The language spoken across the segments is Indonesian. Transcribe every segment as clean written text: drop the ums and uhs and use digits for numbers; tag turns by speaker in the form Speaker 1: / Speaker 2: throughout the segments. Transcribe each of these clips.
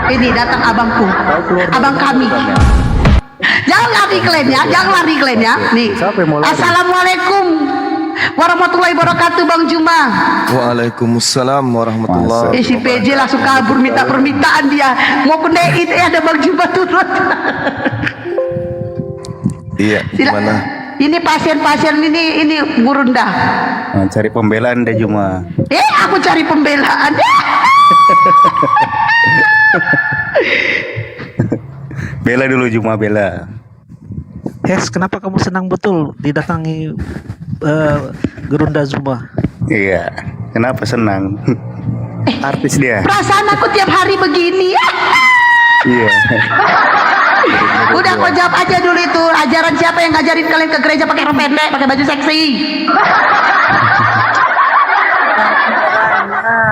Speaker 1: Ini datang abangku,
Speaker 2: Kau keluar dari
Speaker 1: abang kami.
Speaker 2: bukan ya?
Speaker 1: Jangan lari kalian ya, jangan lari kalian ya. Nih.
Speaker 2: Siapa yang mau lari?
Speaker 1: Assalamualaikum warahmatullahi wabarakatuh, Bang Juma.
Speaker 3: Waalaikumsalam warahmatullahi
Speaker 1: Si PJ langsung kabur minta permintaan dia. Mau pendeit ada Bang Juma turun.
Speaker 3: Iya, gimana?
Speaker 1: Ini pasien-pasien ini Gurunda.
Speaker 2: Cari pembelaan deh Juma.
Speaker 1: Aku cari pembelaan.
Speaker 2: Bela dulu Juma, bela.
Speaker 4: Hes, kenapa kamu senang betul didatangi Gerunda Zuma?
Speaker 2: Iya, kenapa senang? Artis dia.
Speaker 1: Perasaan aku tiap hari begini.
Speaker 2: Iya.
Speaker 1: Udah kau jawab aja dulu itu. Ajaran siapa yang ngajarin kalian ke gereja pakai rok pendek, pakai baju seksi?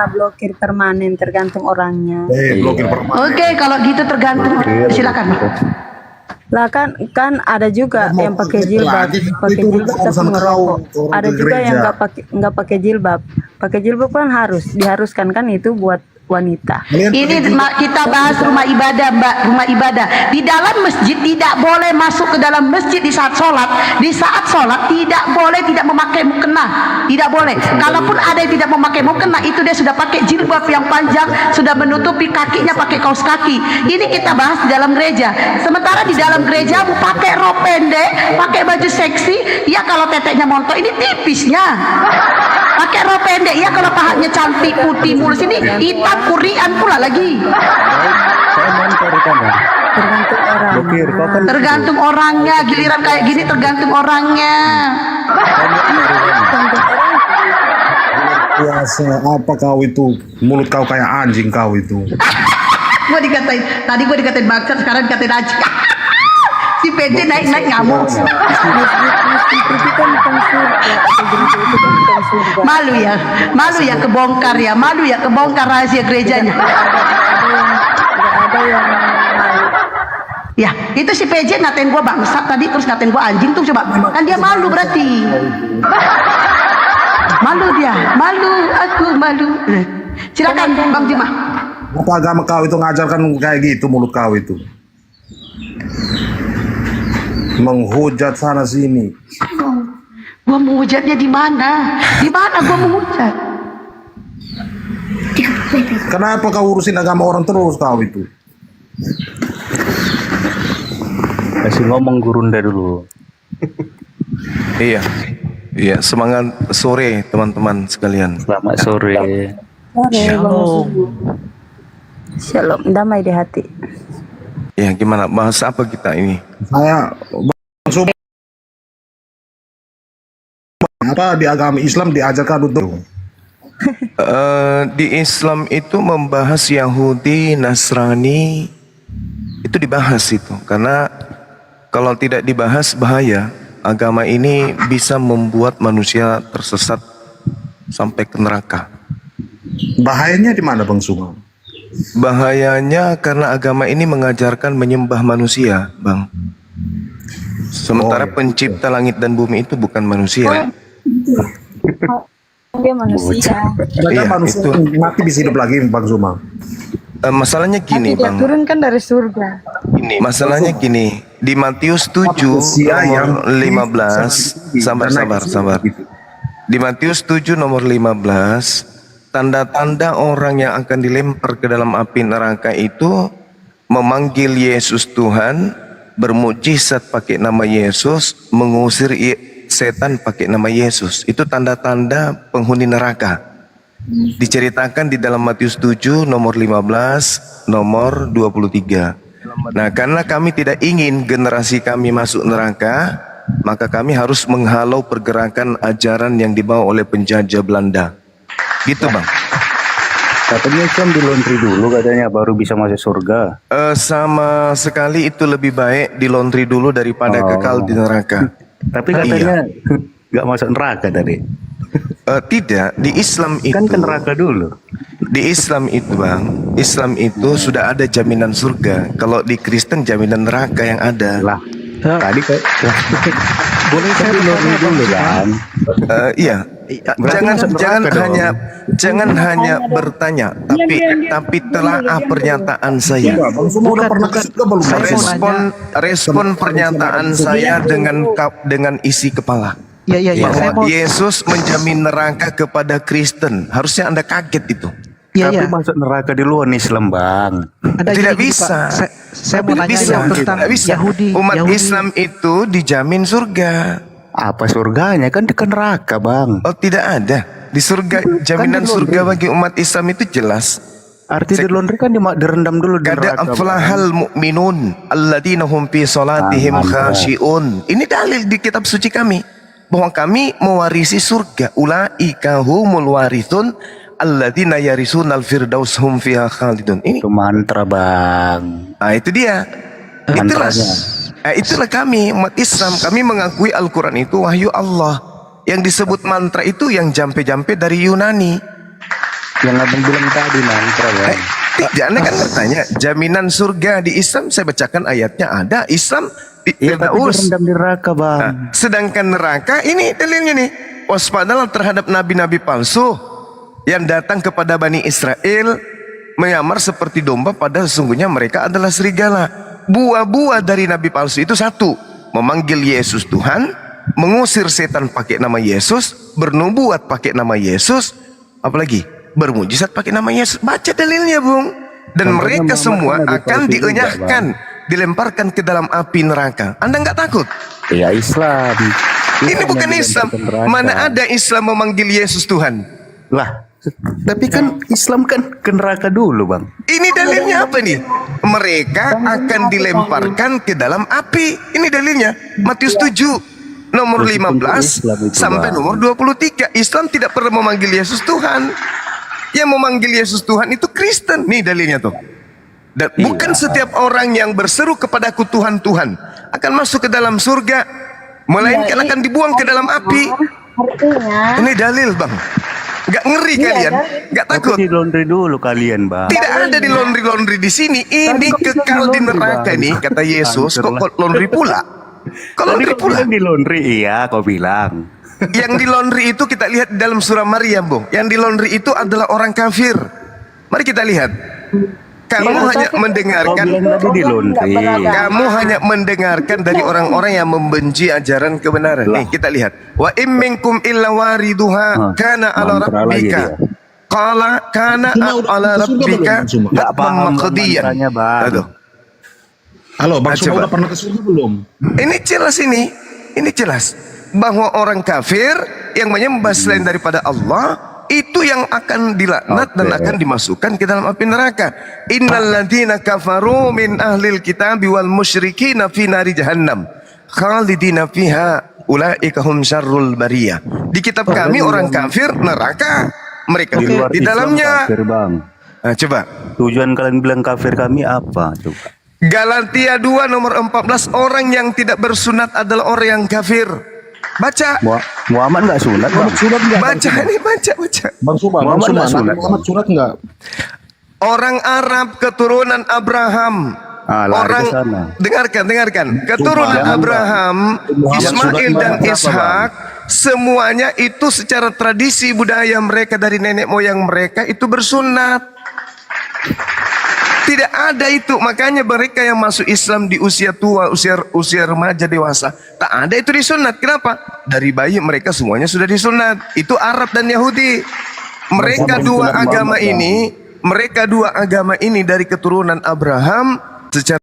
Speaker 5: Blokir permanen, tergantung orangnya.
Speaker 6: Blokir permanen.
Speaker 1: Oke, kalau gitu tergantung. Silakan, Pak.
Speaker 5: Lah kan ada juga
Speaker 6: Mau
Speaker 5: yang pakai
Speaker 6: itu
Speaker 5: jilbab,
Speaker 6: lagi,
Speaker 5: pakai
Speaker 6: itu
Speaker 5: jilbab tapi
Speaker 6: urusan
Speaker 5: ngerokok.
Speaker 6: kau,
Speaker 5: Ada
Speaker 6: orang
Speaker 5: juga yang
Speaker 6: gereja.
Speaker 5: nggak pakai jilbab. Pakai jilbab kan diharuskan kan itu buat wanita.
Speaker 1: Ini kita bahas rumah ibadah, Mbak, rumah ibadah. Di dalam masjid tidak boleh masuk ke dalam masjid di saat sholat. Di saat sholat tidak boleh tidak memakai mukena, tidak boleh. Kalaupun ada yang tidak memakai mukena, itu dia sudah pakai jilbab yang panjang, sudah menutupi kakinya pakai kaos kaki. Ini kita bahas di dalam gereja. Sementara di dalam gereja mau pakai rok pendek, pakai baju seksi, ya kalau teteknya montok ini tipisnya. Pakai rok pendek ya kalau pahanya cantik putih mulus ini hitam kurian pula lagi.
Speaker 2: Saya monitor kan ya.
Speaker 5: Tergantung orang.
Speaker 2: Blokir, kau kan
Speaker 1: Tergantung orangnya, giliran kayak gini tergantung orangnya.
Speaker 5: Tergantung orang.
Speaker 6: Biasa apa kau itu? Mulut kau kayak anjing kau itu.
Speaker 1: Gua dikatain, tadi gua dikatain bangsat, sekarang dikatain anjing. Si PJ naik-naik ngamuk.
Speaker 5: Masjid itu kan bukan surga. Atau gereja itu kan bukan surga.
Speaker 1: Malu ya kebongkar ya, malu ya kebongkar rahasia gerejanya.
Speaker 5: Nggak ada yang malu.
Speaker 1: Ya, itu si PJ ngatain gua bangsat tadi, terus ngatain gua anjing tuh coba. Kan dia malu berarti. Malu dia, malu, aku malu. Silakan Bang Juma.
Speaker 6: Apa agama kau itu ngajarkan kayak gitu mulut kau itu? Menghujat sana sini.
Speaker 1: Gua menghujatnya di mana? Di mana gua menghujat?
Speaker 6: Kenapa kau urusin agama orang terus kau itu?
Speaker 2: kasih ngomong Gurunda dulu.
Speaker 3: Iya. Iya, semangat sore teman-teman sekalian.
Speaker 2: Selamat sore.
Speaker 4: Shalom.
Speaker 5: Shalom, damai di hati.
Speaker 3: Ya, gimana? Bahas apa kita ini?
Speaker 6: Saya apa di agama Islam diajarkan untuk
Speaker 3: Di Islam itu membahas Yahudi, Nasrani, itu dibahas itu. Karena kalau tidak dibahas bahaya. Agama ini bisa membuat manusia tersesat sampai ke neraka.
Speaker 6: bahayanya di mana Bang Suma?
Speaker 3: Bahayanya karena agama ini mengajarkan menyembah manusia, Bang. Sementara pencipta langit dan bumi itu bukan manusia.
Speaker 5: Dia manusia.
Speaker 6: Mereka
Speaker 3: Iya,
Speaker 6: manusia
Speaker 3: itu.
Speaker 6: mati bisa hidup lagi Bang Suma.
Speaker 3: Masalahnya gini,
Speaker 5: Dia
Speaker 3: Bang.
Speaker 5: turun kan dari surga.
Speaker 3: Masalahnya gini, di Matius 7
Speaker 6: Manusia yang
Speaker 3: nomor 15, sabar. Di Matius 7 nomor 15, tanda-tanda orang yang akan dilempar ke dalam api neraka itu memanggil Yesus Tuhan, bermukjizat pakai nama Yesus, mengusir setan pakai nama Yesus. Itu tanda-tanda penghuni neraka. Diceritakan di dalam Matius 7 nomor 15 nomor 23. Nah, karena kami tidak ingin generasi kami masuk neraka, maka kami harus menghalau pergerakan ajaran yang dibawa oleh penjajah Belanda. Gitu, Bang.
Speaker 2: Katanya Islam di laundry dulu katanya baru bisa masuk surga.
Speaker 3: Sama sekali itu lebih baik di laundry dulu daripada kekal di neraka.
Speaker 2: Tapi katanya nggak masuk neraka tadi.
Speaker 3: Tidak, di Islam itu
Speaker 2: Kan ke neraka dulu.
Speaker 3: Di Islam itu, Bang, Islam itu sudah ada jaminan surga. Kalau di Kristen jaminan neraka yang ada.
Speaker 2: Lah, Tadi kok
Speaker 4: Boleh saya
Speaker 2: di laundry
Speaker 4: bertanya,
Speaker 2: dulu
Speaker 4: Bang?
Speaker 2: kan.
Speaker 3: Iya.
Speaker 2: Berarti masuk
Speaker 3: Jangan
Speaker 2: neraka dong.
Speaker 3: hanya bertanya, tapi telaah pernyataan saya.
Speaker 6: Bang Suma udah pernah ke surga belum?
Speaker 4: Saya
Speaker 6: Bang Suma?
Speaker 3: Respon pernyataan saya dengan isi kepala.
Speaker 4: Ya, saya
Speaker 3: Bahwa
Speaker 4: mau.
Speaker 3: Yesus menjamin neraka kepada Kristen. Harusnya Anda kaget itu.
Speaker 4: Ya,
Speaker 2: Tapi
Speaker 4: ya.
Speaker 2: masuk neraka di luar Islam, Bang.
Speaker 4: Ada
Speaker 3: Tidak
Speaker 4: gini,
Speaker 3: bisa.
Speaker 4: Pak. Saya mau
Speaker 3: Tidak
Speaker 4: nanya
Speaker 3: bisa.
Speaker 4: yang tentang
Speaker 3: Tidak bisa.
Speaker 4: Yahudi.
Speaker 3: Umat
Speaker 4: Yahudi.
Speaker 3: Islam itu dijamin surga.
Speaker 2: Apa surganya kan di neraka, Bang.
Speaker 3: Oh, tidak ada. Di surga, jaminan
Speaker 2: di
Speaker 3: surga bagi umat Islam itu jelas.
Speaker 2: Arti di laundry kan direndam dulu di
Speaker 3: Kada
Speaker 2: neraka. Bang.
Speaker 3: aflahal mu'minun alladzina hum fi salatihim khashi'un. Ini dalil di kitab suci kami bahwa kami mewarisi surga. Ulaika humul warithun alladzina yarisunal firdaus hum fiha khalidun. Ini
Speaker 2: Itu mantra, Bang.
Speaker 3: itu dia. Itulah
Speaker 2: Mantranya.
Speaker 3: itulah kami umat Islam. Kami mengakui Al-Qur'an itu wahyu Allah. Yang disebut mantra itu yang jampe-jampe dari Yunani.
Speaker 2: Yang abang bilang tadi mantra, Bang.
Speaker 3: Tidak, Anda kan bertanya, jaminan surga di Islam, saya bacakan ayatnya ada, Islam di
Speaker 2: Iya, tapi
Speaker 3: Firdaus.
Speaker 2: direndam di neraka, Bang.
Speaker 3: Sedangkan neraka, ini dalilnya nih, waspadalah terhadap nabi-nabi palsu yang datang kepada Bani Israel, menyamar seperti domba pada sesungguhnya mereka adalah serigala. Buah-buah dari nabi palsu itu satu, memanggil Yesus Tuhan, mengusir setan pakai nama Yesus, bernubuat pakai nama Yesus, apalagi bermujizat pakai nama Yesus. Baca dalilnya, Bung. Dan
Speaker 2: Contohnya
Speaker 3: mereka
Speaker 2: Muhammad
Speaker 3: semua
Speaker 2: kan Nabi
Speaker 3: akan
Speaker 2: palsu juga,
Speaker 3: dienyahkan, dilemparkan ke dalam api neraka. Anda nggak takut?
Speaker 2: Iya, Islam.
Speaker 3: Ini bukan Islam. Mana ada Islam memanggil Yesus Tuhan?
Speaker 2: Lah, tapi kan Islam kan ke neraka dulu, Bang.
Speaker 3: Ini dalilnya apa nih? Mereka akan dilemparkan ke dalam api. Ini dalilnya. Matius 7 nomor 15 sampai nomor 23. Islam tidak pernah memanggil Yesus Tuhan. Yang memanggil Yesus Tuhan itu Kristen. Nih dalilnya tuh. Dan bukan setiap orang yang berseru kepadaku Tuhan Tuhan akan masuk ke dalam surga, melainkan akan dibuang ke dalam api.
Speaker 5: Artinya
Speaker 3: Ini dalil, Bang. Gak ngeri kalian? Gak takut?
Speaker 2: Tapi di laundry dulu kalian, Bang.
Speaker 3: Tidak ada di laundry di sini. Ini kekal di neraka nih, kata Yesus. Kok laundry pula? Kok laundry
Speaker 2: Tadi kau
Speaker 3: pula?
Speaker 2: bilang di laundry, iya kau bilang.
Speaker 3: Yang di laundry itu kita lihat di dalam surah Maryam, Bung. Yang di laundry itu adalah orang kafir. Mari kita lihat. Kamu hanya mendengarkan.
Speaker 2: Kau bilang tadi di laundry.
Speaker 3: Kamu hanya mendengarkan dari orang-orang yang membenci ajaran kebenaran. Nih kita lihat. Wa im minkum illa wariduha kana ala
Speaker 2: mantra lagi
Speaker 3: rabbika.
Speaker 2: dia.
Speaker 3: Qala kana ala rabbika
Speaker 2: Nggak paham
Speaker 3: maqdiyan.
Speaker 2: mantranya, Bang.
Speaker 3: Aduh.
Speaker 6: Halo, Bang Suma
Speaker 3: Coba.
Speaker 6: udah pernah ke surga belum?
Speaker 3: Ini jelas ini. Ini jelas bahwa orang kafir yang menyembah selain daripada Allah itu yang akan dilaknat dan akan dimasukkan ke dalam api neraka. Innal ladzina kafaru min ahlil kitabi wal musyrikina fi nari jahannam khalidina fiha ulaika hum syarrul bariyah. Di kitab kami orang kafir neraka, mereka
Speaker 2: Di luar
Speaker 3: di
Speaker 2: Islam
Speaker 3: dalamnya.
Speaker 2: kafir, Bang.
Speaker 3: Nah, coba
Speaker 2: Tujuan kalian bilang kafir kami apa? Coba.
Speaker 3: Galatia 2 nomor 14, orang yang tidak bersunat adalah orang yang kafir. Baca.
Speaker 2: Muhammad nggak sunat, Bang.
Speaker 6: Sunat enggak?
Speaker 3: Baca ini, baca.
Speaker 6: Bang Suma, Bang
Speaker 2: Muhammad
Speaker 6: Suma,
Speaker 2: nggak
Speaker 6: Nabi
Speaker 2: sunat.
Speaker 6: Muhammad sunat enggak?
Speaker 3: Orang Arab keturunan Abraham.
Speaker 2: Lari
Speaker 3: Orang
Speaker 2: ke sana.
Speaker 3: dengarkan. Keturunan
Speaker 6: Jangan,
Speaker 3: Abraham,
Speaker 6: Muhammad
Speaker 3: Ismail
Speaker 6: sunat
Speaker 3: dan
Speaker 6: berapa,
Speaker 3: Ishak, semuanya itu secara tradisi budaya mereka dari nenek moyang mereka itu bersunat. Tidak ada itu, makanya mereka yang masuk Islam di usia tua, usia remaja dewasa, tak ada itu disunat. Kenapa? Dari bayi mereka semuanya sudah disunat. Itu Arab dan Yahudi. Mereka dua agama ini dari keturunan Abraham secara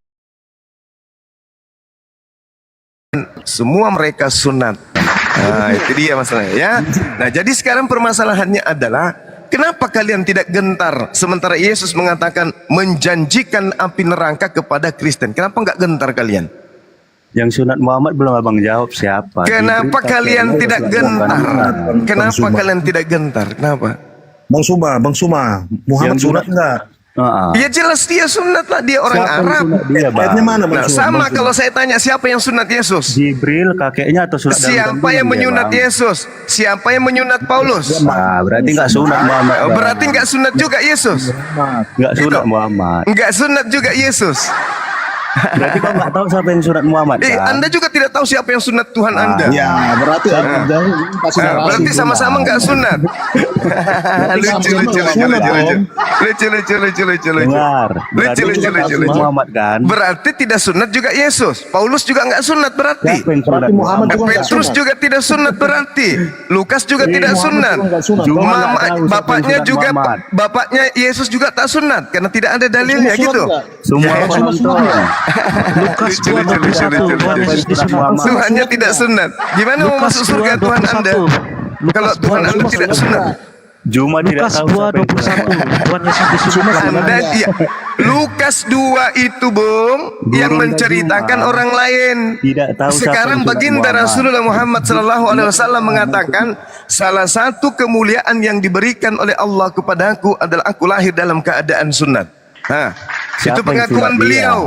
Speaker 3: semua mereka sunat. Nah, itu dia masalahnya ya. Nah, jadi sekarang permasalahannya adalah kenapa kalian tidak gentar sementara Yesus mengatakan menjanjikan api neraka kepada Kristen? Kenapa enggak gentar kalian?
Speaker 2: Yang sunat Muhammad belum abang jawab siapa.
Speaker 3: Kenapa
Speaker 2: Jibril
Speaker 3: kalian
Speaker 2: kakeknya
Speaker 3: tidak
Speaker 2: bukan
Speaker 3: gentar?
Speaker 2: Muhammad.
Speaker 3: Kenapa
Speaker 6: Suma.
Speaker 3: kalian tidak gentar? Kenapa?
Speaker 6: Bang Suma, Muhammad
Speaker 2: Yang
Speaker 6: sunat enggak?
Speaker 3: Ya jelas dia sunat lah, dia orang
Speaker 2: Siapa yang
Speaker 3: Arab.
Speaker 2: sunat dia, Bang?
Speaker 6: Ayatnya mana, Bang
Speaker 3: Nah,
Speaker 6: Suma?
Speaker 3: sama
Speaker 6: Bang Suma?
Speaker 3: kalau saya tanya siapa yang sunat Yesus?
Speaker 2: Jibril kakeknya atau sunat dalam
Speaker 3: Siapa
Speaker 2: kandungan
Speaker 3: yang
Speaker 2: dia,
Speaker 3: menyunat
Speaker 2: Bang?
Speaker 3: Yesus? Siapa yang menyunat Paulus?
Speaker 2: Berarti nggak sunat Muhammad.
Speaker 3: Oh, berarti nggak sunat juga Yesus?
Speaker 2: Nggak sunat Muhammad.
Speaker 3: Nggak sunat juga Yesus?
Speaker 2: Berarti kau nggak tahu siapa yang sunat Muhammad kan?
Speaker 3: Anda juga tidak tahu siapa yang sunat Tuhan Anda.
Speaker 6: Ya, berarti jangan kasih
Speaker 3: Nah,
Speaker 6: narasi.
Speaker 3: berarti sama-sama nggak sunat. Lucu.
Speaker 2: Dengar. Berarti
Speaker 3: Lucu.
Speaker 2: sunat Muhammad kan?
Speaker 3: Berarti tidak sunat juga Yesus. Paulus juga nggak sunat berarti.
Speaker 2: Siapa yang sunat
Speaker 6: Berarti Muhammad juga nggak
Speaker 3: Petrus
Speaker 6: sunat.
Speaker 3: juga tidak sunat berarti. Lukas juga tidak
Speaker 6: Muhammad
Speaker 3: sunat.
Speaker 6: juga nggak sunat.
Speaker 2: Cuma nggak tahu siapa
Speaker 3: Bapaknya
Speaker 2: yang sunat
Speaker 3: juga
Speaker 2: Muhammad.
Speaker 3: bapaknya Yesus juga tak sunat karena tidak ada dalilnya
Speaker 6: Sunat
Speaker 3: gitu.
Speaker 6: nggak?
Speaker 2: Semua penonton.
Speaker 4: Lukas
Speaker 3: Lucu.
Speaker 4: 2:21 Tuhan Yesus disunat.
Speaker 3: Tuhannya tidak sunat. Gimana mau
Speaker 4: Lukas
Speaker 3: masuk surga Tuhan Anda?
Speaker 4: 2:21.
Speaker 3: Kalau
Speaker 4: Lukas
Speaker 3: Tuhan Anda tidak sunat.
Speaker 2: Cuma tidak
Speaker 4: Lukas
Speaker 2: tahu siapa yang sunat.
Speaker 4: 2:21 Tuhan Yesus disunat.
Speaker 3: Anda Lukas 2 itu Bung yang menceritakan
Speaker 2: Jumat.
Speaker 3: orang lain.
Speaker 2: Tidak tahu siapa
Speaker 3: Sekarang
Speaker 2: yang sunat
Speaker 3: baginda
Speaker 2: Muhammad.
Speaker 3: Rasulullah Muhammad sallallahu alaihi wasallam mengatakan salah satu kemuliaan yang diberikan oleh Allah kepadaku adalah aku lahir dalam keadaan sunat. Nah,
Speaker 2: Siapa
Speaker 3: itu
Speaker 2: yang
Speaker 3: pengakuan
Speaker 2: sunat
Speaker 3: beliau.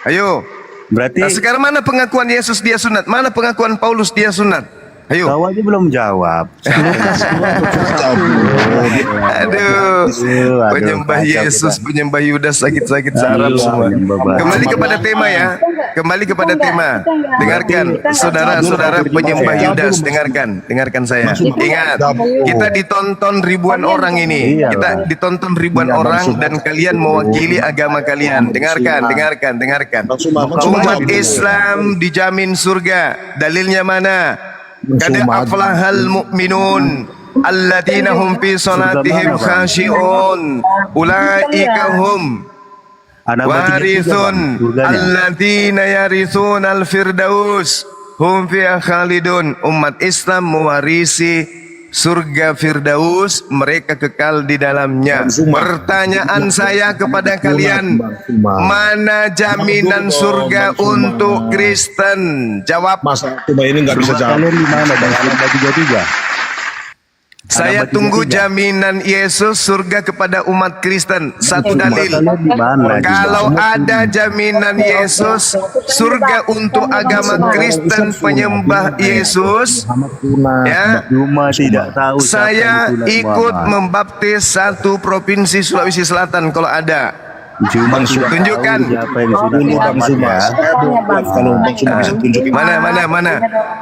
Speaker 3: Ayo.
Speaker 2: Berarti
Speaker 3: Nah, sekarang mana pengakuan Yesus dia sunat? Mana pengakuan Paulus dia sunat? Ayo.
Speaker 2: kau aja belum jawab.
Speaker 4: Lukas 2:21.
Speaker 3: Aduh,
Speaker 2: Aduh,
Speaker 3: penyembah
Speaker 2: kacau
Speaker 3: Yesus,
Speaker 2: kita.
Speaker 3: penyembah Yudas sakit-sakit saraf
Speaker 2: Aduh,
Speaker 3: semua.
Speaker 2: penyembah
Speaker 3: Kembali
Speaker 2: Yesus.
Speaker 3: kepada tema ya. Kembali kepada tema. Dengarkan, saudara-saudara penyembah Yudas, dengarkan saya. Ingat, kita ditonton ribuan orang ini.
Speaker 2: Iya,
Speaker 3: Kita
Speaker 2: Bang.
Speaker 3: ditonton ribuan orang dan kalian mewakili agama kalian. Dengarkan. Umat Islam dijamin surga. Dalilnya mana? Kada aflahal mu'minun alladzina hum fi salatihim khashi'un ulaika hum
Speaker 2: Anak bertiga
Speaker 3: warithun
Speaker 2: surganya.
Speaker 3: alladzina yarithuna al-firdaus hum fiha khalidun. Umat Islam mewarisi surga Firdaus, mereka kekal di dalamnya. Pertanyaan saya kepada kalian, mana jaminan surga untuk Kristen? Jawab.
Speaker 6: Masa cuma ini nggak bisa jawab.
Speaker 2: Kalian di mana Bang? Anak tiga.
Speaker 3: Saya tunggu jaminan Yesus surga kepada umat Kristen. Satu dalil.
Speaker 2: Kalian di mana?
Speaker 3: Kalau ada jaminan Yesus surga untuk agama Kristen penyembah Yesus, ya,
Speaker 2: Cuma tidak tahu siapa
Speaker 3: saya
Speaker 2: yang sunat
Speaker 3: ikut
Speaker 2: Muhammad.
Speaker 3: membaptis satu provinsi Sulawesi Selatan kalau ada.
Speaker 2: Cuma tidak
Speaker 3: Tunjukkan.
Speaker 2: tahu siapa yang sunat
Speaker 6: Dulu Bang
Speaker 2: Muhammad
Speaker 6: Suma.
Speaker 2: ya.
Speaker 6: Kalau Bang Suma bisa tunjukin.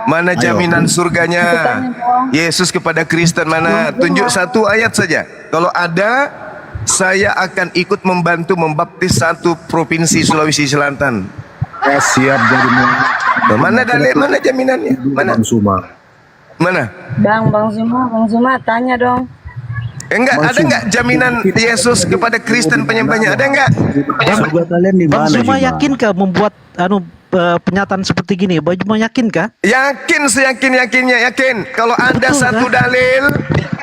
Speaker 3: Mana jaminan surganya Yesus kepada Kristen, mana? Tunjuk satu ayat saja. Kalau ada, saya akan ikut membantu membaptis satu provinsi Sulawesi Selatan.
Speaker 6: Saya siap jadi
Speaker 3: Mana dalil, mana jaminannya? Mana?
Speaker 6: Bang Suma.
Speaker 3: Mana?
Speaker 5: Bang Zuma tanya dong.
Speaker 3: Enggak, ada enggak jaminan Yesus kepada Kristen penyembahnya? Ada enggak?
Speaker 2: Surga kalian di
Speaker 4: Bang
Speaker 2: mana?
Speaker 4: Zuma
Speaker 2: Juma?
Speaker 4: yakinkah membuat pernyataan seperti gini? Bang Zuma yakinkah?
Speaker 3: Yakin, seyakin-yakinnya yakin. Kalau ada
Speaker 4: Betul,
Speaker 3: satu
Speaker 4: kan?
Speaker 3: dalil,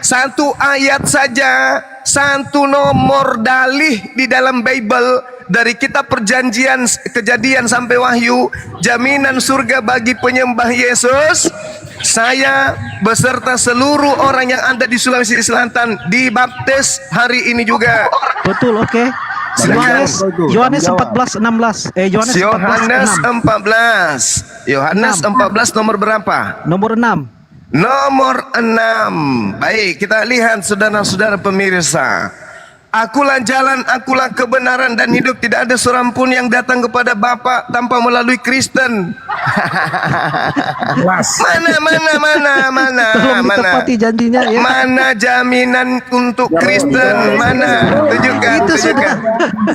Speaker 3: satu ayat saja, satu nomor dalih di dalam Bible dari kitab perjanjian kejadian sampai wahyu, jaminan surga bagi penyembah Yesus, saya beserta seluruh orang yang ada di Sulawesi Selatan dibaptis hari ini juga.
Speaker 4: Betul, oke.
Speaker 3: Silakan.
Speaker 4: Yohanes 14:16. Yohanes
Speaker 3: Yohanes
Speaker 4: 14:6.
Speaker 3: 14. Yohanes 14 nomor berapa?
Speaker 4: Nomor 6.
Speaker 3: Nomor 6. Baik, kita lihat saudara-saudara pemirsa. Akulah jalan, akulah kebenaran dan hidup. Tidak ada seorang pun yang datang kepada Bapa tanpa melalui Kristen. Mana?
Speaker 4: Tolong ditepati janjinya ya.
Speaker 3: Mana jaminan untuk Kristen? Mana? Tunjukkan.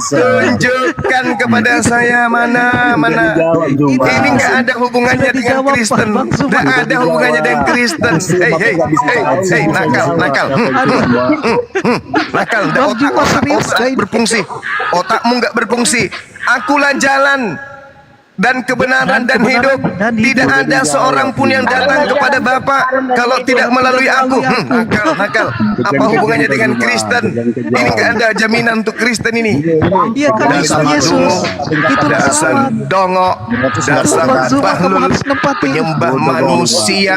Speaker 3: Tunjukkan kepada saya mana?
Speaker 2: Dijawab, Zuma.
Speaker 3: Ini nggak ada hubungannya
Speaker 4: Sudah
Speaker 3: dengan
Speaker 4: dijawab,
Speaker 3: Kristen.
Speaker 4: Bang Zuma.
Speaker 3: Nggak ada hubungannya dengan Kristen. Hey, nakal. Nakal.
Speaker 4: Bang Zuma serius,
Speaker 3: Otak
Speaker 4: guys.
Speaker 3: berfungsi. Otakmu nggak berfungsi. Akulah jalan dan kebenaran dan hidup. Tidak ada seorang pun yang datang kepada Bapa kalau tidak melalui aku. Nakal. Apa hubungannya dengan Kristen? Ini nggak ada jaminan untuk Kristen ini.
Speaker 4: Iya, kalau
Speaker 3: Dasar
Speaker 4: Yesus
Speaker 3: dungu,
Speaker 4: itu
Speaker 3: dasar
Speaker 4: salah.
Speaker 3: dongok, dasar
Speaker 4: Bang Zuma, kamu
Speaker 3: bahlul,
Speaker 4: harus nempati.
Speaker 3: penyembah manusia,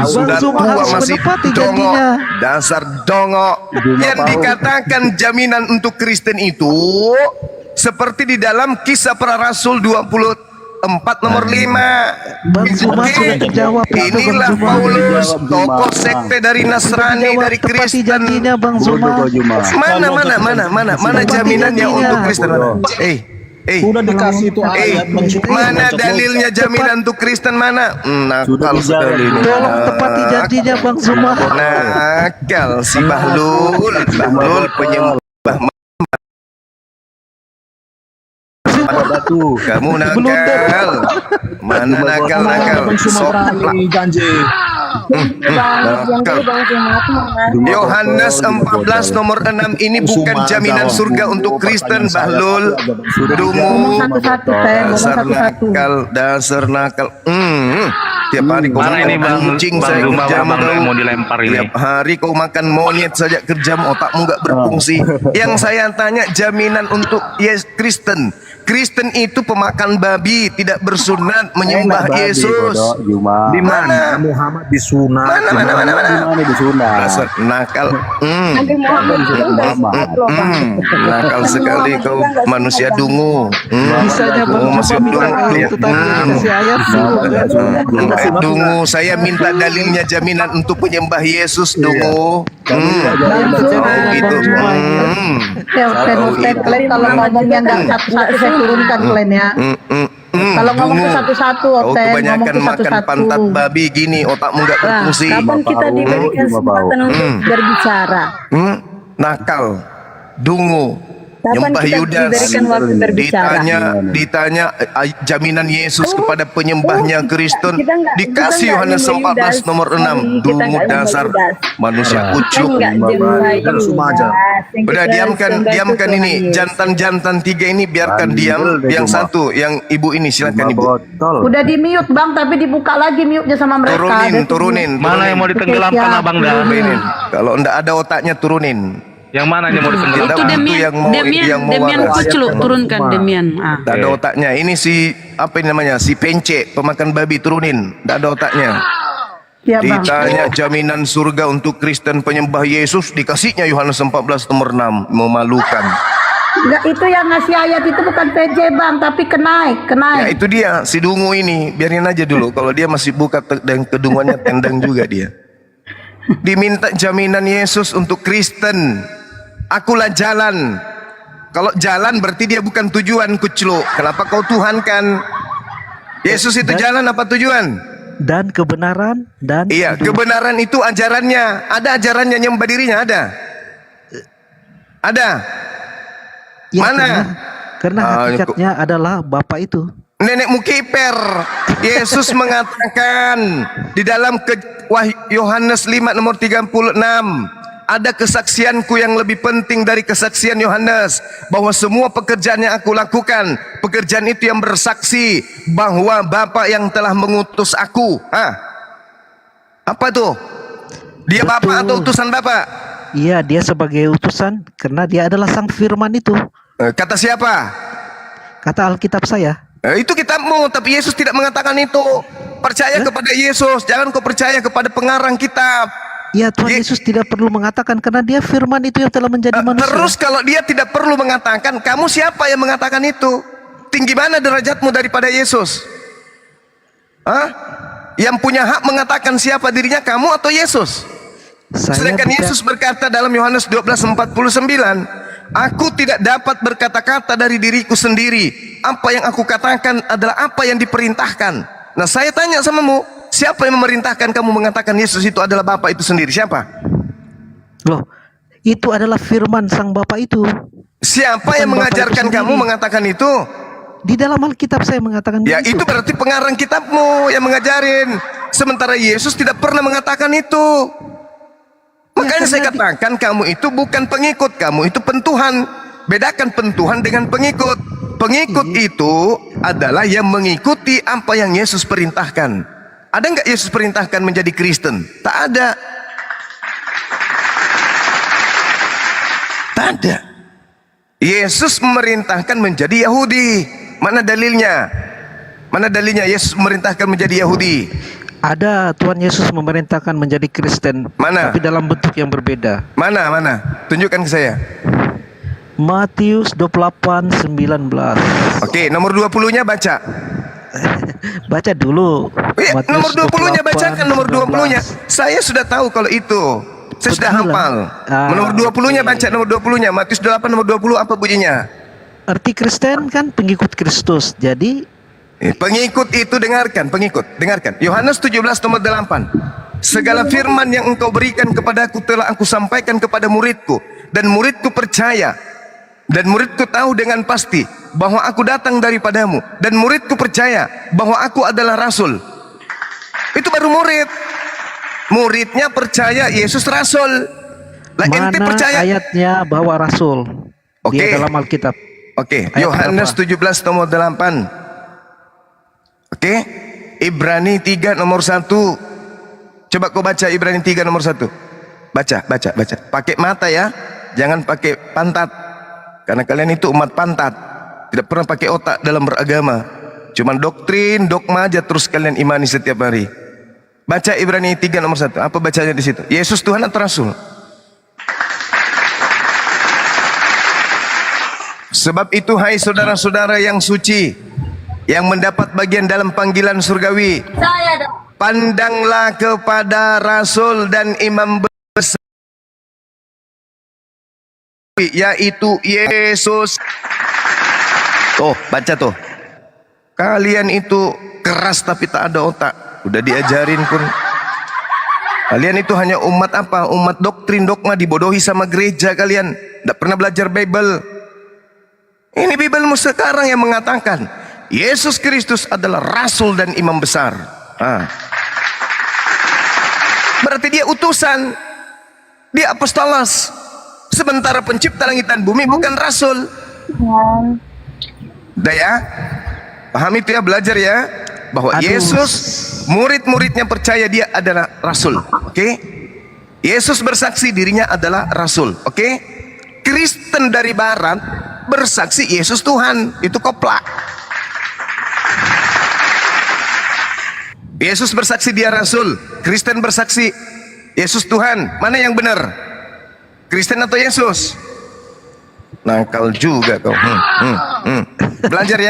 Speaker 3: sudah
Speaker 4: Bang Zuma
Speaker 3: tua
Speaker 4: harus
Speaker 3: masih
Speaker 4: menepati
Speaker 3: dongok,
Speaker 4: janjinya.
Speaker 3: dasar dongok. Yang dikatakan jaminan untuk Kristen itu seperti di dalam Kisah Para Rasul 24 nomor 5.
Speaker 4: Bang Zuma sudah terjawab itu, Bang
Speaker 3: Inilah
Speaker 4: Zuma.
Speaker 3: Paulus, tokoh sekte dari Nasrani,
Speaker 4: Jawab,
Speaker 3: dari
Speaker 4: tepati
Speaker 3: Kristen.
Speaker 4: janjinya Bang
Speaker 2: Bodoh
Speaker 4: Zuma.
Speaker 2: kau, Juma.
Speaker 3: Mana jaminannya
Speaker 4: Tepati
Speaker 3: untuk Kristen?
Speaker 4: janjinya.
Speaker 3: Mana?
Speaker 6: Udah dikasih itu ayat
Speaker 3: mana dalilnya jaminan untuk Kristen mana? Nakal sekali ini.
Speaker 4: Tolong tepati janjinya Bang Zuma.
Speaker 3: Nakal si Bahlul penyembah. Kamu nakal. Mana nakal? Soplak.
Speaker 6: janji.
Speaker 3: Yohanes 14 nomor 6 ini bukan jaminan surga untuk Kristen, Bahlul. Dungu.
Speaker 1: Satu-satu, Teh.
Speaker 3: Dasar nakal. Tiap hari kau
Speaker 7: Mana ini
Speaker 3: makan
Speaker 7: Bang
Speaker 3: kucing,
Speaker 7: Bang
Speaker 3: saya
Speaker 7: Zuma
Speaker 3: kerja
Speaker 7: Bang
Speaker 3: kau.
Speaker 7: mau dilempar ini.
Speaker 3: Tiap hari kau makan monyet saja kerja, otakmu nggak berfungsi. Yang saya tanya jaminan untuk Kristen. Kristen itu pemakan babi, tidak bersunat, menyembah Yesus.
Speaker 2: Juma.
Speaker 6: Di mana Muhammad disunat?
Speaker 3: Mana?
Speaker 2: Di disunat.
Speaker 3: Dasar nakal.
Speaker 5: Nabi Muhammad itu enggak sunat loh, Bang.
Speaker 3: Nakal sekali kau manusia dungu.
Speaker 4: Bisanya Bang
Speaker 3: Masih
Speaker 4: Zuma minta
Speaker 3: dungu.
Speaker 4: kalau itu tadi kasih ayat
Speaker 3: Dungu, saya minta dalilnya jaminan untuk penyembah Yesus, dungu. Itu.
Speaker 1: Teh, kalian kalau ngomongnya nggak satu-satu saya turunkan kalian ya. Kalau ngomong ke satu-satu,
Speaker 3: Kau
Speaker 1: Teh, ngomong
Speaker 3: kebanyakan
Speaker 1: ke
Speaker 3: makan
Speaker 1: satu-satu.
Speaker 3: pantat babi gini, otakmu nggak berfungsi.
Speaker 5: Kapan kita diberikan kesempatan untuk berbicara?
Speaker 3: Nakal, dungu,
Speaker 5: Kapan
Speaker 3: nyembah
Speaker 5: kita
Speaker 3: Yudas,
Speaker 5: diberikan waktu berbicara?
Speaker 3: ditanya jaminan Yesus kepada penyembahnya Kristen,
Speaker 5: kita nggak
Speaker 3: dikasih Yohanes
Speaker 5: nyembah
Speaker 3: 14
Speaker 5: Yudas.
Speaker 3: nomor 6,
Speaker 5: Kita
Speaker 3: dungu
Speaker 5: nggak nyembah
Speaker 3: dasar
Speaker 5: Yudas.
Speaker 3: manusia
Speaker 5: Kita
Speaker 3: kucuk.
Speaker 5: nggak nyembah Yudas. Yang
Speaker 3: Udah
Speaker 5: kita
Speaker 3: diamkan
Speaker 5: sembah itu
Speaker 3: ini
Speaker 5: Tuhan Yesus.
Speaker 3: jantan-jantan tiga ini biarkan
Speaker 2: Bandel
Speaker 3: diam.
Speaker 2: deh,
Speaker 3: Yang
Speaker 2: Cuma.
Speaker 3: satu, yang ibu ini silakan ibu.
Speaker 2: Botol.
Speaker 1: Udah di mute Bang, tapi dibuka lagi mute-nya sama mereka.
Speaker 3: Turunin.
Speaker 7: Mana yang mau ditenggelamkan
Speaker 1: Siap.
Speaker 7: Abang dah?
Speaker 3: Turunin. Kalau ndak ada otaknya turunin.
Speaker 7: Yang mana yang mau ditenggelamkan?
Speaker 3: Itu
Speaker 8: Demian,
Speaker 3: yang mau
Speaker 8: Demian
Speaker 3: waras.
Speaker 8: Kuclu, turunkan Demian.
Speaker 3: Nggak ada otaknya. Ini si apa ini namanya? Si pence, pemakan babi, turunin. Nggak ada otaknya.
Speaker 1: Ya, Bang.
Speaker 3: Ditanya jaminan surga untuk Kristen penyembah Yesus, dikasihnya Yohanes 14 nomor 6. Memalukan.
Speaker 1: Enggak, itu yang ngasih ayat itu bukan PJ Bang, tapi kenaik.
Speaker 3: Ya itu dia, si dungu ini. Biarin aja dulu. Kalau dia masih buka dan kedunguannya tendang juga dia. Diminta jaminan Yesus untuk Kristen. Akulah jalan. Kalau jalan berarti dia bukan tujuan, kuclu. Kenapa kau Tuhan kan? Yesus itu jalan apa tujuan?
Speaker 4: dan kebenaran dan
Speaker 3: Iya, kebenaran itu ajarannya. Ada ajarannya nyembah dirinya, ada. Ada.
Speaker 4: Ya,
Speaker 3: Mana?
Speaker 4: Karena hakikatnya adalah Bapak itu.
Speaker 3: Nenekmu kiper. Yesus mengatakan di dalam Yohanes 5 nomor 36, ada kesaksianku yang lebih penting dari kesaksian Yohanes, bahwa semua pekerjaan yang aku lakukan, pekerjaan itu yang bersaksi bahwa Bapa yang telah mengutus aku. Apa tuh? Dia
Speaker 4: Betul.
Speaker 3: Bapa atau utusan Bapa?
Speaker 4: Iya, dia sebagai utusan karena dia adalah sang firman itu.
Speaker 3: Kata siapa?
Speaker 4: Kata Alkitab saya.
Speaker 3: Itu kitabmu, tapi Yesus tidak mengatakan itu. Percaya kepada Yesus, jangan kau percaya kepada pengarang kitab.
Speaker 4: Ya, Tuhan Yesus tidak perlu mengatakan karena dia firman itu yang telah menjadi manusia.
Speaker 3: Terus kalau dia tidak perlu mengatakan, kamu siapa yang mengatakan itu? Tinggi mana derajatmu daripada Yesus? Yang punya hak mengatakan siapa dirinya, kamu atau Yesus? Sedangkan Yesus berkata dalam Yohanes 12:49, aku tidak dapat berkata-kata dari diriku sendiri. Apa yang aku katakan adalah apa yang diperintahkan. Nah, saya tanya samamu, siapa yang memerintahkan kamu mengatakan Yesus itu adalah Bapa itu sendiri? Siapa?
Speaker 4: Loh, itu adalah firman sang Bapa itu.
Speaker 3: Siapa
Speaker 4: Bukan
Speaker 3: yang
Speaker 4: Bapak
Speaker 3: mengajarkan
Speaker 4: itu
Speaker 3: kamu
Speaker 4: sendiri.
Speaker 3: mengatakan itu?
Speaker 4: Di dalam Alkitab saya mengatakan
Speaker 3: Ya,
Speaker 4: begitu.
Speaker 3: itu berarti pengarang kitabmu yang mengajarin. Sementara Yesus tidak pernah mengatakan itu. Makanya saya katakan kamu itu bukan pengikut, kamu itu pentuhan. Bedakan pentuhan dengan pengikut. Pengikut itu adalah yang mengikuti apa yang Yesus perintahkan. Ada nggak Yesus perintahkan menjadi Kristen? Tak ada. Tak ada. Yesus memerintahkan menjadi Yahudi. Mana dalilnya? Mana dalilnya Yesus memerintahkan menjadi Yahudi?
Speaker 4: Ada, Tuhan Yesus memerintahkan menjadi Kristen.
Speaker 3: Mana?
Speaker 4: Tapi dalam bentuk yang berbeda.
Speaker 3: Mana? Tunjukkan ke saya.
Speaker 4: Matius 28:19.
Speaker 3: Oke, nomor 20-nya baca.
Speaker 4: Baca dulu.
Speaker 3: Iya,
Speaker 4: Matius
Speaker 3: nomor 20-nya
Speaker 4: 28,
Speaker 3: bacakan nomor 20-nya.
Speaker 4: 19.
Speaker 3: Saya sudah tahu kalau itu. Saya sudah
Speaker 4: Betul.
Speaker 3: hafal. Nomor 20-nya baca nomor 20-nya. Matius 8 nomor 20 apa bunyinya?
Speaker 4: Arti Kristen kan pengikut Kristus. Jadi
Speaker 3: Pengikut itu dengarkan, dengarkan. Yohanes 17 nomor 8. Segala firman yang engkau berikan kepadaku telah aku sampaikan kepada muridku, dan muridku percaya, dan muridku tahu dengan pasti bahwa aku datang daripadamu, dan muridku percaya bahwa aku adalah rasul. Itu baru murid. Muridnya percaya Yesus rasul. Lah ente
Speaker 4: mana
Speaker 3: percaya?
Speaker 4: ayatnya bahwa rasul?
Speaker 3: Oke.
Speaker 4: Dia dalam Alkitab.
Speaker 3: Oke,
Speaker 4: Ayat
Speaker 3: Yohanes
Speaker 4: berapa?
Speaker 3: 17 nomor 8. Oke, Ibrani 3 nomor 1. Coba kau baca Ibrani 3 nomor 1. Baca. Pakai mata ya, jangan pakai pantat. Karena kalian itu umat pantat. Tidak pernah pakai otak dalam beragama. Cuman doktrin, dogma aja terus kalian imani setiap hari. Baca Ibrani 3 nomor 1. Apa bacanya di situ? Yesus Tuhan atau Rasul? Sebab itu hai saudara-saudara yang suci, yang mendapat bagian dalam panggilan surgawi, pandanglah kepada rasul dan imam besar, yaitu Yesus. Tuh, baca tuh. Kalian itu keras tapi tak ada otak. Udah diajarin pun. Kalian itu hanya umat apa? Umat doktrin, dogma, dibodohi sama gereja kalian. Tidak pernah belajar Bible. Ini Biblemu sekarang yang mengatakan Yesus Kristus adalah rasul dan imam besar. Berarti dia utusan, dia apostolos. Sementara pencipta langit dan bumi bukan rasul. Udah ya, paham itu ya, belajar ya, bahwa Yesus, murid-muridnya percaya dia adalah rasul. Oke? Yesus bersaksi dirinya adalah rasul. Oke? Kristen dari barat bersaksi Yesus Tuhan, itu koplak. Yesus bersaksi dia rasul, Kristen bersaksi Yesus Tuhan. Mana yang benar? Kristen atau Yesus? Nakal juga kau. Belajar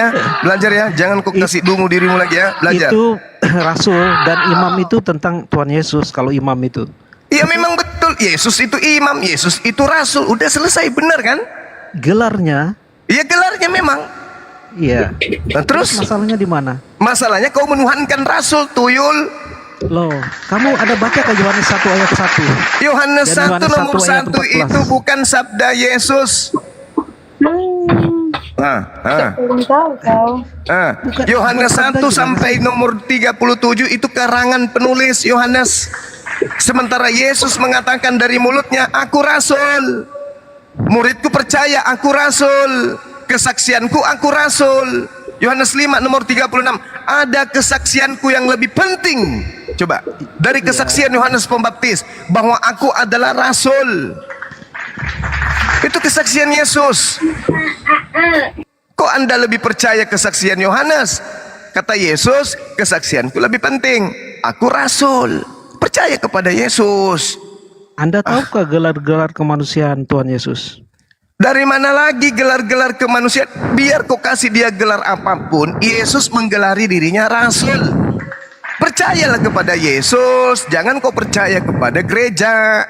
Speaker 3: ya, jangan kau kasih dungu dirimu lagi ya, belajar.
Speaker 4: Itu rasul dan imam itu tentang Tuhan Yesus. Kalau imam itu,
Speaker 3: iya memang betul, Yesus itu imam, Yesus itu rasul. Udah selesai, benar kan?
Speaker 4: gelarnya,
Speaker 3: Iya gelarnya memang.
Speaker 4: iya.
Speaker 3: Nah, terus
Speaker 4: Masalahnya di mana?
Speaker 3: masalahnya kau menuhankan rasul, tuyul.
Speaker 4: Loh, kamu ada baca ke Yohanes 1 ayat 1?
Speaker 3: Yohanes
Speaker 4: Dan
Speaker 3: 1
Speaker 4: Yohanes
Speaker 3: nomor
Speaker 4: 1 ayat
Speaker 3: 1 itu
Speaker 4: 14.
Speaker 3: bukan sabda Yesus. Yohanes 1 sampai nomor 37 itu karangan penulis Yohanes. Sementara Yesus mengatakan dari mulutnya, aku rasul. Muridku percaya aku rasul. Kesaksianku aku rasul. Yohanes 5 nomor 36. Ada kesaksianku yang lebih penting. Coba, dari kesaksian Yohanes Pembaptis bahwa aku adalah rasul. Itu kesaksian Yesus. Kok Anda lebih percaya kesaksian Yohanes? Kata Yesus, kesaksianku lebih penting. Aku rasul. Percaya kepada Yesus.
Speaker 4: Anda tahukah gelar-gelar kemanusiaan Tuhan Yesus?
Speaker 3: Dari mana lagi gelar-gelar kemanusiaan? Biar kau kasih dia gelar apapun, Yesus menggelari dirinya rasul. Percayalah kepada Yesus, jangan kau percaya kepada gereja.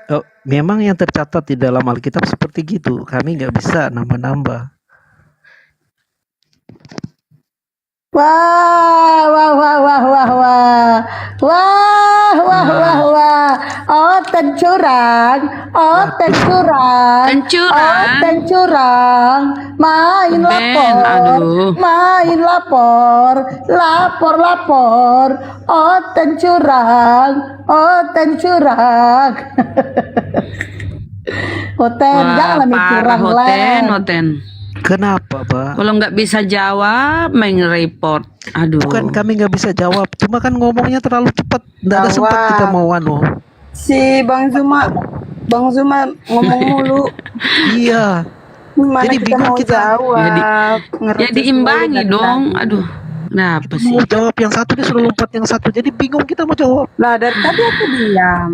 Speaker 4: Oh, memang yang tercatat di dalam Alkitab seperti gitu. Kami nggak bisa nambah-nambah.
Speaker 1: Wah, wah, wah, wah, wah, wah, wah, wah, wah, wah. Oh, tencurang, oh, tencurang, oh, tencurang. Main lapor, main lapor, lapor, lapor. Oh, tencurang, oh, tencurang. Hoten, jangan curang lah.
Speaker 4: Kenapa, Pak?
Speaker 8: Kalau nggak bisa jawab, main report. Aduh.
Speaker 4: Bukan kami nggak bisa jawab, cuma kan ngomongnya terlalu cepat. Nggak ada sempat kita mau
Speaker 5: Si Bang Zuma ngomong mulu.
Speaker 4: Iya.
Speaker 5: Gimana
Speaker 4: Jadi
Speaker 5: kita
Speaker 4: bingung
Speaker 5: mau
Speaker 4: kita.
Speaker 5: jawab?
Speaker 8: Ya diimbangi dong. Aduh. Kenapa sih?
Speaker 4: Mau jawab yang satu dia suruh lompat yang satu. Jadi bingung kita mau jawab.
Speaker 5: Lah dari tadi aku diam.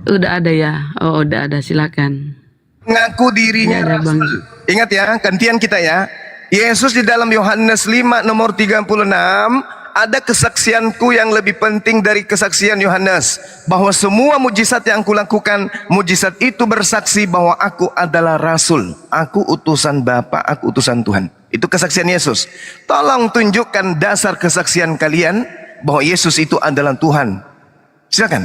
Speaker 8: Udah ada ya? Oh, udah ada. Silakan.
Speaker 3: Ngaku dirinya
Speaker 8: Ya,
Speaker 3: rasul. Ingat ya, gantian kita ya. Yesus di dalam Yohanes 5 nomor 36, ada kesaksianku yang lebih penting dari kesaksian Yohanes, bahwa semua mujizat yang aku lakukan, mujizat itu bersaksi bahwa aku adalah rasul, aku utusan Bapa, aku utusan Tuhan. Itu kesaksian Yesus. Tolong tunjukkan dasar kesaksian kalian bahwa Yesus itu adalah Tuhan. Silakan.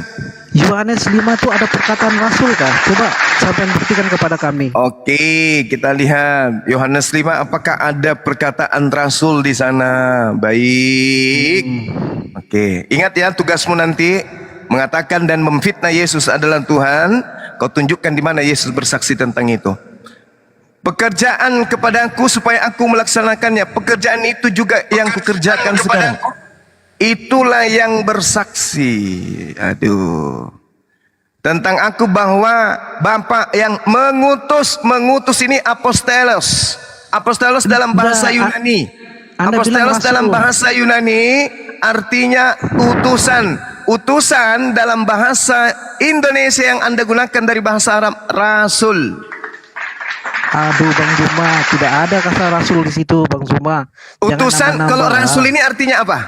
Speaker 4: Yohanes 5 itu ada perkataan rasul kah? Coba sampai buktikan kepada kami.
Speaker 3: Oke, kita lihat Yohanes 5, apakah ada perkataan rasul di sana? Baik. Oke, ingat ya, tugasmu nanti mengatakan dan memfitnah Yesus adalah Tuhan. Kau tunjukkan di mana Yesus bersaksi tentang itu. Pekerjaan kepadaku supaya aku melaksanakannya. Pekerjaan itu juga yang kukerjakan sekarang. Itulah yang bersaksi. Aduh. Tentang aku bahwa Bapa yang mengutus ini apostelos. Apostelos dalam bahasa Yunani. Apostelos dalam bahasa Yunani artinya utusan. Utusan dalam bahasa Indonesia yang Anda gunakan dari bahasa Arab rasul.
Speaker 4: Aduh Bang Zuma, tidak ada kata rasul di situ Bang Zuma.
Speaker 3: Utusan kalau rasul ini artinya apa?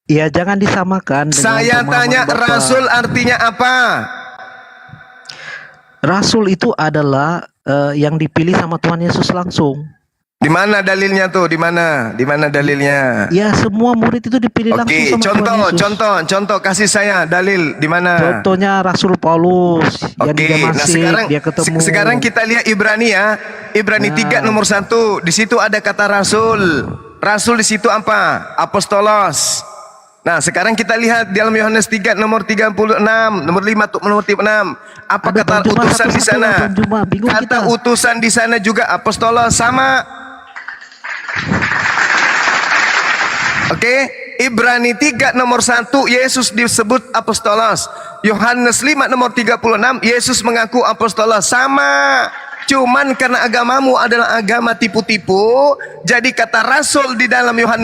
Speaker 4: Ya jangan disamakan dengan
Speaker 3: Saya tanya
Speaker 4: Bapak.
Speaker 3: rasul artinya apa?
Speaker 4: Rasul itu adalah yang dipilih sama Tuhan Yesus langsung.
Speaker 3: Di mana dalilnya tuh? Di mana? Di mana dalilnya?
Speaker 4: Ya semua murid itu dipilih langsung
Speaker 3: Oke,
Speaker 4: sama Tuhan Yesus.
Speaker 3: contoh kasih saya dalil di mana?
Speaker 4: Contohnya Rasul Paulus yang di
Speaker 3: Oke, nah
Speaker 4: Damasik, dia ketemu.
Speaker 3: sekarang kita lihat Ibrani ya. Ibrani 3 nomor 1. Di situ ada kata rasul. Rasul di situ apa? Apostolos. Nah, sekarang kita lihat di dalam Yohanes 3 nomor 36, nomor 5 nomor 36. Apa
Speaker 4: Ada
Speaker 3: kata
Speaker 4: Bang Juma
Speaker 3: utusan di
Speaker 4: satu-satu
Speaker 3: sana?
Speaker 4: lah, Bang Juma. Bingung
Speaker 3: Kata
Speaker 4: kita.
Speaker 3: utusan di sana juga apostolos sama. Oke, Ibrani 3 nomor 1 Yesus disebut apostolos. Yohanes 5 nomor 36 Yesus mengaku apostolos. Sama. Cuman karena agamamu adalah agama tipu-tipu, jadi kata rasul di dalam Yohanes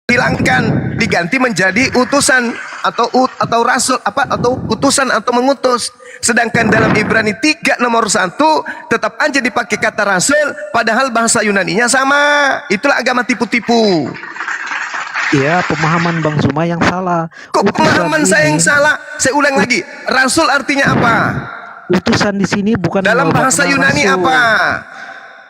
Speaker 3: hilangkan, diganti menjadi utusan atau rasul atau utusan atau mengutus. Sedangkan dalam Ibrani 3 nomor 1 tetap aja dipakai kata rasul padahal bahasa Yunaninya sama. Itulah agama tipu-tipu.
Speaker 4: Ya pemahaman Bang Zuma yang salah.
Speaker 3: Kok
Speaker 4: Utusan
Speaker 3: pemahaman saya yang
Speaker 4: ini-
Speaker 3: salah? Saya ulang lagi. Rasul artinya apa?
Speaker 4: Utusan di sini bukan
Speaker 3: Dalam
Speaker 4: bermakna
Speaker 3: bahasa Yunani
Speaker 4: rasul.
Speaker 3: apa?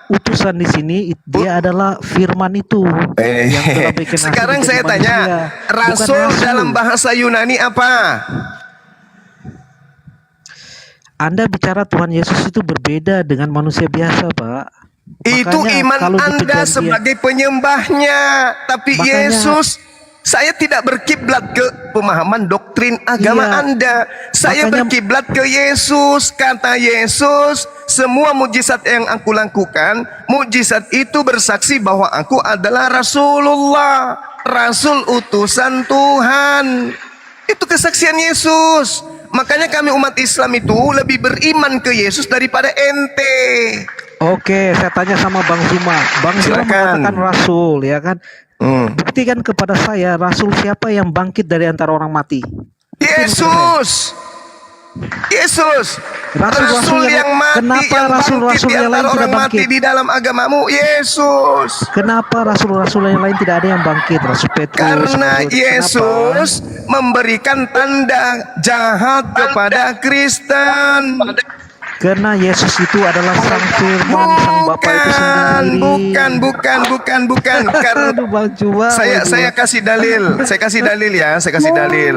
Speaker 4: Utusan di sini dia adalah firman itu yang telah bikin nasi
Speaker 3: Sekarang
Speaker 4: menjadi
Speaker 3: saya tanya,
Speaker 4: manusia. Bukan
Speaker 3: rasul dalam bahasa Yunani apa?
Speaker 4: Anda bicara Tuhan Yesus itu berbeda dengan manusia biasa, Pak.
Speaker 3: Itu
Speaker 4: Makanya
Speaker 3: iman
Speaker 4: kalau di
Speaker 3: Anda
Speaker 4: perjanjian-
Speaker 3: sebagai penyembahnya. Tapi
Speaker 4: Makanya-
Speaker 3: Yesus, saya tidak berkiblat ke pemahaman doktrin agama
Speaker 4: Iya.
Speaker 3: Anda. Saya
Speaker 4: Makanya-
Speaker 3: berkiblat ke Yesus. Kata Yesus, semua mujizat yang aku lakukan, mujizat itu bersaksi bahwa aku adalah Rasulullah, Rasul utusan Tuhan. Itu kesaksian Yesus. Makanya kami umat Islam itu lebih beriman ke Yesus daripada ente.
Speaker 4: Oke, saya tanya sama Bang Zuma. Bang Zuma
Speaker 3: Silakan.
Speaker 4: mengatakan rasul, ya kan?
Speaker 3: Hmm.
Speaker 4: Buktikan kepada saya rasul siapa yang bangkit dari antara orang mati.
Speaker 3: Yesus. Yesus.
Speaker 4: Rasul-rasul
Speaker 3: Rasul yang mati,
Speaker 4: kenapa
Speaker 3: yang bangkit
Speaker 4: rasul-rasul
Speaker 3: di
Speaker 4: yang
Speaker 3: antara
Speaker 4: lain
Speaker 3: orang
Speaker 4: tidak
Speaker 3: mati
Speaker 4: bangkit?
Speaker 3: di dalam agamamu. Yesus.
Speaker 4: Kenapa rasul-rasul yang lain tidak ada yang bangkit? Rasul Petrus.
Speaker 3: Karena
Speaker 4: Paulus.
Speaker 3: Yesus memberikan tanda jahat kepada Kristen.
Speaker 4: Karena Yesus itu adalah sang firman, sang Bapa itu sendiri.
Speaker 3: Bukan. Karena
Speaker 4: Aduh, Bang Juma.
Speaker 3: saya kasih dalil. Saya kasih dalil ya. Saya kasih dalil.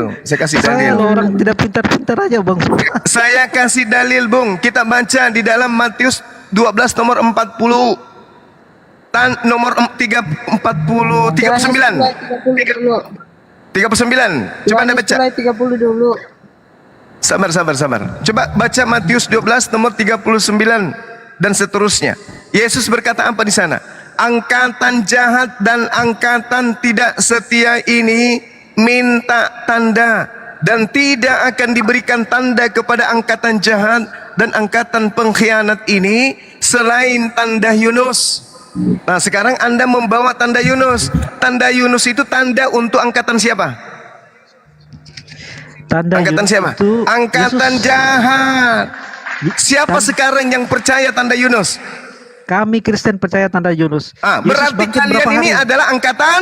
Speaker 4: Saya lo orang tidak pintar-pintar aja, Bang Juma.
Speaker 3: Saya kasih dalil, Bung. Kita baca di dalam Matius 12 nomor 40. Nomor 39. 39. Coba Anda baca.
Speaker 5: 30 dulu.
Speaker 3: Sabar. Coba baca Matius 12 nomor 39 dan seterusnya. Yesus berkata apa di sana? Angkatan jahat dan angkatan tidak setia ini minta tanda, dan tidak akan diberikan tanda kepada angkatan jahat dan angkatan pengkhianat ini selain tanda Yunus. Nah, sekarang Anda membawa tanda Yunus. Tanda Yunus itu tanda untuk angkatan siapa?
Speaker 4: Tanda
Speaker 3: Angkatan
Speaker 4: Yunus
Speaker 3: siapa?
Speaker 4: itu
Speaker 3: Angkatan
Speaker 4: Yesus.
Speaker 3: jahat. Siapa sekarang yang percaya tanda Yunus?
Speaker 4: Kami Kristen percaya tanda Yunus.
Speaker 3: Ah,
Speaker 4: Yesus
Speaker 3: berarti
Speaker 4: bangkit
Speaker 3: kalian
Speaker 4: berapa
Speaker 3: ini
Speaker 4: hari?
Speaker 3: adalah angkatan.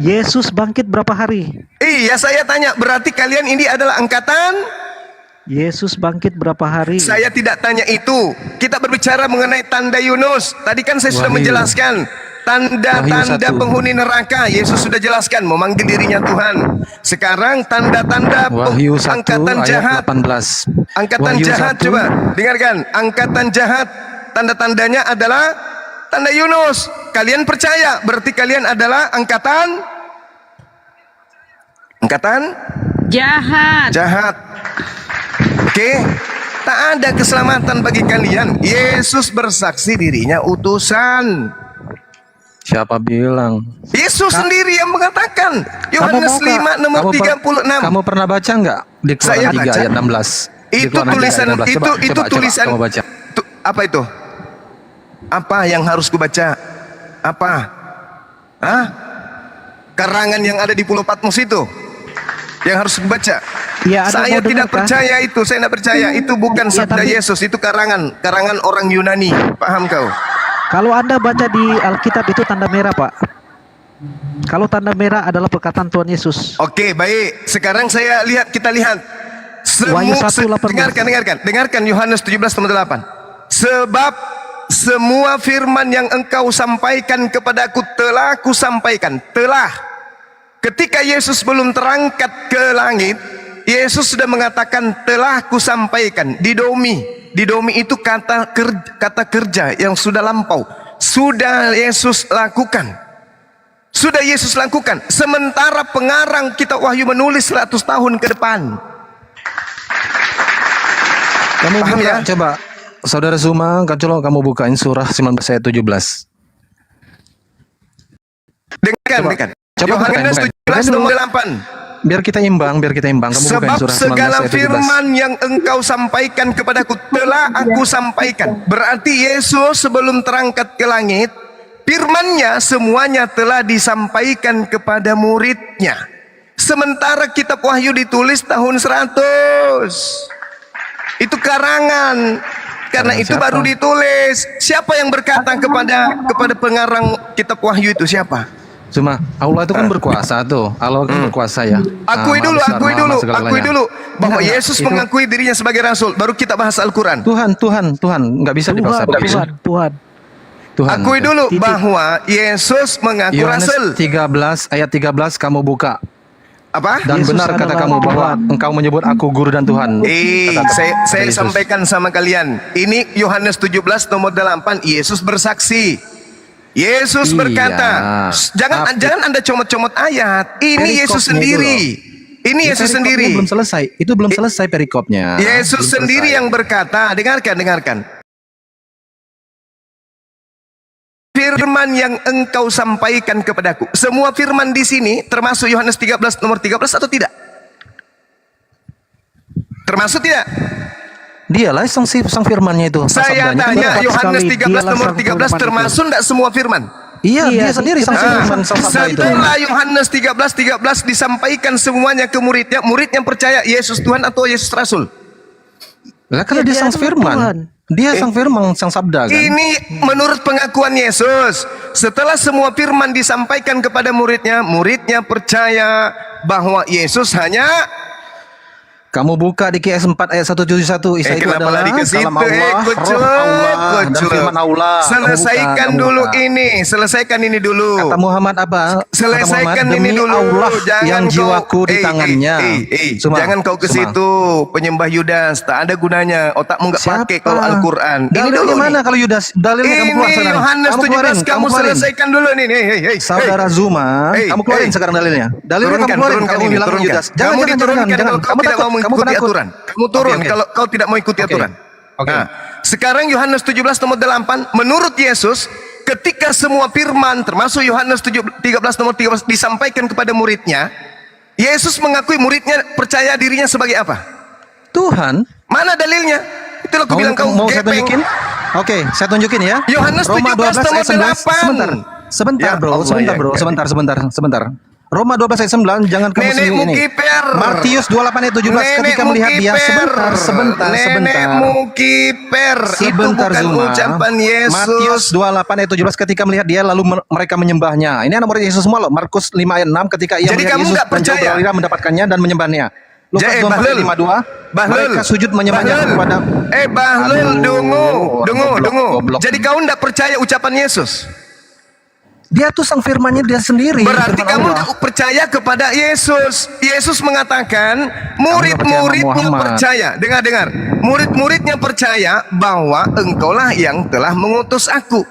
Speaker 4: Yesus bangkit berapa hari?
Speaker 3: Iya, saya tanya, berarti kalian ini adalah angkatan.
Speaker 4: Yesus bangkit berapa hari?
Speaker 3: Saya tidak tanya itu. Kita berbicara mengenai tanda Yunus. Tadi kan saya sudah
Speaker 9: Wahyu.
Speaker 3: menjelaskan tanda-tanda
Speaker 9: Wahyu 1.
Speaker 3: penghuni neraka. Yesus sudah jelaskan memanggil dirinya Tuhan. Sekarang tanda-tanda
Speaker 9: Wahyu 1
Speaker 3: angkatan
Speaker 9: ayat
Speaker 3: jahat.
Speaker 9: 18.
Speaker 3: Angkatan
Speaker 9: Wahyu
Speaker 3: jahat
Speaker 9: 1.
Speaker 3: coba dengarkan. Angkatan jahat tanda-tandanya adalah tanda Yunus. Kalian percaya berarti kalian adalah angkatan
Speaker 8: Jahat.
Speaker 3: jahat. Oke, tak ada keselamatan bagi kalian. Yesus bersaksi dirinya utusan.
Speaker 9: Siapa bilang?
Speaker 3: Yesus sendiri yang mengatakan. Yohanes 5 nomor 36.
Speaker 9: Kamu pernah baca nggak di
Speaker 3: Saya
Speaker 9: Keluaran 3
Speaker 3: baca.
Speaker 9: ayat 16? Di
Speaker 3: Itu
Speaker 9: Keluaran 3
Speaker 3: tulisan
Speaker 9: ayat 16. Coba,
Speaker 3: itu
Speaker 9: coba,
Speaker 3: tulisan
Speaker 9: kamu baca.
Speaker 3: Apa itu? Apa yang harus kubaca? Apa? Hah? Karangan yang ada di Pulau Patmos itu yang harus kubaca.
Speaker 4: Ya, ada
Speaker 3: Saya
Speaker 4: mau dengar,
Speaker 3: tidak
Speaker 4: Kak?
Speaker 3: percaya itu. Saya tidak percaya itu bukan
Speaker 4: Ya,
Speaker 3: sabda
Speaker 4: tapi-
Speaker 3: Yesus. Itu karangan orang Yunani. Paham kau?
Speaker 4: Kalau Anda baca di Alkitab itu tanda merah, Pak. Kalau tanda merah adalah perkataan Tuhan Yesus.
Speaker 3: Oke, baik. Sekarang kita lihat.
Speaker 4: Wahyu 1:18.
Speaker 3: Dengarkan Yohanes 17:8. Sebab semua firman yang engkau sampaikan kepadaku telah kusampaikan. Ketika Yesus belum terangkat ke langit, Yesus sudah mengatakan telah kusampaikan. Didomi itu kata kerja yang sudah lampau. Sudah Yesus lakukan. Sementara pengarang kitab Wahyu menulis 100 tahun ke depan.
Speaker 9: Kamu
Speaker 3: Paham
Speaker 9: buka,
Speaker 3: ya?
Speaker 9: coba. Saudara Zuma, kamu bukain surah 19 ayat 17.
Speaker 3: Dengarkan.
Speaker 9: Coba
Speaker 3: Yohanes
Speaker 9: bukain.
Speaker 3: 17 nomor 8.
Speaker 9: Biar kita imbang. Kamu bukain
Speaker 3: Sebab
Speaker 9: surah 19
Speaker 3: segala
Speaker 9: ayat 17.
Speaker 3: firman yang engkau sampaikan kepadaku telah aku sampaikan. Berarti Yesus sebelum terangkat ke langit, firman-Nya semuanya telah disampaikan kepada muridnya. Sementara kitab Wahyu ditulis tahun 100. Itu karangan. Karena itu
Speaker 9: Siapa?
Speaker 3: baru ditulis. Siapa yang berkata kepada pengarang kitab Wahyu itu siapa?
Speaker 9: Cuma Allah itu kan berkuasa tuh. Allah kan berkuasa ya.
Speaker 3: Akui dulu bahwa
Speaker 9: Enggak,
Speaker 3: Yesus
Speaker 9: itu-
Speaker 3: mengakui dirinya sebagai rasul. Baru kita bahas Al-Quran.
Speaker 9: Tuhan, nggak bisa dipaksa begitu.
Speaker 4: Tuhan.
Speaker 9: Tuhan.
Speaker 3: Akui dulu
Speaker 4: Titik.
Speaker 3: bahwa Yesus mengaku
Speaker 9: Yohanes
Speaker 3: rasul.
Speaker 9: 13 ayat 13 kamu buka.
Speaker 3: Apa?
Speaker 9: Dan
Speaker 4: Yesus
Speaker 9: benar kata
Speaker 4: adalah
Speaker 9: kamu bahwa
Speaker 4: Tuhan.
Speaker 9: engkau menyebut aku guru dan Tuhan.
Speaker 3: Saya
Speaker 9: Yesus.
Speaker 3: sampaikan sama kalian. Ini Yohanes 17 nomor 8. Yesus bersaksi. Yesus
Speaker 9: Iya.
Speaker 3: berkata, jangan Anda comot-comot ayat. Ini
Speaker 9: Perikopnya
Speaker 3: Yesus sendiri. Ini Yesus
Speaker 9: Perikopnya
Speaker 3: sendiri.
Speaker 9: belum selesai. Itu belum selesai perikopnya.
Speaker 3: Yesus
Speaker 9: Belum
Speaker 3: sendiri
Speaker 9: selesai.
Speaker 3: yang berkata, dengarkan. Firman yang engkau sampaikan kepadaku. Semua firman di sini termasuk Yohanes 13 nomor 13 atau tidak? Termasuk tidak?
Speaker 9: Dialah sang firmannya itu.
Speaker 3: Saya
Speaker 9: Sabdanya.
Speaker 3: tanya
Speaker 4: tepat
Speaker 3: Yohanes
Speaker 4: sekali.
Speaker 3: 13
Speaker 4: Dialah
Speaker 3: nomor
Speaker 4: sang
Speaker 3: 13
Speaker 4: firman
Speaker 3: termasuk enggak semua firman?
Speaker 9: Iya,
Speaker 4: Iya,
Speaker 9: dia sendiri sang
Speaker 4: kita
Speaker 9: firman, sang sabda itu.
Speaker 3: Setelah Yohanes 13 disampaikan semuanya ke muridnya percaya Yesus Tuhan atau Yesus Rasul?
Speaker 9: Lah kalau
Speaker 4: Iya,
Speaker 9: dia
Speaker 4: dia
Speaker 9: sang
Speaker 4: adalah
Speaker 9: firman.
Speaker 4: Tuhan.
Speaker 9: Dia sang firman, sang sabda kan.
Speaker 3: Ini menurut pengakuan Yesus. Setelah semua firman disampaikan kepada muridnya percaya bahwa Yesus hanya
Speaker 9: Kamu buka di QS 4 ayat 171. Isa itu
Speaker 3: kenapa
Speaker 9: adalah
Speaker 3: lari ke situ?
Speaker 9: kalam Allah, roh Allah, dan firman Allah.
Speaker 3: Selesaikan
Speaker 9: Kamu
Speaker 3: dulu
Speaker 9: buka.
Speaker 3: selesaikan ini dulu.
Speaker 9: Kata Muhammad apa?
Speaker 3: Selesaikan
Speaker 9: Kata Muhammad,
Speaker 3: ini
Speaker 9: demi
Speaker 3: dulu.
Speaker 9: Allah yang jiwaku di tangannya. Suma,
Speaker 3: Jangan kau ke
Speaker 9: Suma.
Speaker 3: situ, penyembah Yudas. Tak ada gunanya. Otakmu nggak
Speaker 9: Siapa?
Speaker 3: pakai kalau Al-Quran. Ini
Speaker 9: Dalilnya
Speaker 3: dulu.
Speaker 9: mana kalau Yudas? Dalilnya kamu keluar
Speaker 3: Ini
Speaker 9: sekarang.
Speaker 3: Yohanes
Speaker 9: Kamu
Speaker 3: 17
Speaker 9: keluarin,
Speaker 3: kamu
Speaker 9: keluarin.
Speaker 3: selesaikan dulu nih. Hey.
Speaker 9: Saudara Zuma,
Speaker 3: Hey,
Speaker 9: kamu keluarin
Speaker 3: hey.
Speaker 9: sekarang dalilnya. Dalilnya kamu keluarin.
Speaker 3: Turunkan
Speaker 9: Kamu
Speaker 3: ini,
Speaker 9: bilang
Speaker 3: turunkan.
Speaker 9: Yudas.
Speaker 3: Kamu diturunkan kalau kau
Speaker 9: Kamu
Speaker 3: tidak
Speaker 9: takut,
Speaker 3: mau
Speaker 9: kamu
Speaker 3: mengikuti
Speaker 9: takut.
Speaker 3: aturan. Kamu turun
Speaker 9: Oke.
Speaker 3: kalau kau tidak mau ikuti
Speaker 9: Oke.
Speaker 3: aturan.
Speaker 9: Oke.
Speaker 3: Nah, sekarang Yohanes 17 nomor 8, menurut Yesus, ketika semua firman termasuk Yohanes 13 nomor 13 disampaikan kepada muridnya, Yesus mengakui muridnya percaya dirinya sebagai apa?
Speaker 9: Tuhan.
Speaker 3: Mana dalilnya? Itulah aku bilang kau
Speaker 9: mau saya
Speaker 3: gepeng.
Speaker 9: tunjukin? Oke, saya tunjukin ya.
Speaker 3: Yohanes
Speaker 9: Roma
Speaker 3: 17
Speaker 9: 12 ayat
Speaker 3: nomor
Speaker 9: 11.
Speaker 3: 8.
Speaker 9: Sebentar
Speaker 3: Ya
Speaker 9: bro,
Speaker 3: Allah,
Speaker 9: sebentar
Speaker 3: ya
Speaker 9: bro,
Speaker 3: Karim.
Speaker 9: sebentar. Roma 12 ayat 9, jangan kamu
Speaker 3: Nenek
Speaker 9: sendiri ini.
Speaker 3: Mukiper.
Speaker 9: Matius 28 ayat 17, ketika melihat dia, sebentar.
Speaker 3: Nenekmu kiper. Itu
Speaker 9: Sebentar,
Speaker 3: bukan
Speaker 9: Zuma.
Speaker 3: ucapan Yesus.
Speaker 9: Matius 28 ayat 17, ketika melihat dia lalu mereka menyembahnya. Ini anak murid Yesus semua loh. Markus 5 ayat 6, ketika ia
Speaker 3: Jadi
Speaker 9: melihat
Speaker 3: kamu
Speaker 9: Yesus
Speaker 3: nggak percaya?
Speaker 9: berlari mendapatkannya dan menyembahnya. Lukas
Speaker 3: Jadi,
Speaker 9: 24 ayat
Speaker 3: Bahlul.
Speaker 9: 52, mereka sujud menyembahnya kepada.
Speaker 3: Bahlul,
Speaker 9: Aduh,
Speaker 3: dungu.
Speaker 9: goblok.
Speaker 3: Jadi kau tidak percaya ucapan Yesus?
Speaker 9: Dia tuh sang firmannya dia sendiri.
Speaker 3: Berarti
Speaker 9: firman
Speaker 3: kamu
Speaker 9: Allah.
Speaker 3: tidak percaya kepada Yesus. Yesus mengatakan
Speaker 9: percaya
Speaker 3: murid-muridnya
Speaker 9: sama Muhammad.
Speaker 3: percaya. Dengar. Murid-muridnya percaya bahwa engkaulah yang telah mengutus aku.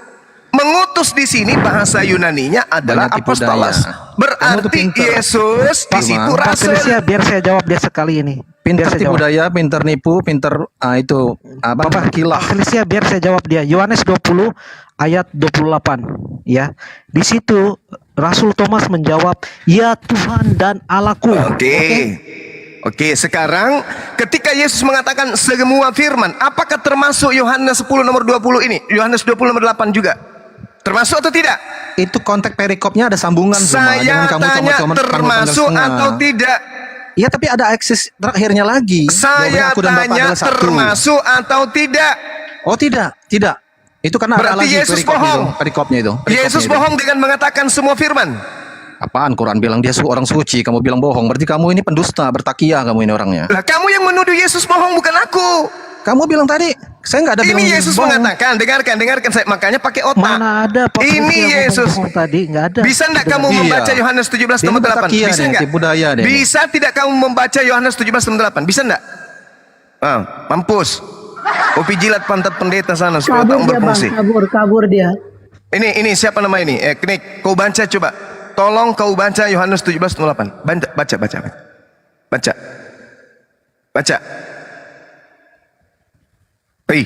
Speaker 3: Mengutus di sini bahasa Yunaninya adalah
Speaker 9: Banyak tipu
Speaker 3: apostolos.
Speaker 9: daya. Kamu tuh
Speaker 3: Berarti
Speaker 9: pinter.
Speaker 3: Yesus di situ
Speaker 4: Pak
Speaker 3: rasul.
Speaker 4: Felicia, biar saya jawab dia sekali ini.
Speaker 9: Pintar
Speaker 4: Biar saya
Speaker 9: tipu
Speaker 4: jawab.
Speaker 9: daya, pintar nipu, pintar itu apa?
Speaker 4: Pak
Speaker 9: Kilaf.
Speaker 4: Felicia, biar saya jawab dia. Yohanes 20 ayat 28 ya. Di situ Rasul Thomas menjawab, "Ya Tuhan dan Allahku."
Speaker 3: Oke, sekarang ketika Yesus mengatakan semua firman, apakah termasuk Yohanes 10 nomor 20 ini? Yohanes 20 nomor 8 juga? Termasuk atau tidak?
Speaker 9: Itu konteks perikopnya ada sambungan Zuma.
Speaker 3: Saya
Speaker 9: Jangan kamu
Speaker 3: tanya
Speaker 9: comot-comot
Speaker 3: termasuk atau tidak?
Speaker 9: Iya, tapi ada akses terakhirnya lagi.
Speaker 3: Saya
Speaker 9: Jawabannya aku dan Bapak
Speaker 3: tanya
Speaker 9: adalah satu.
Speaker 3: termasuk atau tidak?
Speaker 9: Oh, tidak. Itu karena ada
Speaker 3: Berarti
Speaker 9: lagi
Speaker 3: Yesus
Speaker 9: perikopnya
Speaker 3: bohong.
Speaker 9: itu, perikopnya itu.
Speaker 3: Yesus bohong dengan mengatakan semua firman.
Speaker 9: Apaan? Quran bilang dia orang suci, kamu bilang bohong. Berarti kamu ini pendusta, bertakia kamu ini orangnya.
Speaker 3: Lah kamu yang menuduh Yesus bohong, bukan aku.
Speaker 9: Kamu bilang tadi, saya nggak ada bilang
Speaker 3: Ini Yesus
Speaker 9: bohong.
Speaker 3: mengatakan, dengarkan saya, makanya pakai otak.
Speaker 4: Mana ada Pak
Speaker 3: Ini
Speaker 4: Felicia ngomong
Speaker 3: Yesus.
Speaker 4: bohong tadi? Nggak ada.
Speaker 3: Bisa tidak kamu
Speaker 9: Iya.
Speaker 3: membaca Yohanes 17 nomor
Speaker 9: Dia
Speaker 3: 8?
Speaker 9: bertakia
Speaker 3: Bisa
Speaker 9: nih,
Speaker 3: enggak?
Speaker 9: tipu daya dia.
Speaker 3: Bisa tidak kamu membaca Yohanes 17 nomor 8? Bisa enggak? Mampus. Kopi jilat pantat pendeta sana supaya tak berfungsi.
Speaker 5: kabur dia.
Speaker 3: Ini siapa nama ini? Knik, kau baca coba. Tolong kau baca Yohanes 17 nomor 8. Baca. Hei.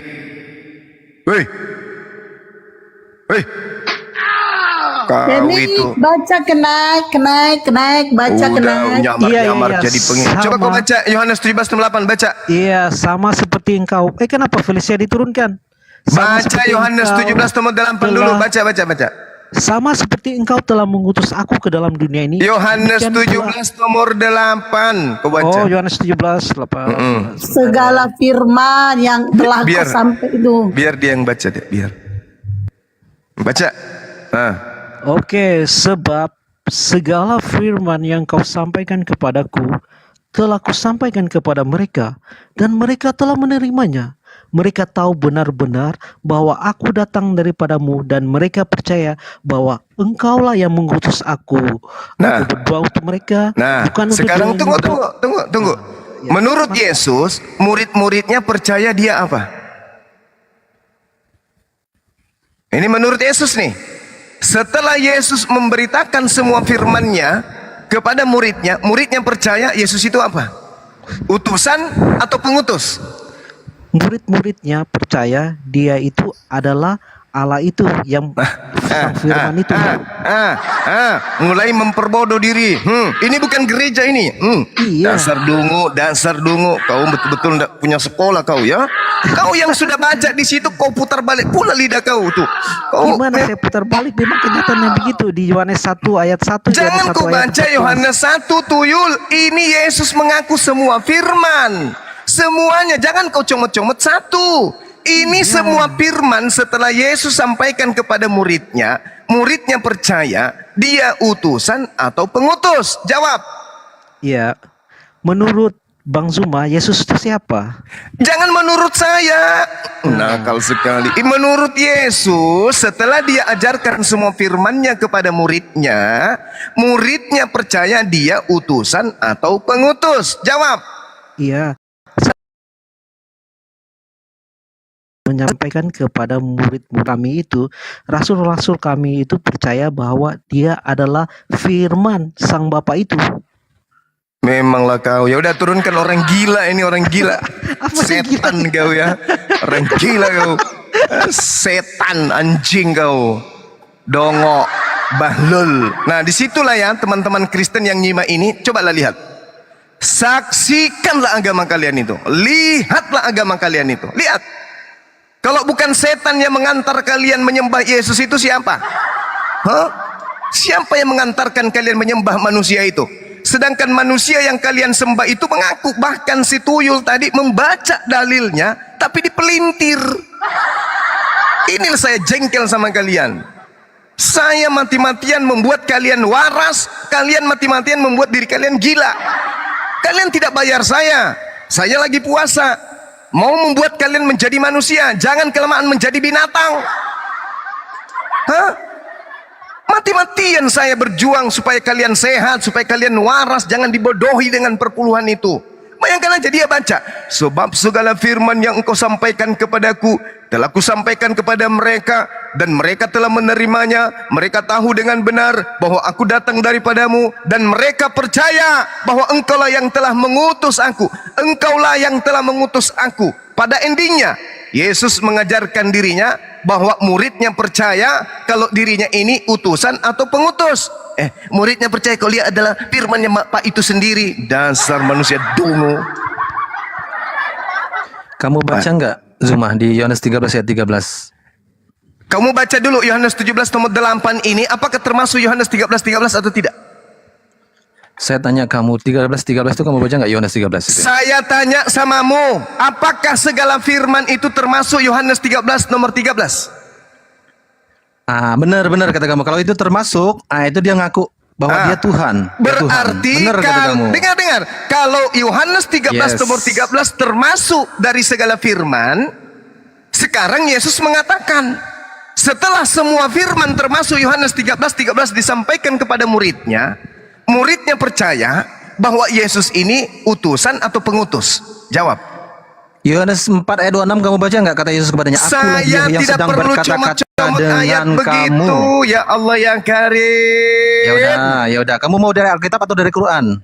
Speaker 3: Kau itu
Speaker 1: baca kenaik baca
Speaker 3: udah nyamar-nyamar
Speaker 4: Iya,
Speaker 3: jadi pengikut. Coba
Speaker 4: sama.
Speaker 3: kau baca Yohanes 17 nomor 8, baca.
Speaker 4: Iya, sama seperti engkau. Kenapa Felicia diturunkan? Sama
Speaker 3: Baca
Speaker 4: seperti
Speaker 3: Yohanes
Speaker 4: engkau
Speaker 3: 17 nomor 8 dulu,
Speaker 4: telah-
Speaker 3: baca.
Speaker 4: Sama seperti engkau telah mengutus aku ke dalam dunia ini.
Speaker 3: Yohanes
Speaker 4: demikian
Speaker 3: 17 nomor 8. Kau
Speaker 4: pula-
Speaker 3: baca.
Speaker 4: Oh, Yohanes 17 8.
Speaker 1: segala firman yang telah
Speaker 3: Biar.
Speaker 1: kau sampai itu.
Speaker 3: Biar dia yang baca deh, biar. Baca. Nah,
Speaker 4: Oke, sebab segala firman yang kau sampaikan kepadaku telah kusampaikan kepada mereka, dan mereka telah menerimanya. Mereka tahu benar-benar bahwa aku datang daripadamu, dan mereka percaya bahwa engkaulah yang mengutus aku.
Speaker 3: Nah.
Speaker 4: Aku berdoa untuk mereka,
Speaker 3: Nah,
Speaker 4: bukan untuk
Speaker 3: sekarang
Speaker 4: dirimu.
Speaker 3: tunggu. Menurut Yesus, murid-muridnya percaya dia apa? Ini menurut Yesus nih. Setelah Yesus memberitakan semua firman-Nya kepada muridnya, muridnya percaya Yesus itu apa? Utusan atau pengutus?
Speaker 4: Murid-muridnya percaya dia itu adalah Allah itu yang sang firman itu.
Speaker 3: Mulai memperbodoh diri. Ini bukan gereja ini.
Speaker 4: Iya.
Speaker 3: Dasar dungu. Kau betul-betul tidak punya sekolah kau ya. Kau yang sudah baca di situ, kau putar balik pula lidah kau tuh. Kau
Speaker 4: Gimana saya putar balik? Memang kenyataannya begitu di Yohanes 1 ayat 1.
Speaker 3: jangan kau baca Yohanes 1 tuyul. Ini Yesus mengaku semua firman. Semuanya, jangan kau comot-comot satu. Ini semua firman setelah Yesus sampaikan kepada muridnya. Muridnya percaya dia utusan atau pengutus. Jawab.
Speaker 4: Iya. Menurut Bang Zuma, Yesus itu siapa?
Speaker 3: Jangan menurut saya. Nakal sekali. Menurut Yesus, setelah dia ajarkan semua firman-Nya kepada muridnya, muridnya percaya dia utusan atau pengutus. Jawab.
Speaker 4: Iya. Menyampaikan kepada murid kami itu, rasul-rasul kami itu percaya bahwa dia adalah firman sang Bapa itu.
Speaker 3: Memanglah kau. Ya udah turunkan orang gila ini, orang gila. Setan kau ya. Orang gila kau. Setan, anjing kau. Dongo, bahlul. Nah, disitulah ya teman-teman Kristen yang nyimak ini, cobalah lihat. Saksikanlah agama kalian itu. Lihatlah agama kalian itu. Lihat. Kalau bukan setan yang mengantar kalian menyembah Yesus itu siapa? Siapa yang mengantarkan kalian menyembah manusia itu? Sedangkan manusia yang kalian sembah itu mengaku, bahkan si tuyul tadi membaca dalilnya tapi dipelintir. Inilah saya jengkel sama kalian. Saya mati-matian membuat kalian waras, kalian mati-matian membuat diri kalian gila. Kalian tidak bayar saya lagi puasa. Mau membuat kalian menjadi manusia, jangan kelamaan menjadi binatang. Hah? Mati-matian saya berjuang supaya kalian sehat, supaya kalian waras, jangan dibodohi dengan perpuluhan itu. Bayangkan aja dia baca, sebab segala firman yang engkau sampaikan kepadaku telah kusampaikan kepada mereka, dan mereka telah menerimanya. Mereka tahu dengan benar bahwa aku datang daripadamu, dan mereka percaya bahwa engkaulah yang telah mengutus aku. Engkaulah yang telah mengutus aku. Pada endingnya Yesus mengajarkan dirinya bahwa muridnya percaya kalau dirinya ini utusan atau pengutus. Muridnya percaya kalau dia adalah firmannya Bapak itu sendiri. Dasar manusia dungu.
Speaker 9: Kamu baca nggak Zumah di Yohanes 13 ayat 13?
Speaker 3: Kamu baca dulu Yohanes 17 nomor 8 ini, apakah termasuk Yohanes 13 atau tidak?
Speaker 9: Saya tanya kamu 13 itu kamu baca nggak Yohanes 13 itu?
Speaker 3: Saya tanya samamu, apakah segala firman itu termasuk Yohanes 13 nomor 13?
Speaker 9: Benar kata kamu. Kalau itu termasuk, itu dia ngaku bahwa dia Tuhan.
Speaker 3: Berarti
Speaker 9: Benar kata kamu.
Speaker 3: dengar. Kalau Yohanes 13
Speaker 9: Yes.
Speaker 3: nomor 13 termasuk dari segala firman, sekarang Yesus mengatakan, setelah semua firman termasuk Yohanes 13 disampaikan kepada muridnya, muridnya percaya bahwa Yesus ini utusan atau pengutus. Jawab.
Speaker 9: Yohanes 4 ayat 26 kamu baca nggak kata Yesus kepadanya? Akulah dia yang sedang berkata-kata
Speaker 3: ayat
Speaker 9: dengan
Speaker 3: begitu.
Speaker 9: kamu.
Speaker 3: Ya Allah yang karim.
Speaker 9: Ya udah. Kamu mau dari Alkitab atau dari Quran?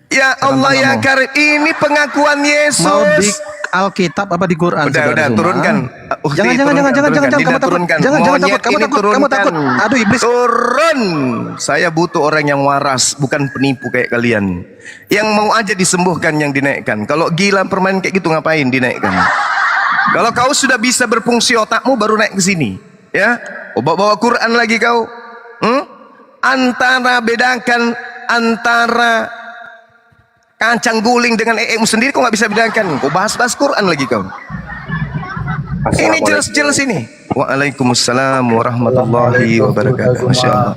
Speaker 3: Ya Allah yang karim. Ini pengakuan Yesus.
Speaker 9: Mau di Alkitab apa di Quran?
Speaker 3: Udah turunkan.
Speaker 9: Jangan. Kamu takut. Aduh iblis.
Speaker 3: Turun. Saya butuh orang yang waras, bukan penipu kayak kalian. Yang mau aja disembuhkan yang dinaikkan. Kalau gila permain kayak gitu ngapain dinaikkan? Kalau kau sudah bisa berfungsi otakmu baru naik ke sini, ya. Bawa Quran lagi kau. Bedakan antara kacang guling dengan eemu sendiri kau nggak bisa bedakan. Kau bahas Quran lagi kau. Ini jelas-jelas ini. Waalaikumsalam warahmatullahi wabarakatuh. Masya Allah.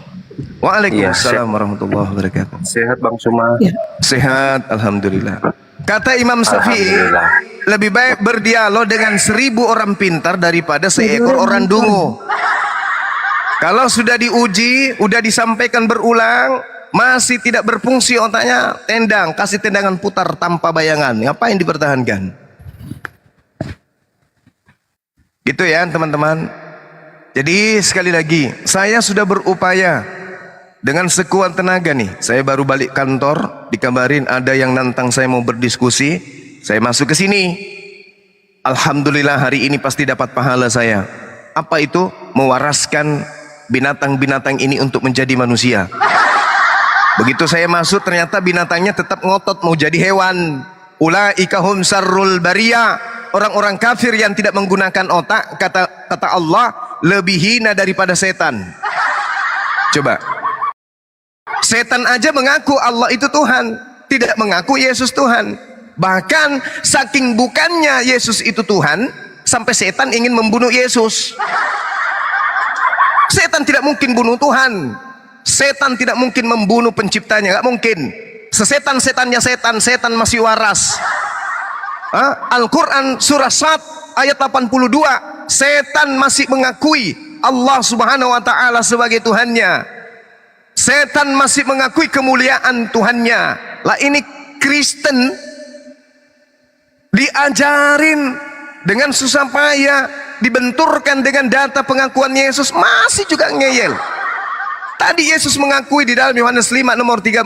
Speaker 3: Waalaikumsalam warahmatullahi wabarakatuh.
Speaker 2: Sehat Bang Suma.
Speaker 3: Sehat, alhamdulillah. Kata Imam Syafi'i, lebih baik berdialog dengan 1000 orang pintar daripada seekor orang dungu. Kalau sudah diuji, udah disampaikan berulang, masih tidak berfungsi otaknya, tendang, kasih tendangan putar tanpa bayangan. Ngapain dipertahankan? Gitu ya teman-teman. Jadi sekali lagi, saya sudah berupaya dengan sekuat tenaga nih. Saya baru balik kantor, dikabarin ada yang nantang saya mau berdiskusi. Saya masuk ke sini. Alhamdulillah hari ini pasti dapat pahala saya. Apa itu? Mewaraskan binatang-binatang ini untuk menjadi manusia. Begitu saya masuk ternyata binatangnya tetap ngotot mau jadi hewan. Ulaika hum syarrul bariyah. Orang-orang kafir yang tidak menggunakan otak, kata Allah, lebih hina daripada setan. Coba. Setan aja mengaku Allah itu Tuhan, tidak mengaku Yesus Tuhan. Bahkan saking bukannya Yesus itu Tuhan, sampai setan ingin membunuh Yesus. Setan tidak mungkin bunuh Tuhan. Setan tidak mungkin membunuh penciptanya, nggak mungkin. Sesetan-setannya setan masih waras. Al-Quran surah Sad ayat 82, setan masih mengakui Allah subhanahu wa ta'ala sebagai Tuhannya. Setan masih mengakui kemuliaan Tuhannya. Lah ini Kristen diajarin dengan susah payah, dibenturkan dengan data pengakuan Yesus, masih juga ngeyel. Tadi Yesus mengakui di dalam Yohanes 5 nomor 36,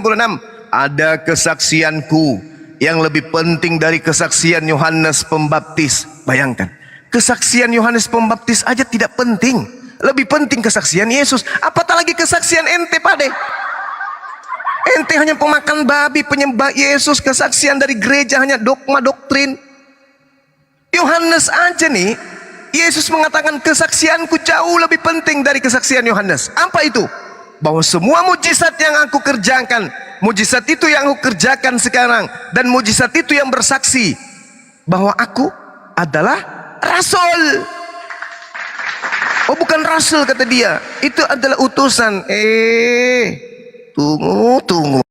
Speaker 3: ada kesaksianku yang lebih penting dari kesaksian Yohanes Pembaptis. Bayangkan, kesaksian Yohanes Pembaptis aja tidak penting, lebih penting kesaksian Yesus. Apatah lagi kesaksian ente pade. Ente hanya pemakan babi, penyembah Yesus. Kesaksian dari gereja hanya dogma doktrin. Yohanes aja nih Yesus mengatakan kesaksianku jauh lebih penting dari kesaksian Yohanes. Apa itu? Bahwa semua mujizat yang aku kerjakan, mujizat itu yang aku kerjakan sekarang, dan mujizat itu yang bersaksi bahwa aku adalah rasul. Oh, bukan rasul kata dia, itu adalah utusan. Tunggu.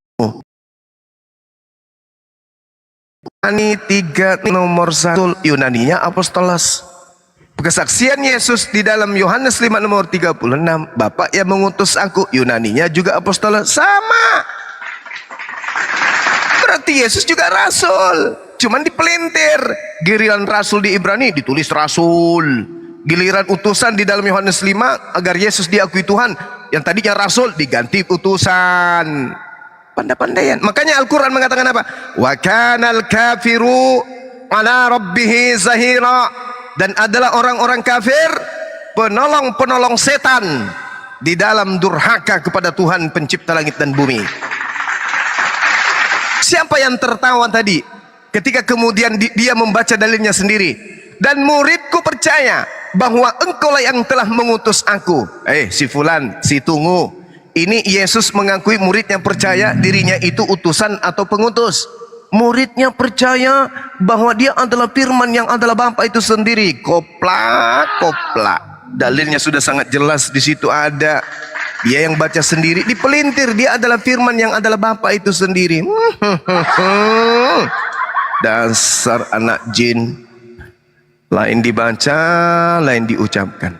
Speaker 3: Yunani 3 nomor 1, Yunaninya apostolos. Kesaksian Yesus di dalam Yohanes 5 nomor 36, Bapa yang mengutus aku, Yunaninya juga apostolos. Sama. Berarti Yesus juga rasul, cuman dipelintir. Giliran rasul di Ibrani ditulis rasul, giliran utusan di dalam Yohanes 5 agar Yesus diakui Tuhan, yang tadinya rasul diganti utusan. Pandai-pandaian. Makanya Al-Quran mengatakan apa? Wa kanal kafiru ala rabbihi zahira. Dan adalah orang-orang kafir penolong-penolong setan di dalam durhaka kepada Tuhan pencipta langit dan bumi. Siapa yang tertawa tadi ketika kemudian dia membaca dalilnya sendiri? Dan muridku percaya bahwa engkaulah yang telah mengutus aku. Si fulan, si tunggu. Ini Yesus mengakui muridnya percaya dirinya itu utusan atau pengutus. Muridnya percaya bahwa dia adalah firman yang adalah Bapa itu sendiri. Koplak. Dalilnya sudah sangat jelas di situ ada. Dia yang baca sendiri, dipelintir dia adalah firman yang adalah Bapa itu sendiri. Dasar anak jin. Lain dibaca, lain diucapkan.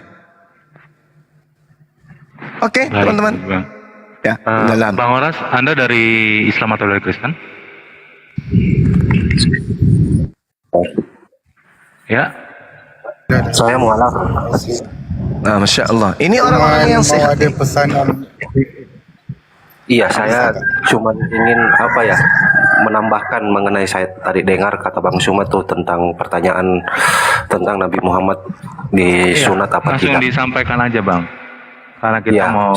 Speaker 3: Oke, teman-teman. Ya, dalam.
Speaker 7: Bang Oras, Anda dari Islam atau dari Kristen? Ya.
Speaker 2: Saya mualaf.
Speaker 3: Nah, Masya Allah. Ini orang-orang yang sehat.
Speaker 6: Ada pesanan.
Speaker 2: Iya, saya cuma ingin menambahkan mengenai saya tadi dengar kata Bang Suma tuh tentang pertanyaan tentang Nabi Muhammad di sunat apa
Speaker 7: langsung
Speaker 2: tidak.
Speaker 7: disampaikan aja Bang, karena kita mau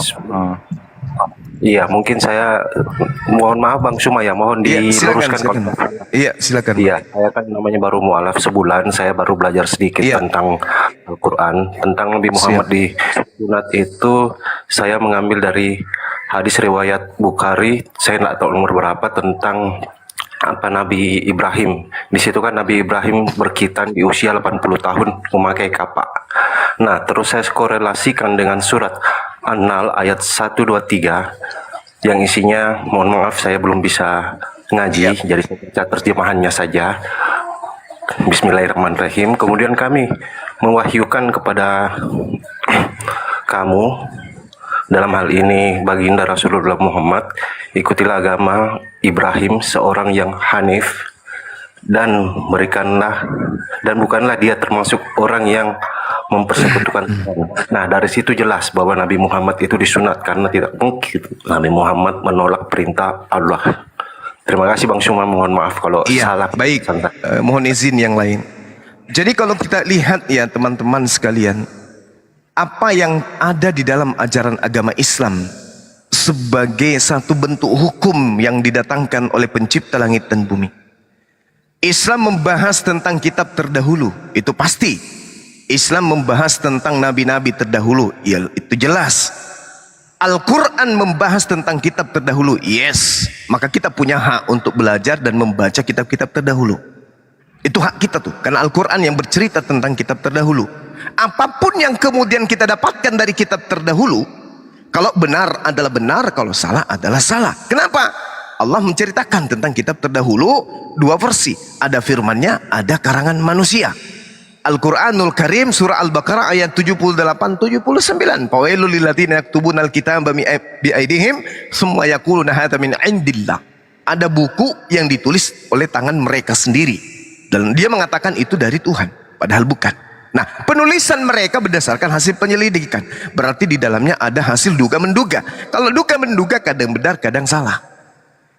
Speaker 2: Iya, mungkin saya mohon maaf Bang Suma ya, mohon diluruskan.
Speaker 3: Iya, silakan.
Speaker 2: Iya, saya kan namanya baru mualaf sebulan, saya baru belajar sedikit tentang Al-Quran, tentang Nabi Muhammad di sunat itu. Saya mengambil dari hadis riwayat Bukhari, saya nggak tahu nomor berapa, tentang Nabi Ibrahim. Di situ kan Nabi Ibrahim berkhitan di usia 80 tahun memakai kapak. Nah, terus saya korelasikan dengan surat An-Nahl ayat 1, 2, 3 yang isinya, mohon maaf saya belum bisa ngaji, jadi saya baca terjemahannya saja. Bismillahirrahmanirrahim. Kemudian kami mewahyukan kepada kamu, dalam hal ini baginda Rasulullah Muhammad, ikutilah agama Ibrahim, seorang yang hanif, dan bukanlah dia termasuk orang yang mempersekutukan Tuhan. Nah, dari situ jelas bahwa Nabi Muhammad itu disunat, karena tidak mungkin Nabi Muhammad menolak perintah Allah. Terima kasih Bang Suma, mohon maaf kalau salah.
Speaker 3: Baik, mohon izin yang lain. Jadi kalau kita lihat ya teman-teman sekalian, apa yang ada di dalam ajaran agama Islam sebagai satu bentuk hukum yang didatangkan oleh pencipta langit dan bumi. Islam membahas tentang kitab terdahulu, itu pasti. Islam membahas tentang nabi-nabi terdahulu, ya itu jelas. Al-Quran membahas tentang kitab terdahulu, yes. Maka kita punya hak untuk belajar dan membaca kitab-kitab terdahulu. Itu hak kita tuh, karena Al-Quran yang bercerita tentang kitab terdahulu. Apapun yang kemudian kita dapatkan dari kitab terdahulu, kalau benar adalah benar, kalau salah adalah salah. Kenapa? Allah menceritakan tentang kitab terdahulu dua versi. Ada firmannya, ada karangan manusia. Al-Quranul Karim surah Al-Baqarah ayat 78-79. Fawailul lilladzina yaktubuna al-kitaba biaidihim summa yaquluna hadza min indillah. Ada buku yang ditulis oleh tangan mereka sendiri, dan dia mengatakan itu dari Tuhan, padahal bukan. Nah, penulisan mereka berdasarkan hasil penyelidikan. Berarti di dalamnya ada hasil duga-menduga. Kalau duga-menduga kadang benar, kadang salah.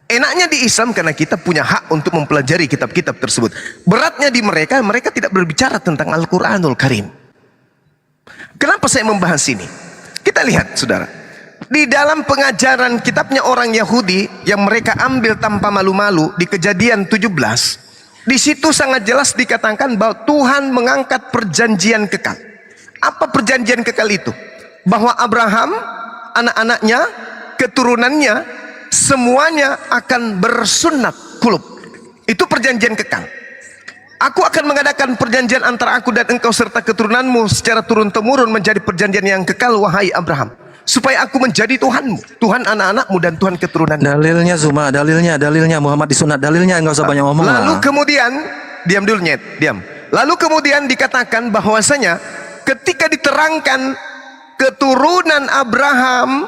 Speaker 3: Enaknya di Islam karena kita punya hak untuk mempelajari kitab-kitab tersebut. Beratnya di mereka tidak berbicara tentang Al-Quranul Karim. Kenapa saya membahas ini? Kita lihat saudara, di dalam pengajaran kitabnya orang Yahudi yang mereka ambil tanpa malu-malu di Kejadian 17, Di situ sangat jelas dikatakan bahwa Tuhan mengangkat perjanjian kekal. Apa perjanjian kekal itu? Bahwa Abraham, anak-anaknya, keturunannya, semuanya akan bersunat kulub. Itu perjanjian kekal. Aku akan mengadakan perjanjian antara aku dan engkau serta keturunanmu secara turun-temurun menjadi perjanjian yang kekal, wahai Abraham. Supaya aku menjadi Tuhanmu, Tuhan anak-anakmu dan Tuhan keturunanmu.
Speaker 9: Dalilnya Zuma, dalilnya Muhammad disunat, dalilnya nggak usah banyak ngomong
Speaker 3: Lalu
Speaker 9: lah.
Speaker 3: kemudian, diam dulu Nyet, diam. Lalu kemudian dikatakan bahwasanya ketika diterangkan keturunan Abraham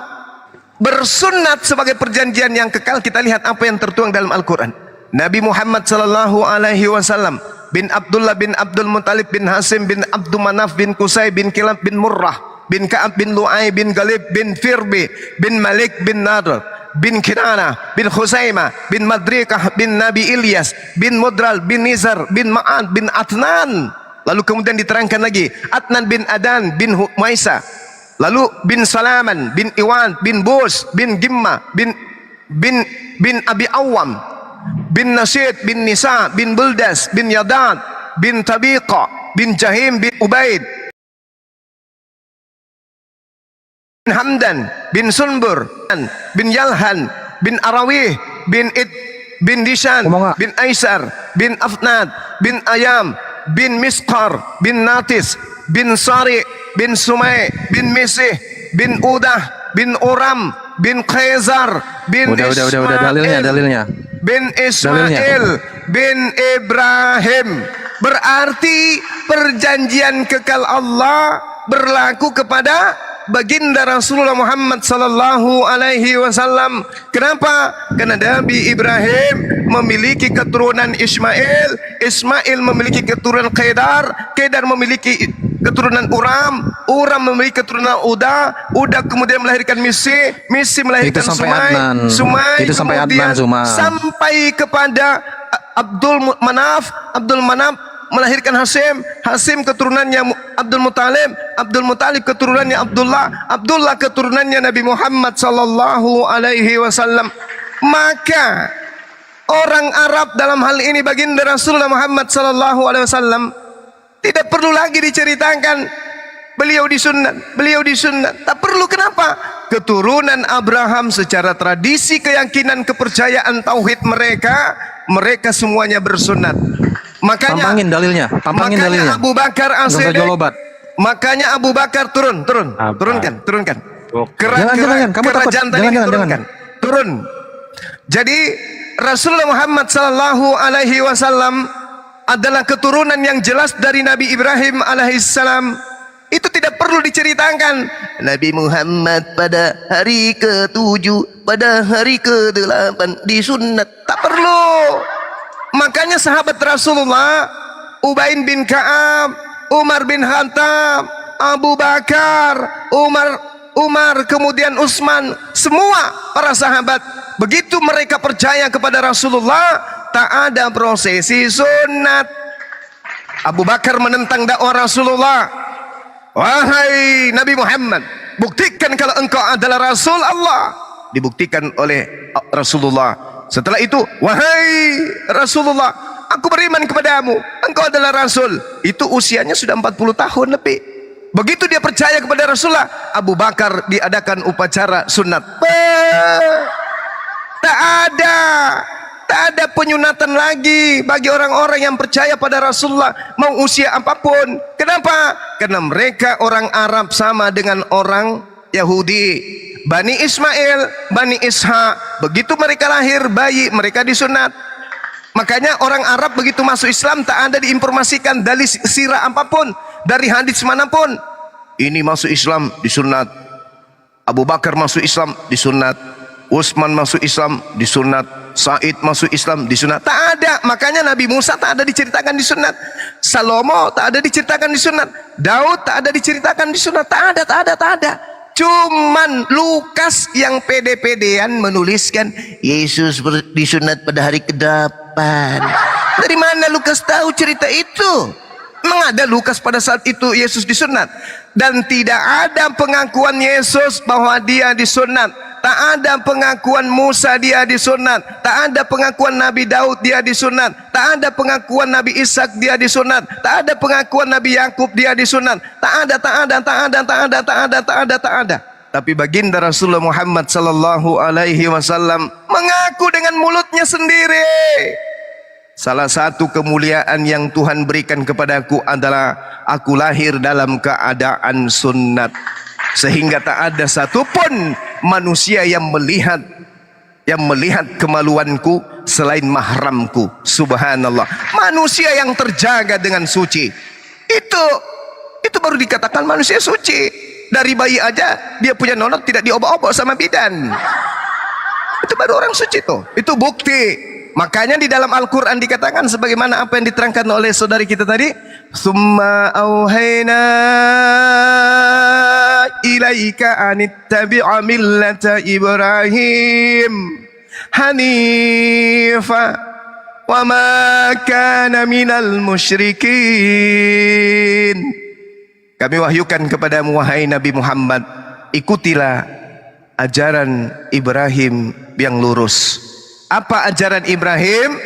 Speaker 3: bersunat sebagai perjanjian yang kekal, kita lihat apa yang tertuang dalam Al-Quran. Nabi Muhammad sallallahu alaihi wasallam bin Abdullah bin Abdul Muttalib bin Hasim bin Abdul Manaf bin Qusay bin Kilab bin Murrah bin Ka'ab bin Lu'ay bin Galib bin Firbi bin Malik bin Nadr bin Kinana bin Khuzaimah bin Madrikah bin Nabi Ilyas bin Mudral bin Nizar bin Ma'ad bin Atnan. Lalu kemudian diterangkan lagi Atnan bin Adan bin Humaisa, lalu bin Salaman bin Iwan bin Bus bin Gimma bin Abi Awam bin Nasid bin Nisa bin Buldas bin Yadad bin Tabiqa bin Jahim bin Ubaid bin Hamdan bin Sunbur bin Yalhan bin Arawih bin Id bin Dishan bin Aisar bin Afnad bin Ayam bin Miskar bin Natis bin Sari bin Sumay bin Misih bin Udah bin Uram bin Qaisar bin
Speaker 9: Udah, dalilnya.
Speaker 3: bin Ismail bin Ibrahim. Berarti perjanjian kekal Allah berlaku kepada baginda Rasulullah Muhammad sallallahu alaihi wasallam. Kenapa? Karena Nabi Ibrahim memiliki keturunan Ismail, Ismail memiliki keturunan Qaidar, Qaidar memiliki keturunan Uram, Uram memiliki keturunan Uda, Uda kemudian melahirkan Misi, Misi melahirkan Sumai, Sumai
Speaker 9: itu sampai
Speaker 3: kemudian
Speaker 9: Adnan, Zuma.
Speaker 3: sampai kepada Abdul Manaf, Abdul Manaf melahirkan Hasim, Hasim keturunannya Abdul Muttalib, Abdul Muttalib keturunannya Abdullah, Abdullah keturunannya Nabi Muhammad sallallahu alaihi wasallam. Maka orang Arab dalam hal ini baginda Rasulullah Muhammad sallallahu alaihi wasallam tidak perlu lagi diceritakan beliau disunat, tak perlu. Kenapa? Keturunan Abraham secara tradisi, keyakinan, kepercayaan tauhid mereka semuanya bersunat. Makanya
Speaker 9: Pampangin dalilnya.
Speaker 3: Abu Bakar As-Siddiq, makanya Abu Bakar turunkan.
Speaker 9: Jangan, kamu takut. Jangan.
Speaker 3: Turun. Jadi Rasulullah Muhammad sallallahu alaihi wasallam adalah keturunan yang jelas dari Nabi Ibrahim alaihissalam. Itu tidak perlu diceritakan. Nabi Muhammad pada hari ke-7, pada hari ke-8 disunat. Tak perlu. Makanya sahabat Rasulullah, Ubain bin Ka'ab, Umar bin Khattab, Abu Bakar, Umar, kemudian Utsman, semua para sahabat, begitu mereka percaya kepada Rasulullah, tak ada prosesi sunat. Abu Bakar menentang dakwah Rasulullah. Wahai Nabi Muhammad, buktikan kalau engkau adalah Rasul Allah. Dibuktikan oleh Rasulullah. Setelah itu, wahai Rasulullah, aku beriman kepadamu, engkau adalah Rasul. Itu usianya sudah 40 tahun lebih. Begitu dia percaya kepada Rasulullah, Abu Bakar diadakan upacara sunat. Tak ada penyunatan lagi bagi orang-orang yang percaya pada Rasulullah, mau usia apapun. Kenapa? Karena mereka orang Arab sama dengan orang Yahudi. Bani Ismail, Bani Ishak, begitu mereka lahir bayi, mereka disunat. Makanya orang Arab begitu masuk Islam tak ada diinformasikan dari sirah apapun, dari hadis manapun. Ini masuk Islam disunat, Abu Bakar masuk Islam disunat, Utsman masuk Islam disunat, Said masuk Islam disunat. Tak ada. Makanya Nabi Musa tak ada diceritakan disunat, Salomo tak ada diceritakan disunat, Daud tak ada diceritakan disunat. Tak ada. Cuman Lukas yang pede-pedean menuliskan Yesus disunat pada hari ke-8. Dari mana Lukas tahu cerita itu? Memang ada Lukas pada saat itu Yesus disunat? Dan tidak ada pengakuan Yesus bahwa dia disunat. Tak ada pengakuan Musa dia disunat. Tak ada pengakuan Nabi Daud dia disunat. Tak ada pengakuan Nabi Ishak dia disunat. Tak ada pengakuan Nabi Yakub dia disunat. Tak ada. Tapi baginda Rasulullah Muhammad sallallahu alaihi wasallam mengaku dengan mulutnya sendiri. Salah satu kemuliaan yang Tuhan berikan kepadaku adalah aku lahir dalam keadaan sunnat, sehingga tak ada satupun manusia yang melihat kemaluanku selain mahramku. Subhanallah. Manusia yang terjaga dengan suci, itu baru dikatakan manusia suci. Dari bayi aja dia punya nonot tidak diobok-obok sama bidan. Itu baru orang suci tuh. Itu bukti. Makanya di dalam Al-Quran dikatakan sebagaimana apa yang diterangkan oleh saudari kita tadi, summa auhayna ilaika anittabi'a millata Ibrahim hanifa wa ma kana minal musyrikin. Kami wahyukan kepadamu wahai Nabi Muhammad, ikutilah ajaran Ibrahim yang lurus. Apa ajaran Ibrahim?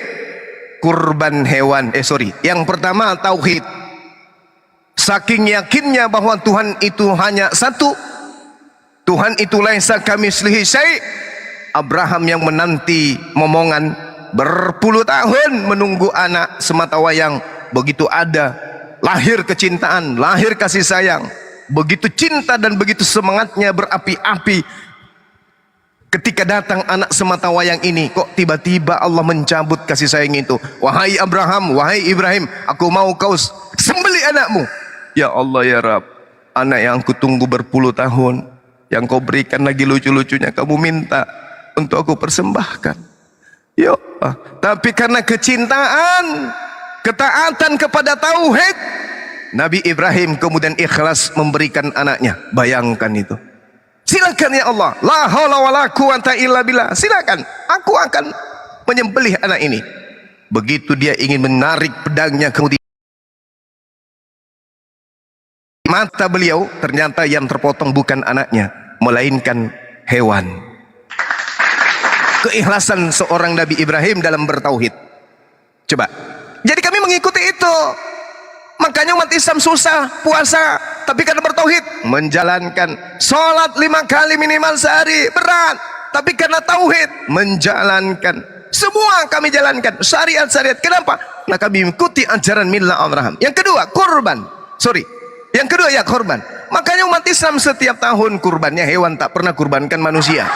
Speaker 3: Kurban hewan. Yang pertama tauhid. Saking yakinnya bahwa Tuhan itu hanya satu. Tuhan itu laisa kamitslihi syai'. Abraham yang menanti momongan berpuluh tahun menunggu anak sematawayang, begitu ada lahir kecintaan, lahir kasih sayang. Begitu cinta dan begitu semangatnya berapi-api. Ketika datang anak sematawayang ini, kok tiba-tiba Allah mencabut kasih sayang itu. Wahai Abraham, wahai Ibrahim, aku mau kau sembelih anakmu. Ya Allah ya Rabb, anak yang aku tunggu berpuluh tahun, yang kau berikan lagi lucu-lucunya kamu minta untuk aku persembahkan. Ya Allah. Tapi karena kecintaan, ketaatan kepada tauhid, Nabi Ibrahim kemudian ikhlas memberikan anaknya. Bayangkan itu. Silakan ya Allah, la haula wala quwata illa billah. Silakan, aku akan menyembelih anak ini. Begitu dia ingin menarik pedangnya, kemudian mata beliau ternyata yang terpotong bukan anaknya, melainkan hewan. Keikhlasan seorang Nabi Ibrahim dalam bertauhid. Coba. Jadi kami mengikuti itu. Makanya umat Islam susah puasa, tapi karena bertauhid menjalankan sholat 5 kali minimal sehari berat, tapi karena tauhid menjalankan semua kami jalankan syariat-syariat. Kenapa? Nah, kami mengikuti ajaran millah Abraham. Yang kedua kurban. Kurban. Makanya umat Islam setiap tahun kurbannya hewan, tak pernah kurbankan manusia.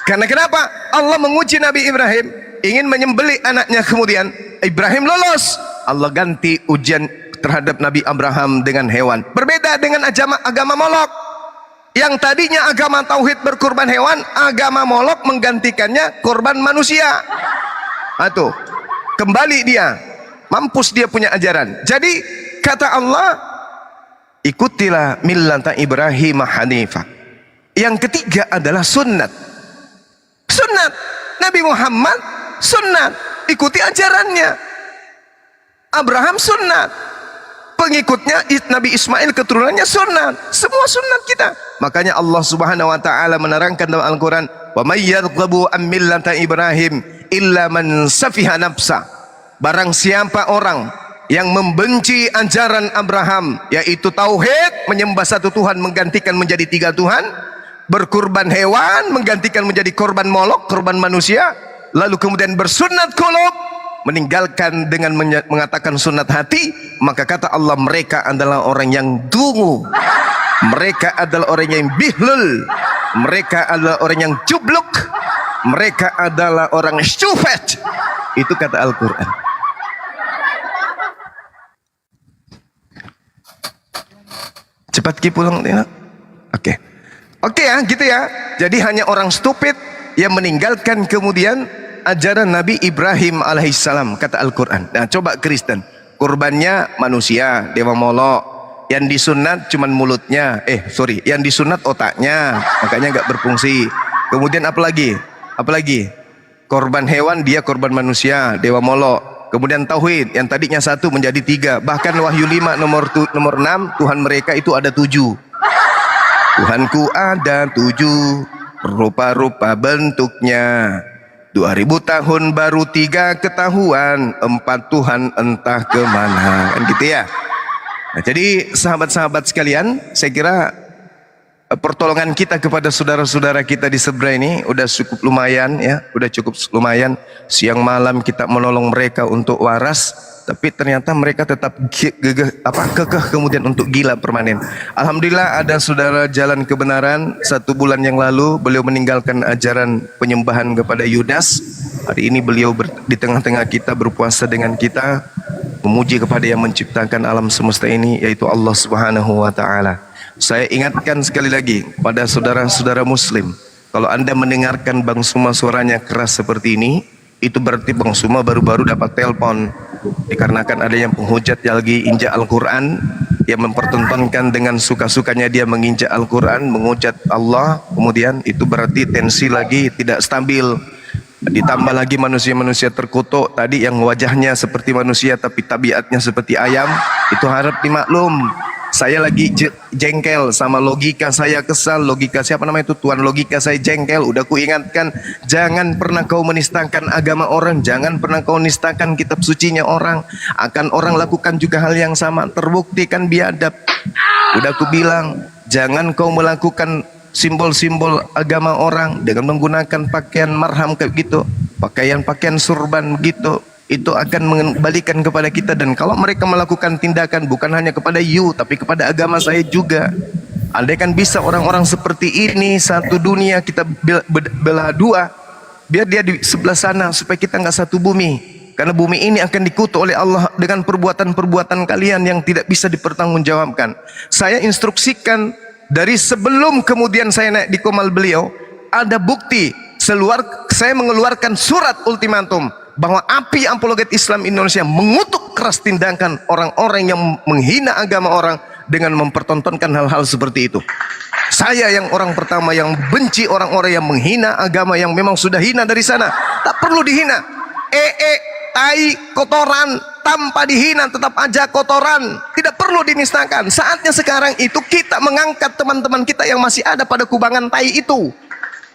Speaker 3: Karena kenapa? Allah menguji Nabi Ibrahim, ingin menyembelih anaknya, kemudian Ibrahim lolos. Allah ganti ujian terhadap Nabi Abraham dengan hewan. Berbeda dengan agama Molok. Yang tadinya agama tauhid berkurban hewan, agama Molok menggantikannya korban manusia. Tuh, kembali dia, mampus dia punya ajaran. Jadi kata Allah, ikutilah millata Ibrahim hanifah. Yang ketiga adalah sunnat. Sunnat Nabi Muhammad, sunnat, ikuti ajarannya. Abraham sunnat, pengikutnya Nabi Ismail keturunannya sunnat, semua sunnat kita. Makanya Allah Subhanahu wa taala menerangkan dalam Al-Qur'an, "Wa may yarghabu an millata Ibrahim illa man safiha nafsa." Barang siapa orang yang membenci ajaran Abraham, yaitu tauhid, menyembah satu Tuhan menggantikan menjadi 3 Tuhan, berkurban hewan menggantikan menjadi korban Molok, korban manusia, lalu kemudian bersunat qulub, meninggalkan dengan mengatakan sunat hati, maka kata Allah, mereka adalah orang yang dungu, mereka adalah orang yang bihlul, mereka adalah orang yang jubluk, mereka adalah orang syufat. Itu kata Al-Quran. Cepat ki pulang ya. Oke ya, gitu ya. Jadi hanya orang stupid yang meninggalkan kemudian ajaran Nabi Ibrahim alaihissalam, kata Al-Quran. Nah, coba Kristen, kurbannya manusia, dewa Molok. Yang disunat cuman mulutnya, yang disunat otaknya, makanya nggak berfungsi. Kemudian apa lagi? Korban hewan, dia korban manusia, dewa Molok. Kemudian tauhid, yang tadinya 1 menjadi 3. Bahkan Wahyu 5 nomor 6, Tuhan mereka itu ada 7. Tuhanku ada 7. rupa-rupa bentuknya. 2000 tahun baru 3 ketahuan, 4 Tuhan entah kemana, kan gitu ya. Nah, jadi sahabat-sahabat sekalian, saya kira pertolongan kita kepada saudara-saudara kita di seberang ini udah cukup lumayan ya, udah cukup lumayan. Siang malam kita menolong mereka untuk waras, tapi ternyata mereka tetap kekeh kemudian untuk gila permanen. Alhamdulillah ada saudara jalan kebenaran. 1 bulan yang lalu beliau meninggalkan ajaran penyembahan kepada Yudas. Hari ini beliau di tengah-tengah kita, berpuasa dengan kita, memuji kepada yang menciptakan alam semesta ini, yaitu Allah Subhanahu wa taala. Saya ingatkan sekali lagi pada saudara-saudara muslim, kalau Anda mendengarkan Bang Suma suaranya keras seperti ini, itu berarti Bang Suma baru-baru dapat telepon. Dikarenakan ada yang penghujat yang lagi injak Al-Quran, yang mempertontonkan dengan suka-sukanya dia menginjak Al-Quran, menghujat Allah, kemudian itu berarti tensi lagi tidak stabil. Ditambah lagi manusia-manusia terkutuk tadi yang wajahnya seperti manusia tapi tabiatnya seperti ayam, itu harap dimaklum. Saya lagi jengkel sama logika, saya kesal, logika siapa namanya itu, tuan logika saya jengkel. Udah ku ingatkan, jangan pernah kau menistakan agama orang, jangan pernah kau nistakan kitab sucinya orang. Akan orang lakukan juga hal yang sama, terbukti kan biadab. Udah ku bilang, jangan kau melakukan simbol-simbol agama orang dengan menggunakan pakaian marham kayak gitu, pakaian surban gitu. Itu akan mengembalikan kepada kita. Dan kalau mereka melakukan tindakan bukan hanya kepada you, tapi kepada agama saya juga. Andai kan bisa orang-orang seperti ini satu dunia, kita belah dua, biar dia di sebelah sana, supaya kita nggak satu bumi. Karena bumi ini akan dikutuk oleh Allah dengan perbuatan-perbuatan kalian yang tidak bisa dipertanggungjawabkan. Saya instruksikan dari sebelum kemudian saya naik di komal beliau, ada bukti. Saya mengeluarkan surat ultimatum bahwa api apologet Islam Indonesia mengutuk keras tindakan orang-orang yang menghina agama orang dengan mempertontonkan hal-hal seperti itu. Saya yang orang pertama yang benci orang-orang yang menghina agama yang memang sudah hina dari sana. Tak perlu dihina. Tai, kotoran, tanpa dihina tetap aja kotoran. Tidak perlu dinistakan. Saatnya sekarang itu kita mengangkat teman-teman kita yang masih ada pada kubangan tai itu.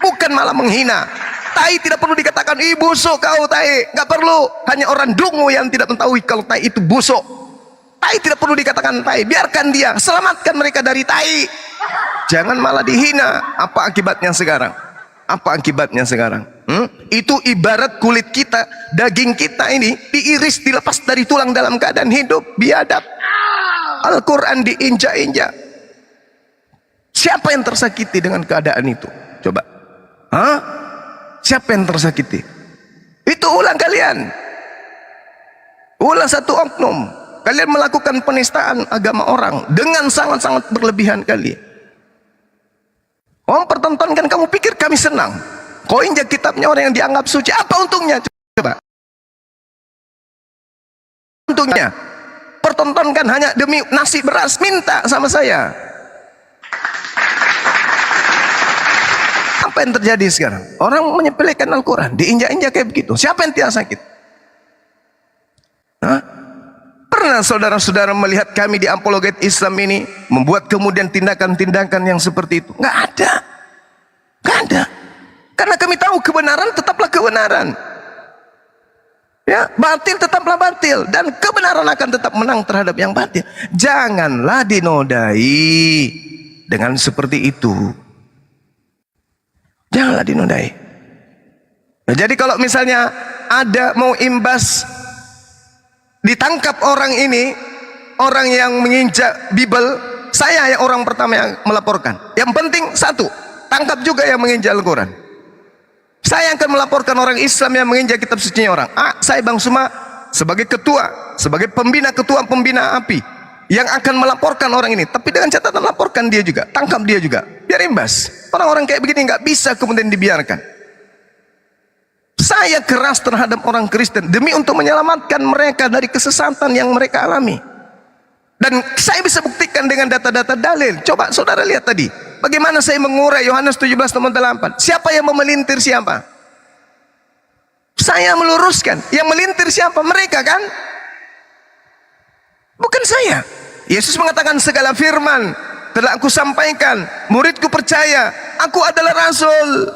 Speaker 3: Bukan malah menghina. Tai tidak perlu dikatakan, ih busuk kau tai. Nggak perlu. Hanya orang dungu yang tidak mengetahui kalau tai itu busuk. Tai tidak perlu dikatakan tai. Biarkan dia. Selamatkan mereka dari tai. Jangan malah dihina. Apa akibatnya sekarang? Apa akibatnya sekarang? Itu ibarat kulit kita, daging kita ini diiris, dilepas dari tulang dalam keadaan hidup. Biadab. Al-Quran diinjak-injak. Siapa yang tersakiti dengan keadaan itu? Coba. Siapa yang tersakiti? Itu ulah kalian. Ulah satu oknum. Kalian melakukan penistaan agama orang dengan sangat-sangat berlebihan kali. Orang pertontonkan, kamu pikir kami senang? Kau injak kitabnya orang yang dianggap suci. Apa untungnya? Coba. Untungnya? Pertontonkan hanya demi nasi beras. Minta sama saya. Apa yang terjadi sekarang? Orang menyepelekan Al-Quran, diinjak-injak kayak begitu. Siapa yang tidak sakit? Pernah saudara-saudara melihat kami di apologet Islam ini membuat kemudian tindakan-tindakan yang seperti itu? Nggak ada. Nggak ada. Karena kami tahu kebenaran tetaplah kebenaran. Ya, batil tetaplah batil. Dan kebenaran akan tetap menang terhadap yang batil. Janganlah dinodai dengan seperti itu. Janganlah dinodai. Nah, jadi kalau misalnya ada mau imbas, ditangkap orang ini, orang yang menginjak Bible, saya yang orang pertama yang melaporkan. Yang penting satu, tangkap juga yang menginjak Al-Quran. Saya akan melaporkan orang Islam yang menginjak kitab sucinya orang. Saya Bang Suma sebagai ketua, sebagai ketua pembina API yang akan melaporkan orang ini. Tapi dengan catatan laporkan dia juga, tangkap dia juga, biar imbas. Orang-orang kayak begini nggak bisa kemudian dibiarkan. Saya keras terhadap orang Kristen demi untuk menyelamatkan mereka dari kesesatan yang mereka alami. Dan saya bisa buktikan dengan data-data dalil. Coba saudara lihat tadi, bagaimana saya mengurai Yohanes 17:8. Siapa yang memelintir siapa? Saya meluruskan. Yang melintir siapa? Mereka kan? Bukan saya. Yesus mengatakan segala firman telah aku sampaikan, muridku percaya, aku adalah Rasul.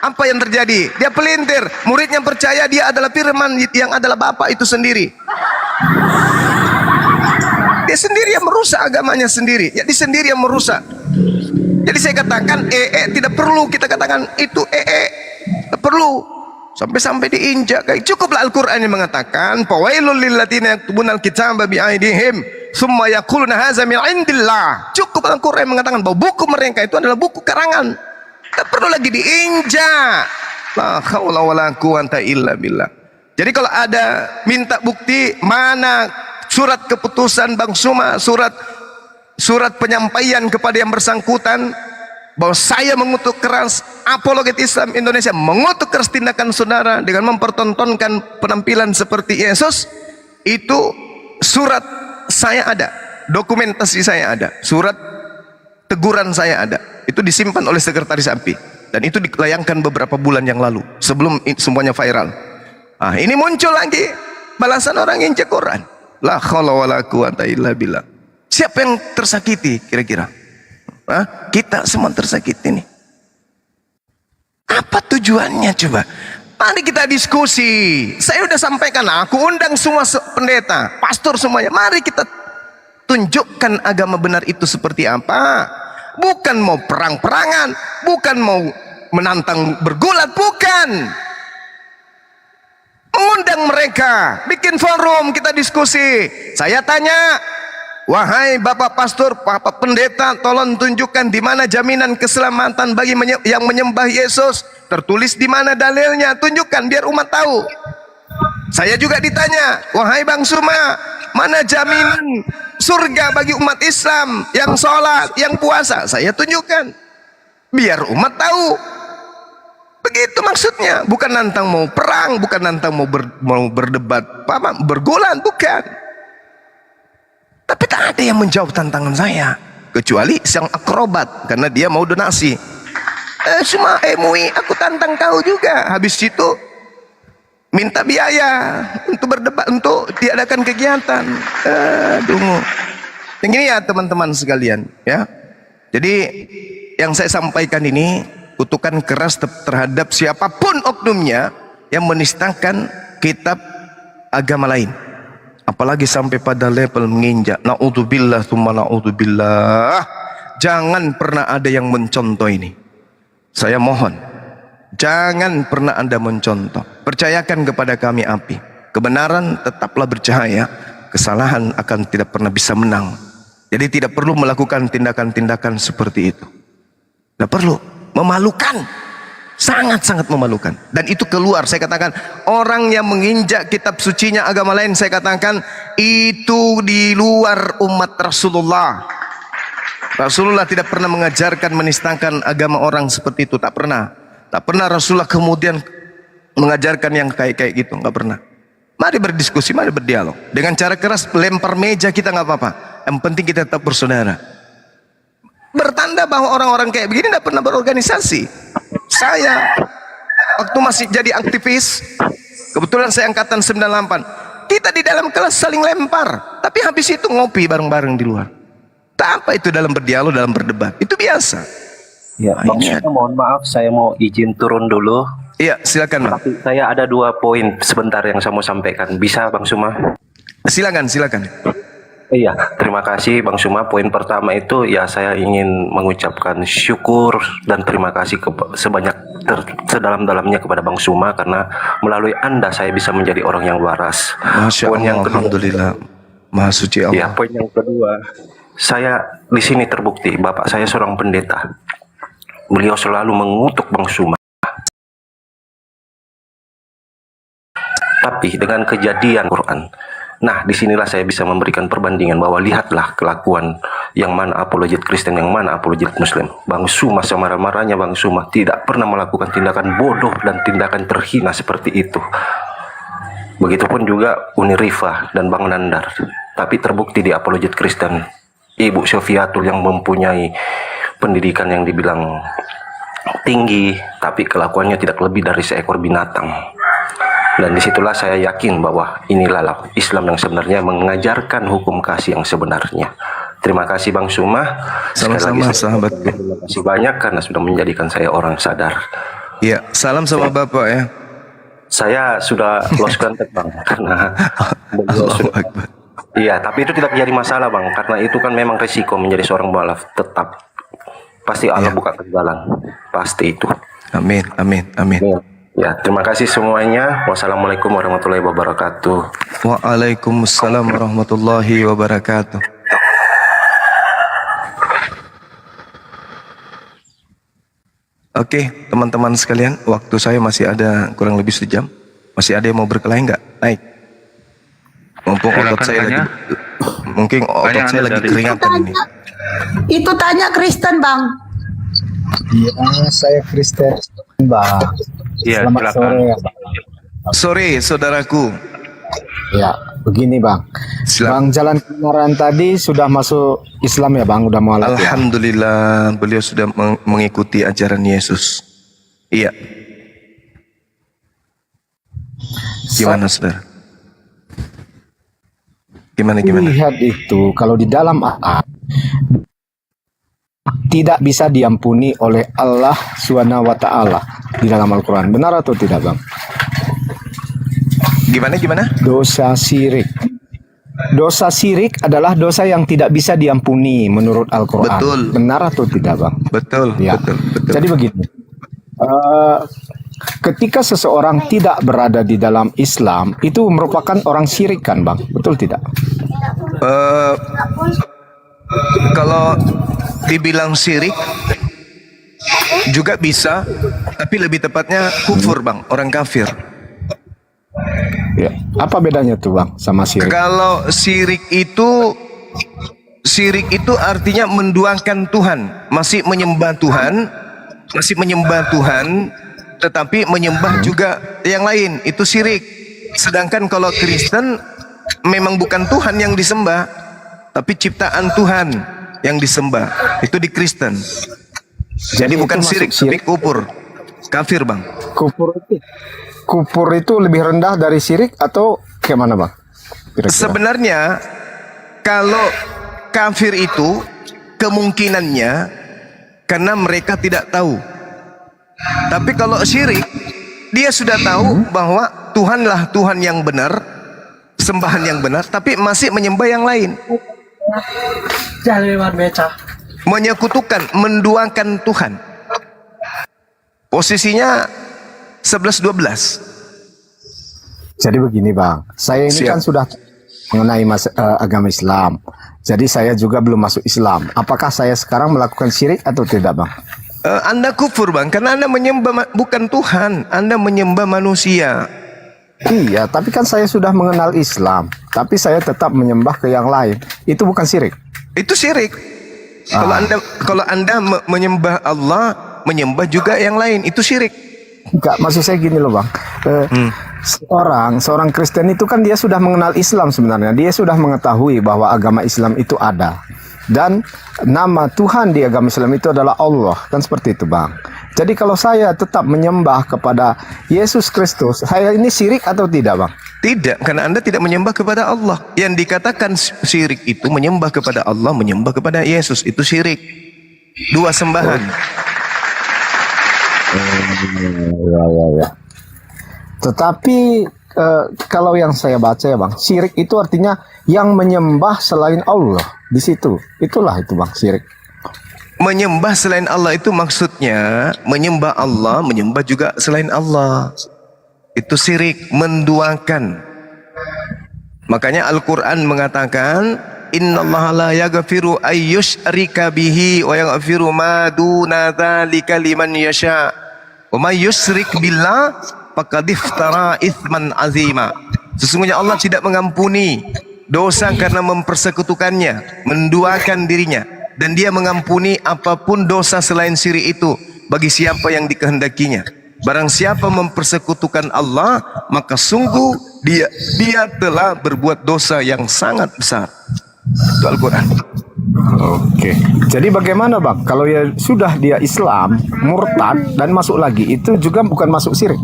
Speaker 3: Apa yang terjadi? Dia pelintir, muridnya percaya dia adalah firman yang adalah Bapa itu sendiri. Dia sendiri yang merusak agamanya sendiri. Jadi sendiri yang merusak. Jadi saya katakan tidak perlu kita katakan itu tidak perlu sampai diinjak. Cukuplah Al-Qur'an yang mengatakan fawailul lil ladzina yaktubunal kitaba bi aydihim tsumma yaquluna hadza min indillah. Cukup Al-Qur'an yang mengatakan bahwa buku mereka itu adalah buku karangan. Tak perlu lagi diinjak. La haula wala quwata illa billah. Jadi kalau ada minta bukti mana surat keputusan Bang Suma, surat penyampaian kepada yang bersangkutan bahwa saya mengutuk keras apologet Islam Indonesia, mengutuk keras tindakan saudara dengan mempertontonkan penampilan seperti Yesus, itu surat saya ada, dokumentasi saya ada, surat teguran saya ada, itu disimpan oleh sekretaris API dan itu dilayangkan beberapa bulan yang lalu sebelum semuanya viral. Ini muncul lagi balasan orang yang injak Quran. La haula wala quwata illa billah. Siapa yang tersakiti kira-kira? Kita semua tersakiti nih. Apa tujuannya coba? Mari kita diskusi. Saya sudah sampaikan, aku undang semua pendeta, pastor semuanya. Mari kita tunjukkan agama benar itu seperti apa. Bukan mau perang-perangan, bukan mau menantang bergulat, bukan. Mengundang mereka, bikin forum, kita diskusi. Saya tanya, wahai Bapak Pastor, Bapak Pendeta, tolong tunjukkan di mana jaminan keselamatan bagi yang menyembah Yesus. Tertulis di mana dalilnya, tunjukkan biar umat tahu. Saya juga ditanya, wahai Bang Suma, mana jaminan surga bagi umat Islam yang sholat, yang puasa? Saya tunjukkan, biar umat tahu. Begitu maksudnya, bukan nantang mau perang, bukan nantang mau berdebat, bergulat, bukan. Tapi tak ada yang menjawab tantangan saya, kecuali sang akrobat, karena dia mau donasi. Semua MUI, aku tantang kau juga. Habis itu minta biaya untuk berdebat, untuk diadakan kegiatan. Yang ini ya teman-teman sekalian, ya. Jadi yang saya sampaikan ini kutukan keras terhadap siapapun oknumnya yang menistakan kitab agama lain, apalagi sampai pada level menginjak. Na'udzubillah tsumma na'udzubillah. Jangan pernah ada yang mencontoh ini. Saya mohon, jangan pernah Anda mencontoh. Percayakan kepada kami API, kebenaran tetaplah bercahaya, kesalahan akan tidak pernah bisa menang. Jadi tidak perlu melakukan tindakan-tindakan seperti itu. Tidak perlu. Memalukan, sangat-sangat memalukan. Dan itu keluar, saya katakan, orang yang menginjak kitab sucinya agama lain, saya katakan itu di luar umat Rasulullah. Rasulullah tidak pernah mengajarkan menistakan agama orang seperti itu, tak pernah. Tak pernah Rasulullah kemudian mengajarkan yang kayak gitu, nggak pernah. Mari berdiskusi, mari berdialog. Dengan cara keras, lempar meja kita nggak apa-apa. Yang penting kita tetap bersaudara. Bertanda bahwa orang-orang kayak begini tidak pernah berorganisasi. Saya waktu masih jadi aktivis, kebetulan saya angkatan 98, kita di dalam kelas saling lempar, tapi habis itu ngopi bareng-bareng di luar. Tak apa itu dalam berdialog, dalam berdebat, itu biasa.
Speaker 2: Ya, Bang Suma, mohon maaf, saya mau izin turun dulu.
Speaker 3: Iya, silakan Bang.
Speaker 2: Tapi saya ada 2 poin sebentar yang saya mau sampaikan. Bisa Bang Suma?
Speaker 3: Silakan.
Speaker 2: Iya, terima kasih Bang Suma. Poin pertama itu ya saya ingin mengucapkan syukur dan terima kasih sedalam-dalamnya kepada Bang Suma karena melalui Anda saya bisa menjadi orang yang waras.
Speaker 3: Masya
Speaker 2: Poin
Speaker 3: Allah,
Speaker 2: yang kedua,
Speaker 3: alhamdulillah, Maha Suci Allah.
Speaker 2: ya, poin yang kedua, saya di sini terbukti Bapak saya seorang pendeta. Beliau selalu mengutuk Bang Suma. Tapi dengan kejadian Quran, nah disinilah saya bisa memberikan perbandingan bahwa lihatlah kelakuan yang mana apologet Kristen, yang mana apologet Muslim. Bang Suma semarah-marahnya Bang Suma tidak pernah melakukan tindakan bodoh dan tindakan terhina seperti itu. Begitupun juga Uni Rifah dan Bang Nandar. Tapi terbukti di apologet Kristen, Ibu Syofiatul yang mempunyai pendidikan yang dibilang tinggi, tapi kelakuannya tidak lebih dari seekor binatang. Dan disitulah saya yakin bahwa inilah Islam yang sebenarnya mengajarkan hukum kasih yang sebenarnya. Terima kasih Bang Suma. Sekali
Speaker 3: Sama-sama,
Speaker 2: lagi
Speaker 3: sahabat.
Speaker 2: terima kasih banyak karena sudah menjadikan saya orang sadar.
Speaker 3: Iya, salam sama Bapak ya.
Speaker 2: Saya sudah lost contact Bang karena beliau
Speaker 3: Allahu
Speaker 2: sudah.
Speaker 3: Akbar.
Speaker 2: Iya, tapi itu tidak menjadi masalah Bang karena itu kan memang resiko menjadi seorang mualaf. Tetap pasti Allah
Speaker 3: Iya.
Speaker 2: bukakan jalan. Pasti itu.
Speaker 3: Amin, amin, amin.
Speaker 2: Ya, terima kasih semuanya. Wassalamualaikum warahmatullahi wabarakatuh.
Speaker 3: Waalaikumsalam warahmatullahi wabarakatuh. Oke, teman-teman sekalian, waktu saya masih ada kurang lebih sejam. Masih ada yang mau berkelahi nggak? Naik. Mumpung otot
Speaker 7: Silakan
Speaker 3: saya
Speaker 7: tanya.
Speaker 3: lagi, mungkin otot
Speaker 7: Tanya
Speaker 3: saya
Speaker 7: Anda
Speaker 3: lagi
Speaker 7: dari-
Speaker 3: keringatan ini.
Speaker 1: Itu tanya Kristen, Bang.
Speaker 10: Iya, saya Kristen, Bang.
Speaker 7: Iya,
Speaker 10: Selamat
Speaker 7: silakan.
Speaker 10: sore, ya, Bang.
Speaker 3: Sore, saudaraku.
Speaker 10: Ya, begini, Bang.
Speaker 3: Silakan.
Speaker 10: Bang, jalan kebenaran tadi sudah masuk Islam ya, Bang? Udah mualaf ya?
Speaker 3: Alhamdulillah, beliau sudah mengikuti ajaran Yesus. Iya. Gimana, saudara? Gimana?
Speaker 10: Lihat itu, kalau di dalam ayat tidak bisa diampuni oleh Allah Subhanahu wa Ta'ala di dalam Al-Quran. Benar atau tidak, Bang?
Speaker 3: Gimana?
Speaker 10: Dosa syirik. Dosa syirik adalah dosa yang tidak bisa diampuni menurut Al-Quran.
Speaker 3: Betul.
Speaker 10: Benar atau tidak, Bang?
Speaker 3: Betul,
Speaker 10: Ya.
Speaker 3: betul.
Speaker 10: Jadi begini, ketika seseorang tidak berada di dalam Islam, itu merupakan orang syirik kan, Bang? Betul tidak?
Speaker 3: Kalau dibilang syirik juga bisa, tapi lebih tepatnya kufur, Bang, orang kafir.
Speaker 10: Ya. Apa bedanya tuh, Bang, sama syirik?
Speaker 3: Kalau syirik itu artinya menduakan Tuhan, masih menyembah Tuhan, tetapi menyembah juga yang lain, itu syirik. Sedangkan kalau Kristen memang bukan Tuhan yang disembah, tapi ciptaan Tuhan yang disembah. Itu di Kristen. Jadi bukan
Speaker 10: itu
Speaker 3: syirik,
Speaker 10: masuk
Speaker 3: tapi kufur. Kafir, Bang.
Speaker 10: Kufur itu lebih rendah dari syirik atau gimana, Bang? Kira-kira.
Speaker 3: Sebenarnya kalau kafir itu kemungkinannya karena mereka tidak tahu. Tapi kalau syirik, dia sudah tahu bahwa Tuhanlah Tuhan yang benar, sembahan yang benar, tapi masih menyembah yang lain. Menyekutukan, menduakan Tuhan. Posisinya 11-12.
Speaker 10: Jadi begini, Bang, saya ini
Speaker 3: Siap.
Speaker 10: kan sudah mengenai agama Islam. Jadi saya juga belum masuk Islam. Apakah saya sekarang melakukan syirik atau tidak, Bang?
Speaker 3: Anda kufur, Bang, karena Anda menyembah bukan Tuhan, Anda menyembah manusia.
Speaker 10: Iya, tapi kan saya sudah mengenal Islam, tapi saya tetap menyembah ke yang lain. Itu bukan syirik.
Speaker 3: Itu syirik. Kalau Anda menyembah Allah, menyembah juga yang lain, itu syirik.
Speaker 10: Enggak, maksud saya gini loh, Bang. Seorang Kristen itu kan dia sudah mengenal Islam sebenarnya. Dia sudah mengetahui bahwa agama Islam itu ada. Dan nama Tuhan di agama Islam itu adalah Allah. Kan seperti itu, Bang. Jadi kalau saya tetap menyembah kepada Yesus Kristus, saya ini syirik atau tidak, Bang?
Speaker 3: Tidak, karena Anda tidak menyembah kepada Allah. Yang dikatakan syirik itu menyembah kepada Allah, menyembah kepada Yesus, itu syirik. Dua sembahan.
Speaker 10: Ya. Tetapi kalau yang saya baca ya, Bang, syirik itu artinya yang menyembah selain Allah. Di situ, itulah itu, Bang, syirik.
Speaker 3: Menyembah selain Allah itu maksudnya menyembah Allah, menyembah juga selain Allah. Itu syirik, menduakan. Makanya Al-Quran mengatakan, Innallaha la yaghfiru ayyushrika bihi wa yaghfiru ma duna dzalika liman yasha. Wa may yusyrik billah faqad iftara itsman azima. Sesungguhnya Allah tidak mengampuni dosa karena mempersekutukannya, menduakan dirinya, dan Dia mengampuni apapun dosa selain syirik itu bagi siapa yang dikehendakinya. Barang siapa mempersekutukan Allah, maka sungguh dia telah berbuat dosa yang sangat besar. Itu Al-Quran.
Speaker 10: Oke. Jadi bagaimana, Bang? Kalau sudah dia Islam, murtad dan masuk lagi, itu juga bukan masuk syirik.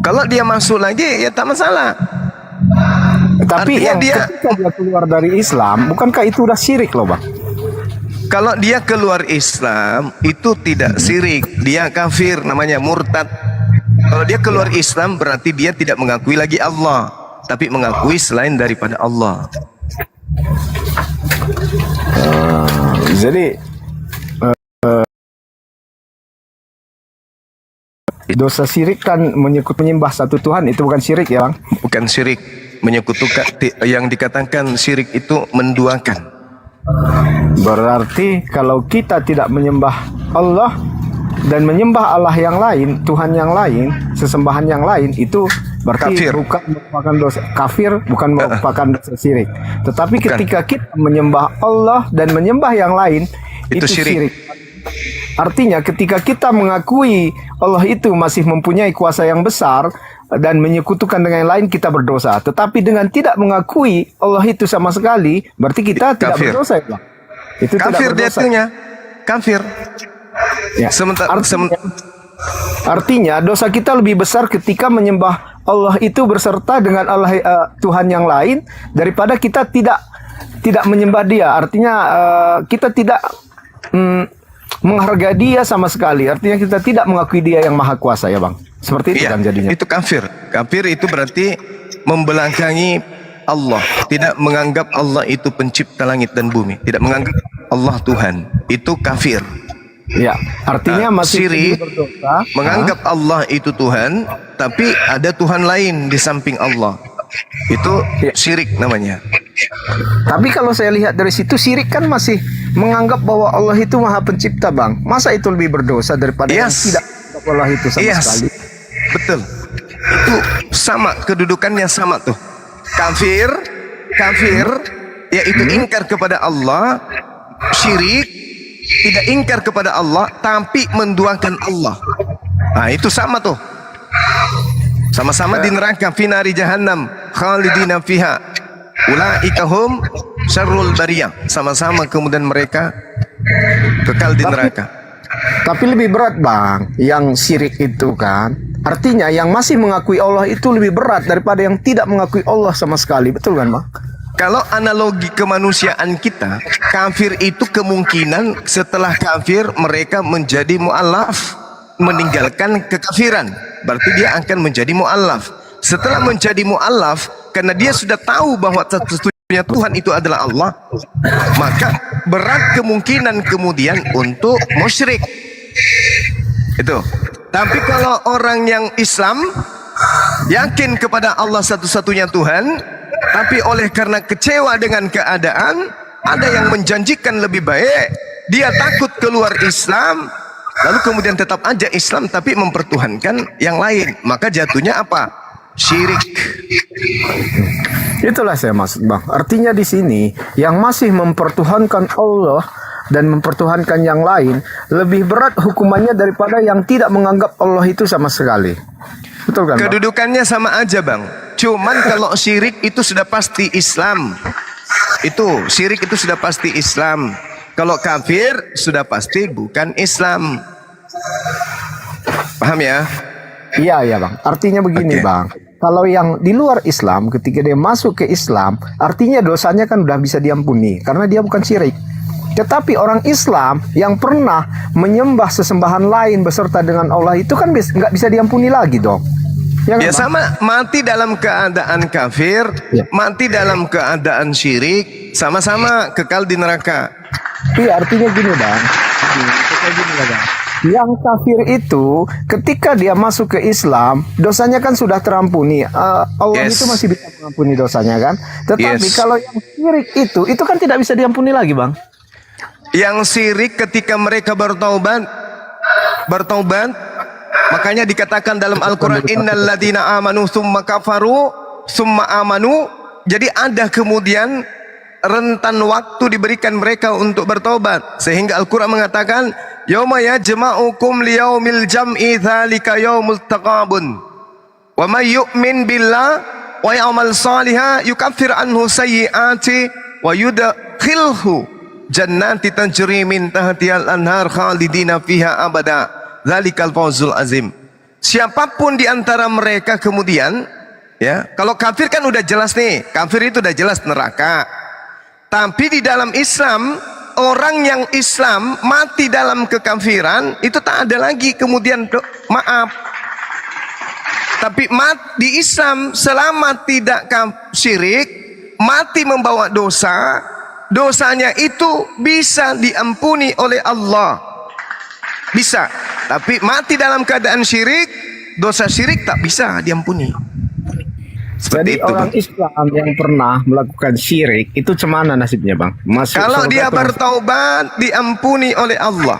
Speaker 3: Kalau dia masuk lagi, ya tak masalah.
Speaker 10: Tapi
Speaker 3: Artinya
Speaker 10: yang
Speaker 3: dia-
Speaker 10: ketika dia keluar dari Islam, bukankah itu udah syirik loh bang?
Speaker 3: Kalau dia keluar Islam itu tidak syirik, dia kafir, namanya murtad. Kalau dia keluar Islam berarti dia tidak mengakui lagi Allah, tapi mengakui selain daripada Allah.
Speaker 10: Jadi dosa syirik kan menyembah satu Tuhan, itu bukan syirik ya bang?
Speaker 3: Bukan syirik, menyekutukan. Yang dikatakan syirik itu menduakan.
Speaker 10: Berarti kalau kita tidak menyembah Allah dan menyembah Allah yang lain, Tuhan yang lain, sesembahan yang lain, itu berarti
Speaker 3: Kafir.
Speaker 10: bukan merupakan dosa kafir, bukan merupakan dosa syirik. Tetapi
Speaker 3: Bukan.
Speaker 10: ketika kita menyembah Allah dan menyembah yang lain,
Speaker 3: Itu
Speaker 10: itu
Speaker 3: syirik.
Speaker 10: syirik. Artinya ketika kita mengakui Allah itu masih mempunyai kuasa yang besar dan menyekutukan dengan yang lain, kita berdosa. Tetapi dengan tidak mengakui Allah itu sama sekali, berarti kita tidak
Speaker 3: Kafir.
Speaker 10: berdosa ya Bang? Itu tidak
Speaker 3: Kafir dia
Speaker 10: berdosa.
Speaker 3: tuhnya. Kafir.
Speaker 10: Ya.
Speaker 3: Sementara
Speaker 10: Artinya dosa kita lebih besar ketika menyembah Allah itu berserta dengan Allah Tuhan yang lain daripada kita tidak menyembah Dia. Artinya kita tidak menghargai Dia sama sekali. Artinya kita tidak mengakui Dia yang maha kuasa ya bang. Seperti itu
Speaker 3: Iya,
Speaker 10: kan jadinya.
Speaker 3: itu kafir. Kafir itu berarti membelakangi Allah, tidak menganggap Allah itu pencipta langit dan bumi, tidak menganggap Allah Tuhan. Itu kafir.
Speaker 10: Ya, artinya masih
Speaker 3: Syirik
Speaker 10: berdosa.
Speaker 3: menganggap Allah itu Tuhan, tapi ada Tuhan lain di samping Allah. Itu syirik namanya.
Speaker 10: Tapi kalau saya lihat dari situ, syirik kan masih menganggap bahwa Allah itu maha pencipta bang. Masa itu lebih berdosa daripada yang
Speaker 3: Yes.
Speaker 10: tidak menganggap Allah itu sama
Speaker 3: Yes.
Speaker 10: sekali?
Speaker 3: Betul. Itu sama, kedudukannya sama tuh. Kafir, yaitu ingkar kepada Allah. Syirik, tidak ingkar kepada Allah, tapi menduakan Allah. Nah, itu sama tuh. Sama-sama di neraka, finari jahannam, khalidina fiha. Ulaika hum syarrul bariyah. Sama-sama kemudian mereka kekal di neraka.
Speaker 10: Tapi lebih berat bang, yang syirik itu kan. Artinya yang masih mengakui Allah itu lebih berat daripada yang tidak mengakui Allah sama sekali. Betul kan bang?
Speaker 3: Kalau analogi kemanusiaan kita, kafir itu kemungkinan setelah kafir mereka menjadi mu'allaf, meninggalkan kekafiran. Berarti dia akan menjadi mu'allaf. Setelah menjadi mu'allaf, karena dia sudah tahu bahwa satu-satunya Tuhan itu adalah Allah, maka berat kemungkinan kemudian untuk musyrik. Itu. Tapi kalau orang yang Islam yakin kepada Allah satu-satunya Tuhan, tapi oleh karena kecewa dengan keadaan, ada yang menjanjikan lebih baik, dia takut keluar Islam, lalu kemudian tetap aja Islam tapi mempertuhankan yang lain, maka jatuhnya apa? Syirik.
Speaker 10: Itulah saya maksud bang. Artinya di sini yang masih mempertuhankan Allah dan mempertuhankan yang lain lebih berat hukumannya daripada yang tidak menganggap Allah itu sama sekali. Betul kan bang?
Speaker 3: Kedudukannya sama aja bang. Cuman kalau syirik itu sudah pasti Islam. Itu syirik itu sudah pasti Islam. Kalau kafir sudah pasti bukan Islam. Paham ya?
Speaker 10: Iya ya bang. Artinya begini
Speaker 3: Oke.
Speaker 10: bang. Kalau yang di luar Islam ketika dia masuk ke Islam, artinya dosanya kan udah bisa diampuni karena dia bukan syirik. Tetapi orang Islam yang pernah menyembah sesembahan lain beserta dengan Allah itu kan nggak bisa diampuni lagi dong. Ya, kan,
Speaker 3: Ya
Speaker 10: Bang?
Speaker 3: sama, mati dalam keadaan kafir,
Speaker 10: Ya.
Speaker 3: mati dalam keadaan syirik, sama-sama kekal di neraka.
Speaker 10: Iya, artinya gini bang. Kayak gini lah, bang. Yang kafir itu ketika dia masuk ke Islam, dosanya kan sudah terampuni. Allah
Speaker 3: Yes.
Speaker 10: itu masih bisa mengampuni dosanya kan. Tetapi
Speaker 3: Yes.
Speaker 10: kalau yang syirik itu kan tidak bisa diampuni lagi bang.
Speaker 3: Yang syirik ketika mereka bertaubat, makanya dikatakan dalam Al-Quran, innal ladina amanu summa kafaru summa amanu. Jadi ada kemudian rentan waktu diberikan mereka untuk bertobat, sehingga Al-Quran mengatakan yauma yajma'ukum liyaumil jam'i dzalika yaumul taqabun wa may yu'min billah wa ya'mal shalihan yukaffir anhu sayyi'ati wa yudkhilhu jannati tajri min tahtihal anhar khalidina fiha abada. Dzalikal fawzul azim. Siapapun di antara mereka kemudian Ya, kalau kafir kan udah jelas nih, kafir itu udah jelas neraka. Tapi di dalam Islam, orang yang Islam mati dalam kekafiran itu tak ada lagi kemudian maaf. Tapi di Islam selama tidak syirik, mati membawa dosa, dosanya itu bisa diampuni oleh Allah. Bisa. Tapi mati dalam keadaan syirik, dosa syirik tak bisa diampuni.
Speaker 10: Jadi
Speaker 3: Seperti itu,
Speaker 10: orang
Speaker 3: Bang.
Speaker 10: Islam yang pernah melakukan syirik itu cemana nasibnya, Bang? Masuk
Speaker 3: Kalau
Speaker 10: surga
Speaker 3: dia
Speaker 10: atau
Speaker 3: bertaubat, diampuni oleh Allah.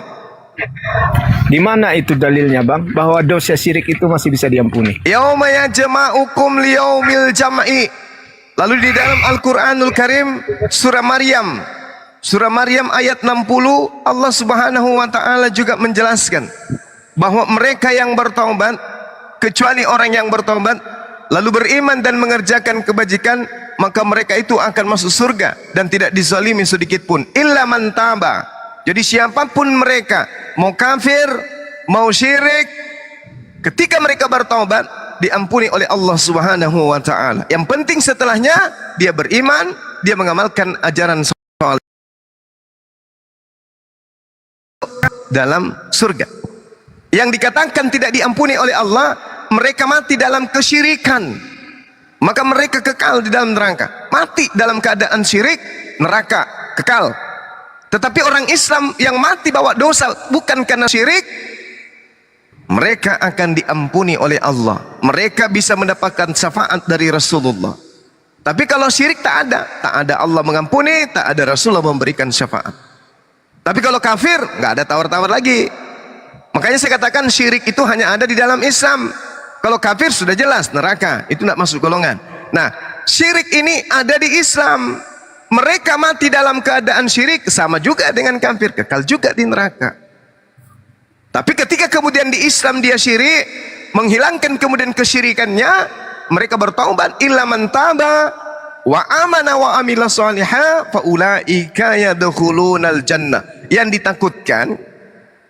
Speaker 10: di mana itu dalilnya, Bang? Bahwa dosa syirik itu masih bisa diampuni.
Speaker 3: Yauma yajma'ukum liyaumil jam'i. Lalu di dalam Al-Qur'anul Karim surah Maryam ayat 60, Allah Subhanahu wa taala juga menjelaskan bahwa mereka yang bertaubat, kecuali orang yang bertaubat lalu beriman dan mengerjakan kebajikan, maka mereka itu akan masuk surga dan tidak dizalimi sedikit pun. Illa man taba. Jadi siapapun mereka, mau kafir, mau syirik, ketika mereka bertaubat, diampuni oleh Allah Subhanahu wa taala. Yang penting setelahnya dia beriman, dia mengamalkan ajaran saleh dalam surga. Yang dikatakan tidak diampuni oleh Allah, mereka mati dalam kesyirikan, maka mereka kekal di dalam neraka. Mati dalam keadaan syirik, neraka, kekal. Tetapi orang Islam yang mati bawa dosa bukan karena syirik, mereka akan diampuni oleh Allah. Mereka bisa mendapatkan syafaat dari Rasulullah. Tapi kalau syirik tak ada Allah mengampuni, tak ada Rasulullah memberikan syafaat. Tapi kalau kafir, nggak ada tawar-tawar lagi. Makanya saya katakan syirik itu hanya ada di dalam Islam. Kalau kafir sudah jelas neraka, itu tidak masuk golongan. Nah, syirik ini ada di Islam. Mereka mati dalam keadaan syirik sama juga dengan kafir, kekal juga di neraka. Tapi ketika kemudian di Islam dia syirik, menghilangkan kemudian kesyirikannya, mereka bertaubat, illa man taba wa amana wa amila shaliha fa ulaika yadkhulunal jannah. Yang ditakutkan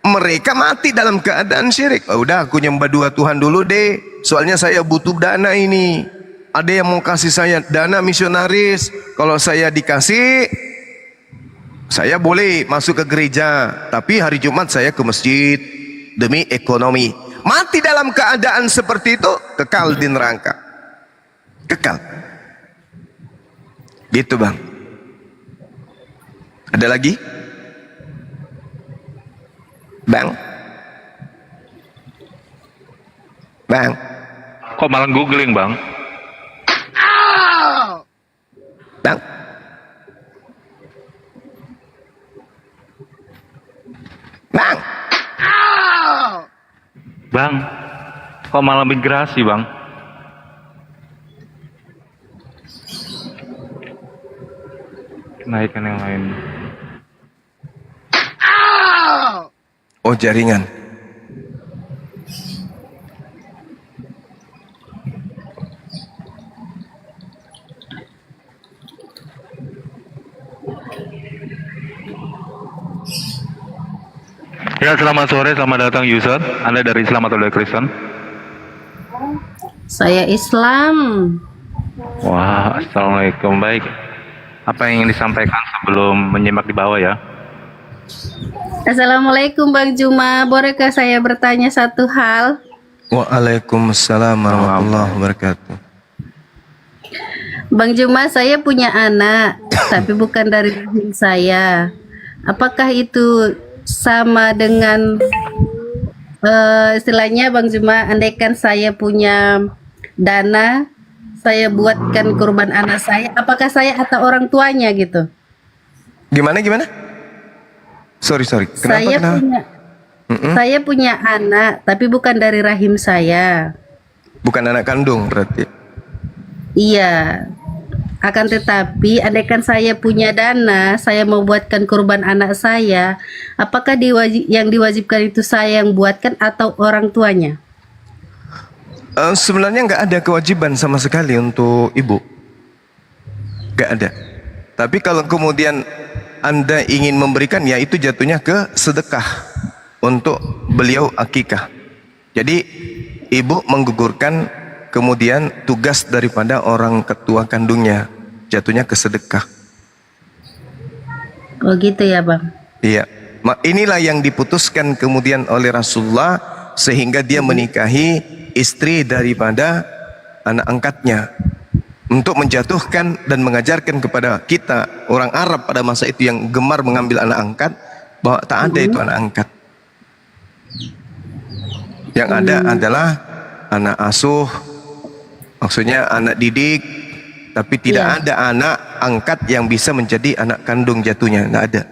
Speaker 3: mereka mati dalam keadaan syirik. Oh, udah aku nyembah dua Tuhan dulu deh, soalnya saya butuh dana ini. Ada yang mau kasih saya dana misionaris, kalau saya dikasih, saya boleh masuk ke gereja, tapi hari Jumat saya ke masjid demi ekonomi. Mati dalam keadaan seperti itu, kekal di neraka. Kekal. Gitu, Bang. Ada lagi? Bang? Bang?
Speaker 7: Kok malah googling, Bang?
Speaker 3: Bang? Bang?
Speaker 7: Bang, kok malah migrasi, Bang? Kenaikan yang lain.
Speaker 3: Oh, jaringan.
Speaker 7: Ya, selamat sore, selamat datang Yusuf. Anda dari Islam atau dari Kristen?
Speaker 8: Saya Islam.
Speaker 7: Wah, assalamualaikum. Baik. Apa yang ingin disampaikan sebelum menyimak di bawah ya?
Speaker 8: Assalamualaikum Bang Juma. Bolehkah saya bertanya satu hal?
Speaker 3: Waalaikumsalam warahmatullahi wabarakatuh.
Speaker 8: Bang Juma, saya punya anak, tapi bukan dari rahim saya. Apakah itu sama dengan istilahnya Bang Juma, andaikan saya punya dana, saya buatkan kurban anak saya, apakah saya atau orang tuanya gitu?
Speaker 3: Gimana? Sorry. Kenapa?
Speaker 8: Saya punya anak, tapi bukan dari rahim saya.
Speaker 3: Bukan anak kandung berarti.
Speaker 8: Iya. Akan tetapi, andaikan saya punya dana, saya mau buatkan kurban anak saya, apakah yang diwajibkan itu saya yang buatkan atau orang tuanya?
Speaker 3: Sebenarnya nggak ada kewajiban sama sekali untuk ibu. Nggak ada. Tapi kalau kemudian Anda ingin memberikan, ya itu jatuhnya ke sedekah untuk beliau akikah. Jadi ibu menggugurkan kemudian tugas daripada orang ketua kandungnya jatuhnya ke sedekah.
Speaker 8: Oh gitu ya Bang.
Speaker 3: Iya, inilah yang diputuskan kemudian oleh Rasulullah sehingga dia menikahi istri daripada anak angkatnya untuk menjatuhkan dan mengajarkan kepada kita orang Arab pada masa itu yang gemar mengambil anak angkat bahwa tak ada itu anak angkat. Yang ada adalah anak asuh, maksudnya anak didik, tapi tidak ada anak angkat yang bisa menjadi anak kandung jatuhnya, tidak ada.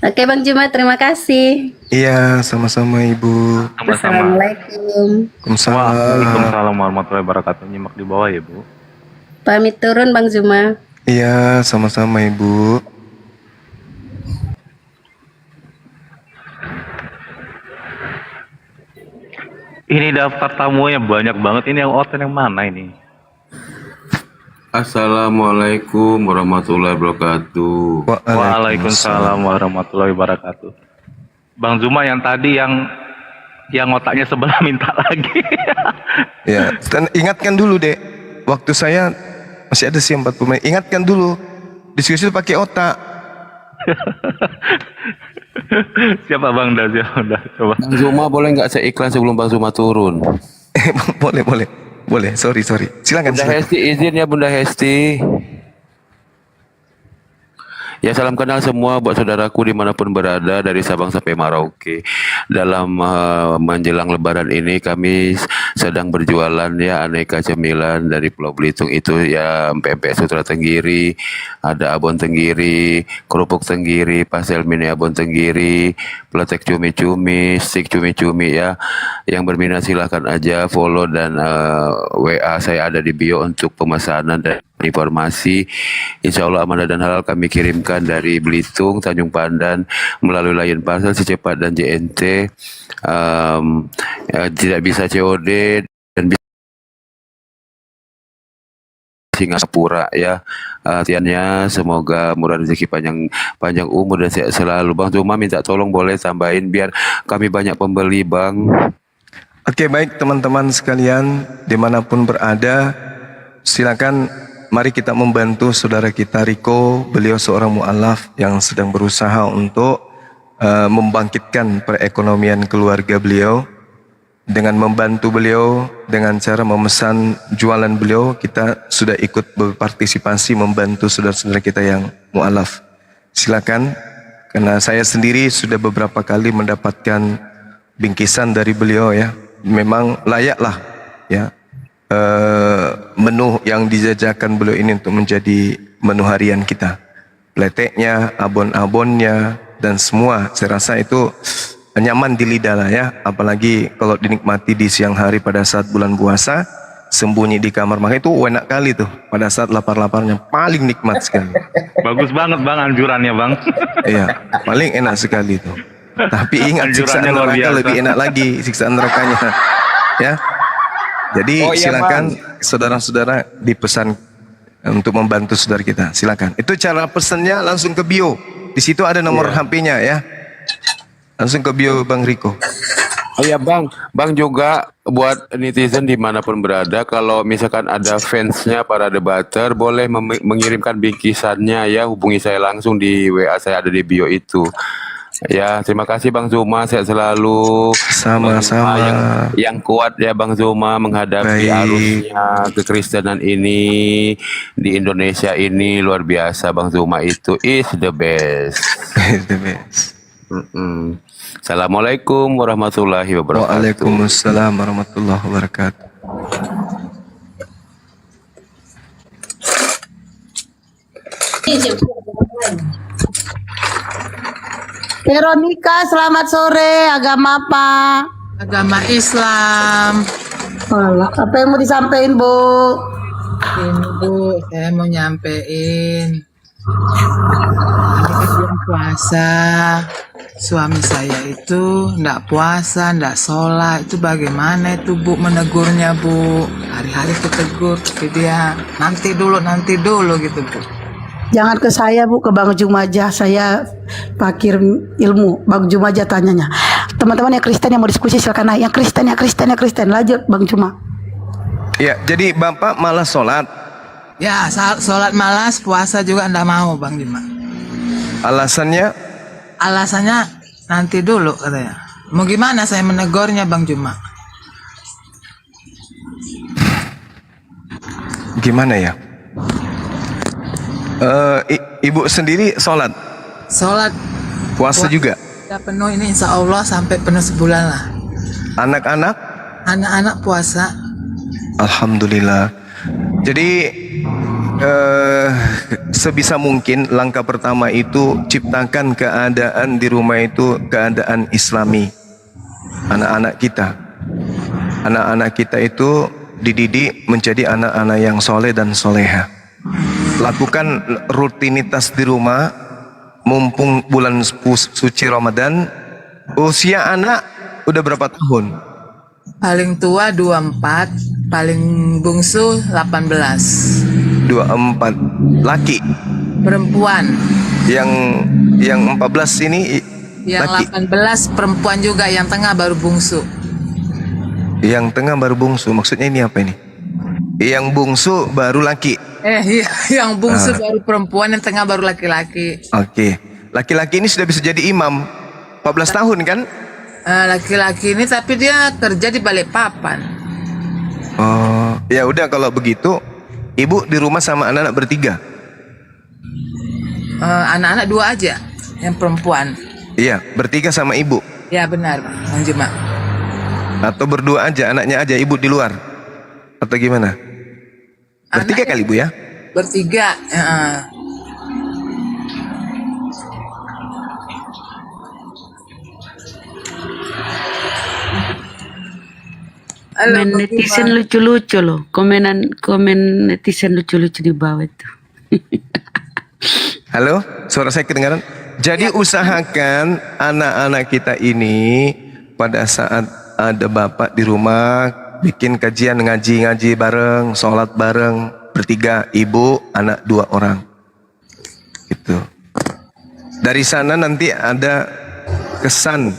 Speaker 8: Oke Bang Juma, terima kasih.
Speaker 3: Iya, sama-sama Ibu.
Speaker 7: Sama-sama.
Speaker 8: Assalamualaikum.
Speaker 7: Waalaikumsalam warahmatullahi wabarakatuh. Nyimak di bawah ya Bu.
Speaker 8: Pamit turun Bang Juma.
Speaker 3: Iya, sama-sama Ibu.
Speaker 7: Ini daftar tamunya banyak banget. Ini yang orten yang mana ini?
Speaker 11: Assalamualaikum warahmatullahi wabarakatuh.
Speaker 7: Waalaikumsalam warahmatullahi wabarakatuh. Bang Zuma yang tadi yang otaknya sebelah minta lagi.
Speaker 3: Ya, dan ingatkan dulu Dek, waktu saya masih ada sih 40 menit. Ingatkan dulu, diskusi itu pakai otak.
Speaker 7: Siapa Bang Dah? Siapa Dah? Coba.
Speaker 11: Bang Zuma boleh nggak saya iklan sebelum Bang Zuma turun?
Speaker 3: Boleh. Sorry. Silakan.
Speaker 11: Bunda Hesti izin ya Bunda Hesti. Ya salam kenal semua buat saudaraku dimanapun berada dari Sabang sampai Merauke. Dalam menjelang Lebaran ini kami sedang berjualan ya aneka cemilan dari Pulau Belitung itu ya pempek sutra tenggiri, ada abon tenggiri, kerupuk tenggiri, pastel mini abon tenggiri, peletek cumi-cumi, stik cumi-cumi ya. Yang berminat silahkan aja follow dan WA saya ada di bio untuk pemesanan dan informasi. Insya Allah amanah dan halal kami kirimkan dari Belitung, Tanjung Pandan melalui Lion Parcel secepat dan JNT. Tidak bisa COD dan bisa Singapura ya. Artiannya semoga murah rezeki panjang umur dan sehat selalu. Bang Zuma minta tolong boleh tambahin biar kami banyak pembeli Bang.
Speaker 3: Oke, baik teman-teman sekalian dimanapun berada, silakan mari kita membantu saudara kita Riko. Beliau seorang mu'alaf yang sedang berusaha untuk membangkitkan perekonomian keluarga beliau. Dengan membantu beliau dengan cara memesan jualan beliau, kita sudah ikut berpartisipasi membantu saudara-saudara kita yang mu'alaf. Silakan, karena saya sendiri sudah beberapa kali mendapatkan bingkisan dari beliau ya. Memang layaklah ya menu yang dijajakan beliau ini untuk menjadi menu harian kita. Pleteknya, abon-abonnya dan semua saya rasa itu nyaman di lidah lah ya. Apalagi kalau dinikmati di siang hari pada saat bulan puasa, sembunyi di kamar, maka itu enak kali tuh pada saat lapar-laparnya, paling nikmat sekali.
Speaker 7: Bagus banget Bang anjurannya Bang.
Speaker 3: Iya, paling enak sekali tuh. Tapi ingat siksaan neraka lebih enak lagi, siksaan nerakanya ya. Jadi silakan saudara-saudara dipesan untuk membantu saudara kita. Silakan. Itu cara pesannya langsung ke bio. Di situ ada nomor HP-nya ya. Langsung ke bio Bang Riko.
Speaker 11: Oh ya Bang juga buat netizen dimanapun berada, kalau misalkan ada fansnya para debater boleh mengirimkan bingkisannya ya, hubungi saya langsung di WA saya ada di bio itu. Ya, terima kasih Bang Zuma, sehat selalu.
Speaker 3: Sama-sama.
Speaker 11: Yang kuat ya Bang Zuma menghadapi arusnya kekristenan ini di Indonesia ini luar biasa. Bang Zuma itu is the best.
Speaker 3: Is the best.
Speaker 11: Assalamualaikum warahmatullahi wabarakatuh.
Speaker 3: Waalaikumsalam warahmatullahi wabarakatuh.
Speaker 1: Veronica, selamat sore. Agama apa?
Speaker 12: Agama Islam.
Speaker 1: Alah, apa yang mau disampaikan, Bu?
Speaker 12: Ini Bu, saya mau nyampein. Ini bulan puasa. Suami saya itu ndak puasa, ndak sholat. Itu bagaimana itu Bu menegurnya Bu? Hari-hari ditegur ke dia. Nanti dulu gitu Bu.
Speaker 1: Jangan ke saya Bu, ke Bang Jumaja. Saya pakir ilmu. Bang Jumaja tanyanya, Teman-teman yang Kristen yang mau diskusi silakan. Nah, yang Kristen, lanjut Bang Juma.
Speaker 3: Ya, jadi Bapak malas sholat.
Speaker 12: Ya, sholat malas, puasa juga ndak mau Bang Juma.
Speaker 3: Alasannya?
Speaker 12: Alasannya nanti dulu katanya. Mau gimana saya menegurnya Bang Juma?
Speaker 3: Gimana ya? Ibu sendiri sholat?
Speaker 12: Sholat.
Speaker 3: Puasa juga?
Speaker 12: Udah penuh ini insya Allah sampai penuh sebulan lah.
Speaker 3: Anak-anak?
Speaker 12: Anak-anak puasa.
Speaker 3: Alhamdulillah. Jadi sebisa mungkin langkah pertama itu ciptakan keadaan di rumah itu keadaan Islami. Anak-anak kita itu dididik menjadi anak-anak yang soleh dan soleha. Lakukan rutinitas di rumah. Mumpung bulan suci Ramadan. Usia anak udah berapa tahun?
Speaker 12: Paling tua 24, paling bungsu 18.
Speaker 3: 24. Laki?
Speaker 12: Perempuan.
Speaker 3: Yang 14 ini
Speaker 12: Yang
Speaker 3: laki?
Speaker 12: 18 perempuan juga, yang tengah baru bungsu.
Speaker 3: Yang tengah baru bungsu, maksudnya ini apa ini? Yang bungsu baru laki?
Speaker 12: Iya, yang bungsu baru perempuan, yang tengah baru laki-laki.
Speaker 3: Oke. Laki-laki ini sudah bisa jadi imam 14 tahun kan?
Speaker 12: Laki-laki ini tapi dia kerja di Balikpapan.
Speaker 3: Oh, ya udah kalau begitu ibu di rumah sama anak-anak bertiga?
Speaker 12: Anak-anak 2 aja, yang perempuan.
Speaker 3: Iya, bertiga sama ibu?
Speaker 12: Ya benar Bang Juma.
Speaker 3: Atau berdua aja, anaknya aja, ibu di luar? Atau gimana? Bertiga kali ibu ya?
Speaker 12: Bertiga.
Speaker 13: Komen netizen lucu-lucu loh. Komen netizen lucu-lucu di bawah itu.
Speaker 3: Halo, suara saya kedengaran? Jadi usahakan anak-anak kita ini pada saat ada bapak di rumah bikin kajian ngaji bareng, sholat bareng, bertiga, ibu, anak 2 orang. Gitu. Dari sana nanti ada kesan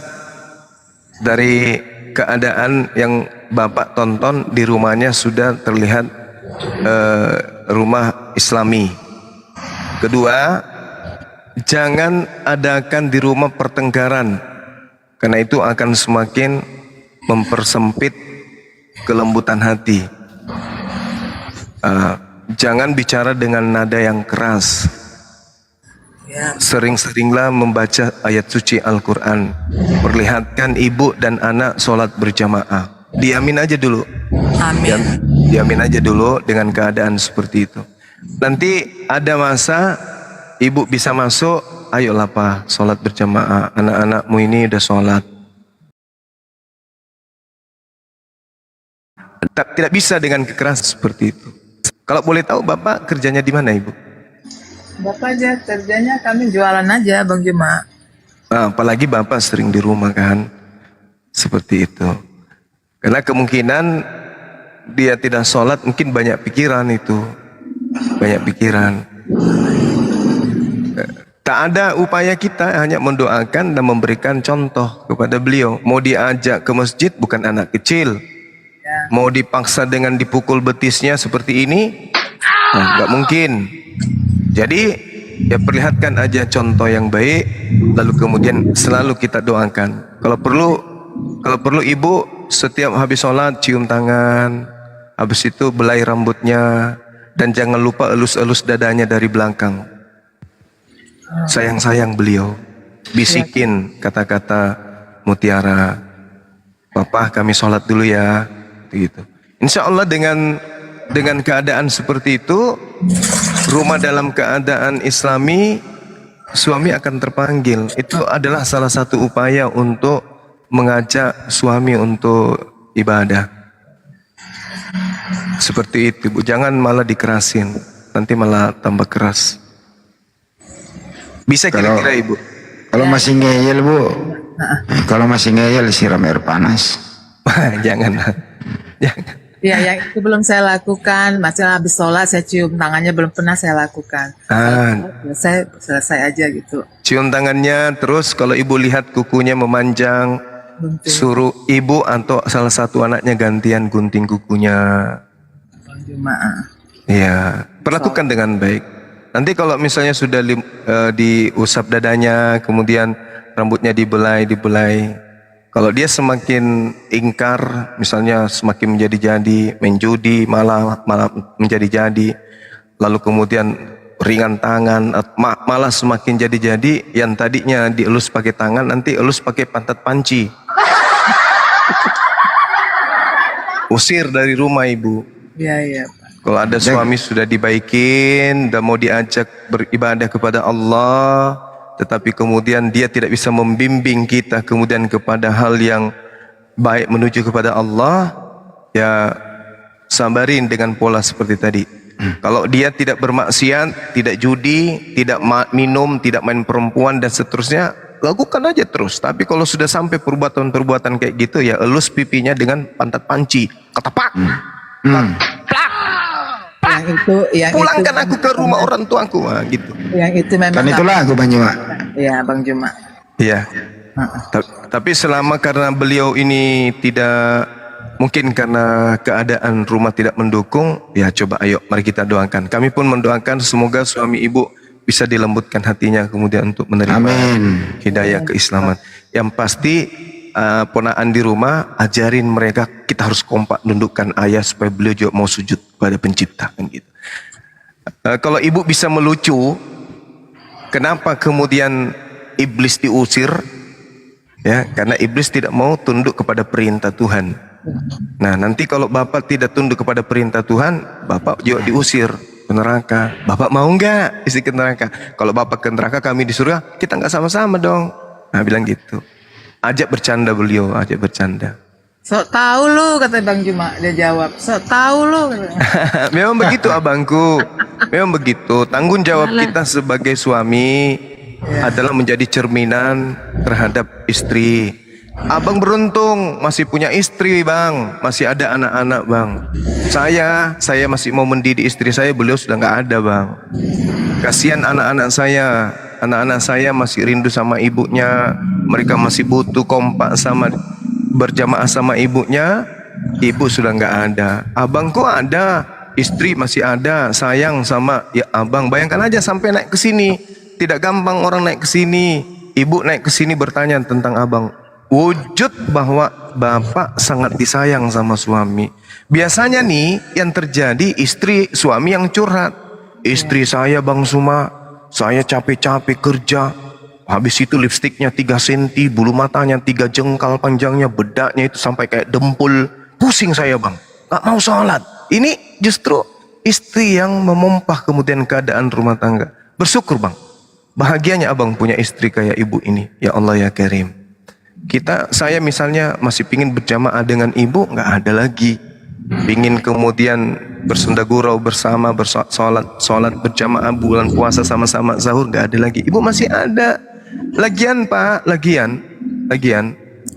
Speaker 3: dari keadaan yang bapak tonton di rumahnya sudah terlihat rumah Islami. Kedua, jangan adakan di rumah pertengkaran, karena itu akan semakin mempersempit kelembutan hati. Jangan bicara dengan nada yang keras. Sering-seringlah membaca ayat suci Al-Quran. Perlihatkan ibu dan anak sholat berjamaah. Diamin aja dulu.
Speaker 12: Amin.
Speaker 3: Diamin aja dulu dengan keadaan seperti itu. Nanti ada masa ibu bisa masuk, ayolah Pak, sholat berjamaah. Anak-anakmu ini udah sholat. Tidak bisa dengan kekerasan seperti itu. Kalau boleh tahu Bapak kerjanya di mana Ibu?
Speaker 12: Bapak aja kerjanya kami jualan aja Bang Juma.
Speaker 3: Nah, apalagi Bapak sering di rumah kan. Seperti itu. Karena kemungkinan dia tidak sholat, mungkin banyak pikiran itu. Banyak pikiran. Tak ada upaya kita, hanya mendoakan dan memberikan contoh kepada beliau. Mau diajak ke masjid bukan anak kecil. Mau dipaksa dengan dipukul betisnya seperti ini, nggak mungkin. Jadi ya perlihatkan aja contoh yang baik, lalu kemudian selalu kita doakan. Kalau perlu ibu setiap habis sholat cium tangan, habis itu belai rambutnya, dan jangan lupa elus-elus dadanya dari belakang. Sayang-sayang beliau, bisikin kata-kata mutiara, Papa kami sholat dulu ya. Gitu. Insya Allah dengan keadaan seperti itu, rumah dalam keadaan Islami, suami akan terpanggil. Itu adalah salah satu upaya untuk mengajak suami untuk ibadah. Seperti itu, Bu. Jangan malah dikerasin, nanti malah tambah keras. Bisa kira-kira Ibu?
Speaker 14: Kalau masih ngeyel Bu, kalau masih ngeyel siram air panas.
Speaker 3: Jangan.
Speaker 12: Ya, yang itu belum saya lakukan. Masih habis sholat saya cium tangannya, belum pernah saya lakukan. Selesai aja gitu.
Speaker 3: Cium tangannya, terus kalau ibu lihat kukunya memanjang, Suruh ibu atau salah satu anaknya gantian gunting kukunya.
Speaker 12: Jemaah.
Speaker 3: Ya, perlakukan dengan baik. Nanti kalau misalnya sudah diusap dadanya, kemudian rambutnya dibelai. Kalau dia semakin ingkar, misalnya semakin menjadi-jadi, main judi, malah menjadi-jadi, lalu kemudian ringan tangan, malah semakin jadi-jadi, yang tadinya dielus pakai tangan, nanti elus pakai pantat panci. Usir dari rumah ibu.
Speaker 12: Iya.
Speaker 3: Kalau ada suami sudah dibaikin, dan mau diajak beribadah kepada Allah, tetapi kemudian dia tidak bisa membimbing kita kemudian kepada hal yang baik menuju kepada Allah, ya sabarin dengan pola seperti tadi. Kalau dia tidak bermaksiat, tidak judi, tidak minum, tidak main perempuan dan seterusnya, lakukan aja terus. Tapi kalau sudah sampai perbuatan-perbuatan kayak gitu, ya elus pipinya dengan pantat panci, ketepak.
Speaker 12: Yang
Speaker 3: pulangkan
Speaker 12: itu,
Speaker 3: aku ke rumah orang tuaku, gitu.
Speaker 12: Yang itu memang.
Speaker 14: Kan itulah aku Bang Juma.
Speaker 12: Iya, Bang Juma.
Speaker 3: Iya. Tapi selama karena beliau ini tidak, mungkin karena keadaan rumah tidak mendukung, ya coba ayo mari kita doakan. Kami pun mendoakan semoga suami ibu bisa dilembutkan hatinya kemudian untuk menerima hidayah keislaman. Yang pasti ponaan di rumah ajarin mereka, kita harus kompak nundukkan ayah supaya beliau juga mau sujud pada pencipta, kan gitu. Kalau ibu bisa melucu, kenapa kemudian iblis diusir? Ya, karena iblis tidak mau tunduk kepada perintah Tuhan. Nah, nanti kalau bapak tidak tunduk kepada perintah Tuhan, bapak juga diusir ke neraka. Bapak mau nggak isi ke neraka? Kalau bapak ke neraka, kami di surga, kita nggak sama-sama dong. Nah, bilang gitu. Ajak bercanda beliau, ajak bercanda.
Speaker 12: Sok tahu lu, kata Bang Juma. Dia jawab, sok tahu lu.
Speaker 3: Memang begitu abangku. Memang begitu. Tanggung jawab kita sebagai suami adalah menjadi cerminan terhadap istri. Abang beruntung masih punya istri, Bang. Masih ada anak-anak, Bang. Saya masih mau mendidik istri saya, beliau sudah nggak ada, Bang. Kasihan anak-anak saya. Anak-anak saya masih rindu sama ibunya. Mereka masih butuh kompak sama berjamaah sama ibunya. Ibu sudah nggak ada. Abangku ada, istri masih ada, sayang sama ya abang. Bayangkan aja sampai naik ke sini. Tidak gampang orang naik ke sini. Ibu naik ke sini bertanya tentang abang. Wujud bahwa bapak sangat disayang sama suami. Biasanya nih yang terjadi istri suami yang curhat. Istri saya Bang Suma, saya capek-capek kerja. Habis itu lipstiknya 3 cm, bulu matanya 3 jengkal panjangnya, bedaknya itu sampai kayak dempul. Pusing saya Bang, gak mau sholat. Ini justru istri yang memompah kemudian keadaan rumah tangga. Bersyukur Bang, bahagianya abang punya istri kayak ibu ini. Ya Allah ya Karim. Saya misalnya masih pingin berjamaah dengan ibu, nggak ada lagi. Pingin kemudian bersenda gurau bersama, sholat berjamaah bulan puasa sama-sama sahur, nggak ada lagi. Ibu masih ada. Lagian Pak, lagian,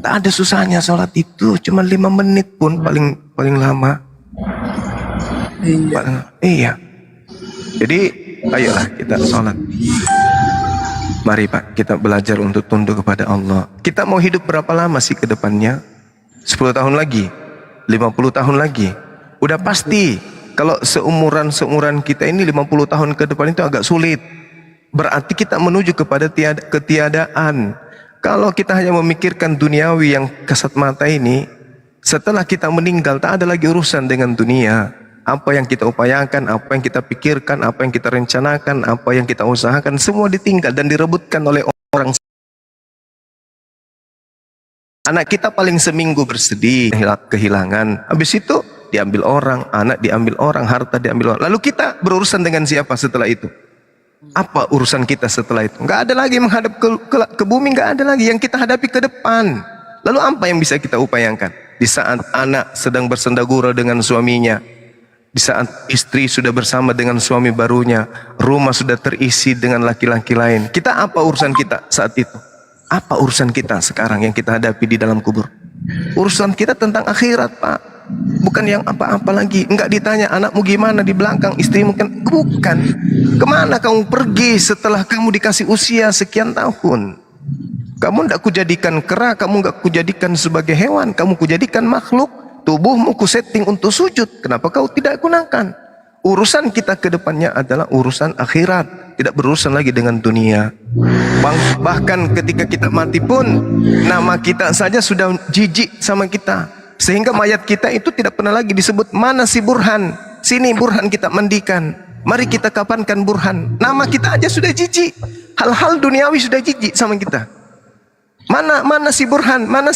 Speaker 3: tak ada susahnya sholat itu, cuma 5 menit pun paling lama. Iya. Jadi ayolah kita sholat. Mari Pak, kita belajar untuk tunduk kepada Allah. Kita mau hidup berapa lama sih ke depannya? 10 tahun lagi? 50 tahun lagi? Udah pasti, kalau seumuran kita ini 50 tahun ke depan itu agak sulit. Berarti kita menuju kepada ketiadaan. Kalau kita hanya memikirkan duniawi yang kasat mata ini, setelah kita meninggal tak ada lagi urusan dengan dunia. Apa yang kita upayakan, apa yang kita pikirkan, apa yang kita rencanakan, apa yang kita usahakan, semua ditinggal dan direbutkan oleh orang. Anak kita paling seminggu bersedih, kehilangan. Habis itu diambil orang, anak diambil orang, harta diambil orang. Lalu kita berurusan dengan siapa setelah itu? Apa urusan kita setelah itu? Nggak ada lagi menghadap ke bumi, nggak ada lagi. Yang kita hadapi ke depan. Lalu apa yang bisa kita upayakan? Di saat anak sedang bersenda gurau dengan suaminya, di saat istri sudah bersama dengan suami barunya, rumah sudah terisi dengan laki-laki lain. Kita apa urusan kita saat itu? Apa urusan kita sekarang yang kita hadapi di dalam kubur? Urusan kita tentang akhirat Pak. Bukan yang apa-apa lagi. Enggak ditanya anakmu gimana di belakang, istrimu kan. Bukan. Kemana kamu pergi setelah kamu dikasih usia sekian tahun? Kamu tidak kujadikan kera, kamu nggak kujadikan sebagai hewan, kamu kujadikan makhluk. Tubuhmu kusetting untuk sujud. Kenapa kau tidak gunakan? Urusan kita ke depannya adalah urusan akhirat, tidak berurusan lagi dengan dunia. Bahkan ketika kita mati pun, nama kita saja sudah jijik sama kita. Sehingga mayat kita itu tidak pernah lagi disebut, mana si Burhan? Sini Burhan kita mandikan. Mari kita kapankan Burhan. Nama kita aja sudah jijik. Hal-hal duniawi sudah jijik sama kita. Mana si Burhan? Mana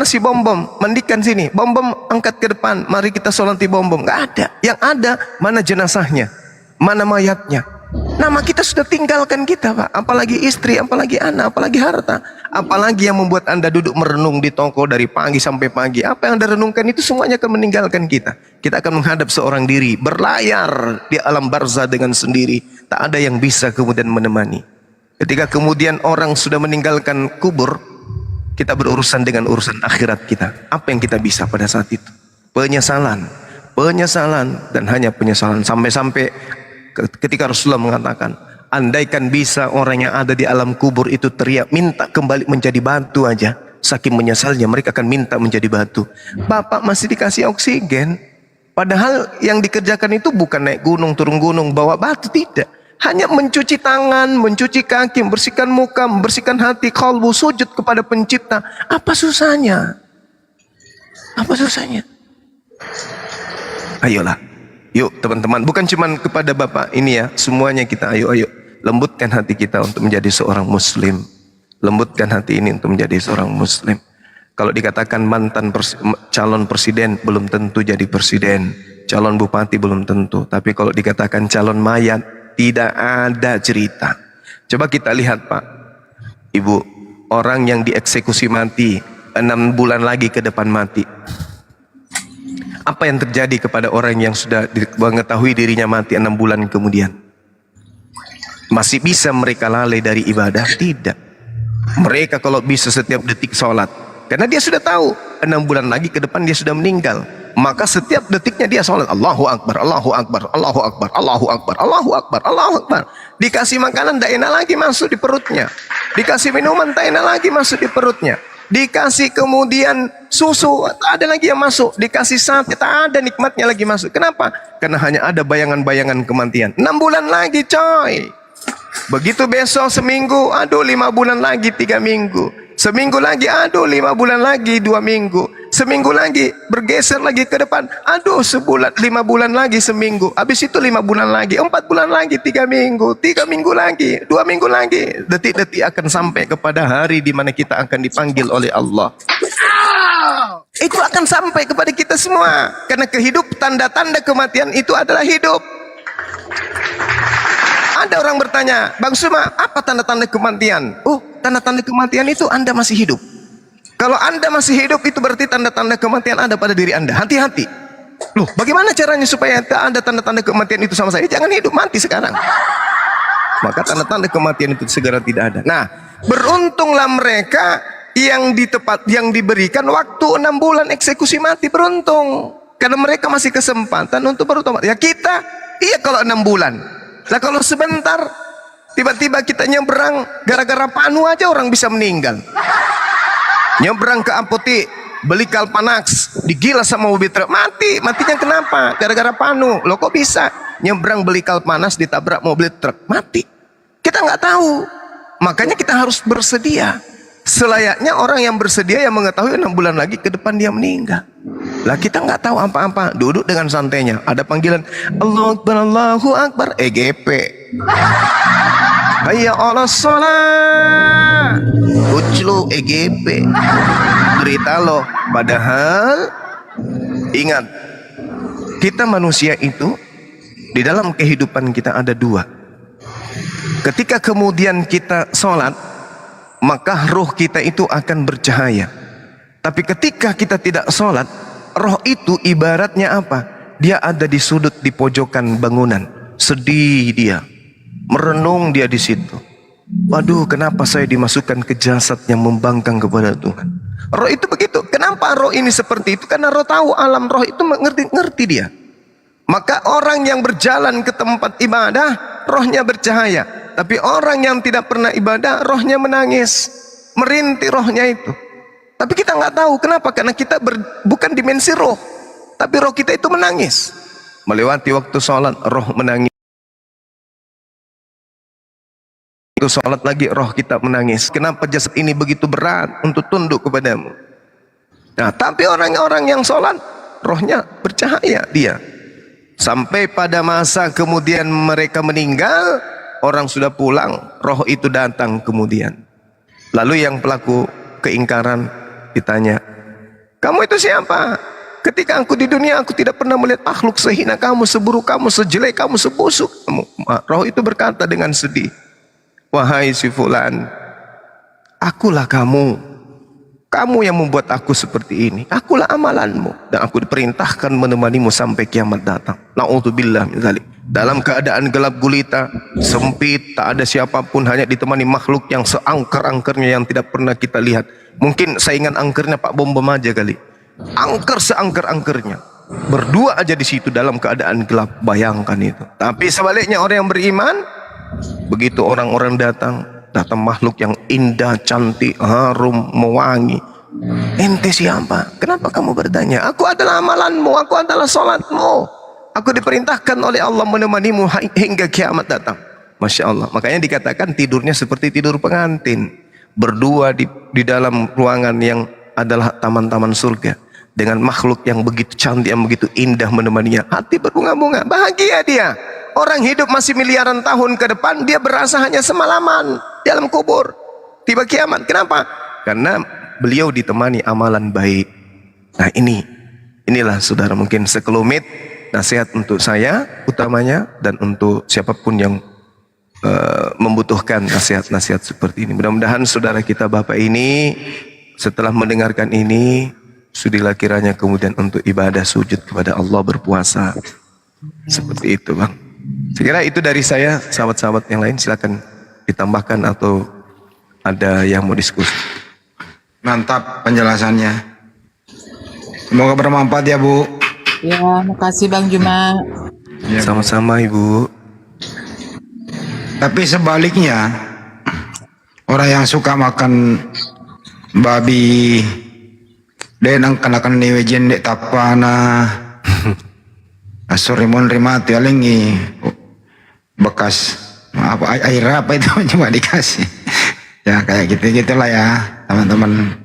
Speaker 3: si Bom-Bom? Mandikan sini. Bom-Bom angkat ke depan. Mari kita solati Bom-Bom. Nggak ada. Yang ada mana jenazahnya? Mana mayatnya? Nama kita sudah tinggalkan kita, Pak. Apalagi istri, apalagi anak, apalagi harta. Apalagi yang membuat Anda duduk merenung di toko dari pagi sampai pagi. Apa yang Anda renungkan itu semuanya akan meninggalkan kita. Kita akan menghadap seorang diri, berlayar di alam barzah dengan sendiri. Tak ada yang bisa kemudian menemani. Ketika kemudian orang sudah meninggalkan kubur, kita berurusan dengan urusan akhirat kita. Apa yang kita bisa pada saat itu? Penyesalan, dan hanya penyesalan. Sampai-sampai ketika Rasulullah mengatakan, andaikan bisa orang yang ada di alam kubur itu teriak minta kembali menjadi batu aja, saking menyesalnya mereka akan minta menjadi batu. Bapak masih dikasih oksigen, padahal yang dikerjakan itu bukan naik gunung, turun gunung, bawa batu, tidak. Hanya mencuci tangan, mencuci kaki, membersihkan muka, membersihkan hati, qalbu, sujud kepada pencipta. Apa susahnya? Apa susahnya? Ayolah, yuk teman-teman, bukan cuma kepada Bapak ini ya, semuanya kita ayo lembutkan hati kita untuk menjadi seorang muslim. Lembutkan hati ini untuk menjadi seorang muslim. Kalau dikatakan calon presiden belum tentu jadi presiden, calon bupati belum tentu, tapi kalau dikatakan calon mayat tidak ada cerita. Coba kita lihat Pak, Ibu, orang yang dieksekusi mati 6 bulan lagi ke depan mati. Apa yang terjadi kepada orang yang sudah mengetahui dirinya mati 6 bulan kemudian? Masih bisa mereka lalai dari ibadah? Tidak. Mereka kalau bisa setiap detik sholat, karena dia sudah tahu 6 bulan lagi ke depan dia sudah meninggal. Maka setiap detiknya dia sholat, Allahu Akbar, Allahu Akbar, Allahu Akbar, Allahu Akbar, Allahu Akbar, Allahu Akbar. Dikasih makanan tak enak lagi masuk di perutnya. Dikasih minuman tak enak lagi masuk di perutnya. Dikasih kemudian susu tak ada lagi yang masuk. Dikasih sate tak ada nikmatnya lagi masuk. Kenapa? Karena hanya ada bayangan-bayangan kematian. 6 bulan lagi coy. Begitu besok seminggu, aduh 5 bulan lagi 3 minggu. Seminggu lagi, aduh 5 bulan lagi 2 minggu. Seminggu lagi, bergeser lagi ke depan, aduh 5 bulan lagi seminggu. Habis itu 5 bulan lagi, 4 bulan lagi 3 minggu, 3 minggu lagi, 2 minggu lagi. Detik-detik akan sampai kepada hari di mana kita akan dipanggil oleh Allah. Itu akan sampai kepada kita semua. Karena tanda-tanda kematian itu adalah hidup. Ada orang bertanya, Bang Suma, apa tanda-tanda kematian? Oh, tanda-tanda kematian itu Anda masih hidup. Kalau Anda masih hidup itu berarti tanda-tanda kematian ada pada diri Anda. Hati-hati. Loh, bagaimana caranya supaya ada tanda-tanda kematian itu sama saya? Jangan hidup, mati sekarang. Maka tanda-tanda kematian itu segera tidak ada. Nah, beruntunglah mereka yang diberikan waktu 6 bulan eksekusi mati, beruntung. Karena mereka masih kesempatan untuk bertobat. Ya kita, iya kalau 6 bulan. Nah kalau sebentar, tiba-tiba kita nyebrang, gara-gara panu aja orang bisa meninggal. Nyebrang ke apotek, beli Kalpanax, digilas sama mobil truk, matinya kenapa? Gara-gara panu. Loh kok bisa? Nyebrang beli Kalpanax, ditabrak mobil truk, mati. Kita nggak tahu. Makanya kita harus bersedia. Selayaknya orang yang bersedia yang mengetahui 6 bulan lagi ke depan dia meninggal. Lah kita nggak tahu apa-apa, duduk dengan santainya. Ada panggilan Allahu Akbar, Allahu Akbar, EGP. Hayya 'alas shalah. Uclu EGP. Derita loh. Padahal ingat, kita manusia itu di dalam kehidupan kita ada 2. Ketika kemudian kita sholat, maka roh kita itu akan bercahaya. Tapi ketika kita tidak sholat, roh itu ibaratnya apa? Dia ada di sudut, di pojokan bangunan, sedih dia, merenung dia di situ. Waduh, kenapa saya dimasukkan ke jasad yang membangkang kepada Tuhan? Roh itu begitu. Kenapa roh ini seperti itu? Karena roh tahu alam roh itu mengerti dia. Maka orang yang berjalan ke tempat ibadah, rohnya bercahaya. Tapi orang yang tidak pernah ibadah, rohnya menangis, merintih rohnya itu. Tapi kita nggak tahu kenapa, karena kita bukan dimensi roh, tapi roh kita itu menangis. Melewati waktu sholat, roh menangis. Waktu sholat lagi, roh kita menangis. Kenapa jasad ini begitu berat untuk tunduk kepadamu? Nah, tapi orang-orang yang sholat, rohnya bercahaya dia. Sampai pada masa kemudian mereka meninggal, orang sudah pulang, roh itu datang kemudian. Lalu yang pelaku keingkaran ditanya, kamu itu siapa? Ketika aku di dunia, aku tidak pernah melihat makhluk sehina kamu, seburuk kamu, sejelek kamu, sebusuk kamu. Roh itu berkata dengan sedih, wahai si fulan, akulah kamu. Kamu yang membuat aku seperti ini. Akulah amalanmu. Dan aku diperintahkan menemanimu sampai kiamat datang. Na'udzubillah min dzalik. Dalam keadaan gelap gulita, sempit, tak ada siapapun, hanya ditemani makhluk yang seangker-angkernya yang tidak pernah kita lihat. Mungkin saingan angkernya Pak Bom-Bom aja kali. Angker seangker-angkernya. Berdua aja di situ dalam keadaan gelap. Bayangkan itu. Tapi sebaliknya orang yang beriman, begitu orang-orang datang makhluk yang indah, cantik, harum, mewangi. Ente siapa? Kenapa kamu bertanya? Aku adalah amalanmu, aku adalah sholatmu. Aku diperintahkan oleh Allah menemanimu hingga kiamat datang. Masya Allah. Makanya dikatakan tidurnya seperti tidur pengantin. Berdua di dalam ruangan yang adalah taman-taman surga. Dengan makhluk yang begitu cantik, yang begitu indah menemaninya. Hati berbunga-bunga, bahagia dia. Orang hidup masih miliaran tahun ke depan, dia berasa hanya semalaman di dalam kubur. Tiba kiamat. Kenapa? Karena beliau ditemani amalan baik. Nah inilah saudara, mungkin sekelumit nasihat untuk saya utamanya, dan untuk siapapun yang membutuhkan nasihat-nasihat seperti ini. Mudah-mudahan saudara kita Bapak ini setelah mendengarkan ini, sudilah kiranya kemudian untuk ibadah sujud kepada Allah, berpuasa. Seperti itu Bang. Saya kira itu dari saya. Sahabat-sahabat yang lain silakan ditambahkan atau ada yang mau diskusi.
Speaker 14: Mantap penjelasannya. Semoga bermanfaat ya Bu.
Speaker 12: Ya, makasih Bang Juma.
Speaker 3: Ya, sama-sama Ibu.
Speaker 14: Tapi sebaliknya, orang yang suka makan babi, denang kanakan niwejen dek tapana, asurimun rimati alengi bekas apa air apa itu cuma dikasih. Ya kayak gitu-gitulah ya teman-teman.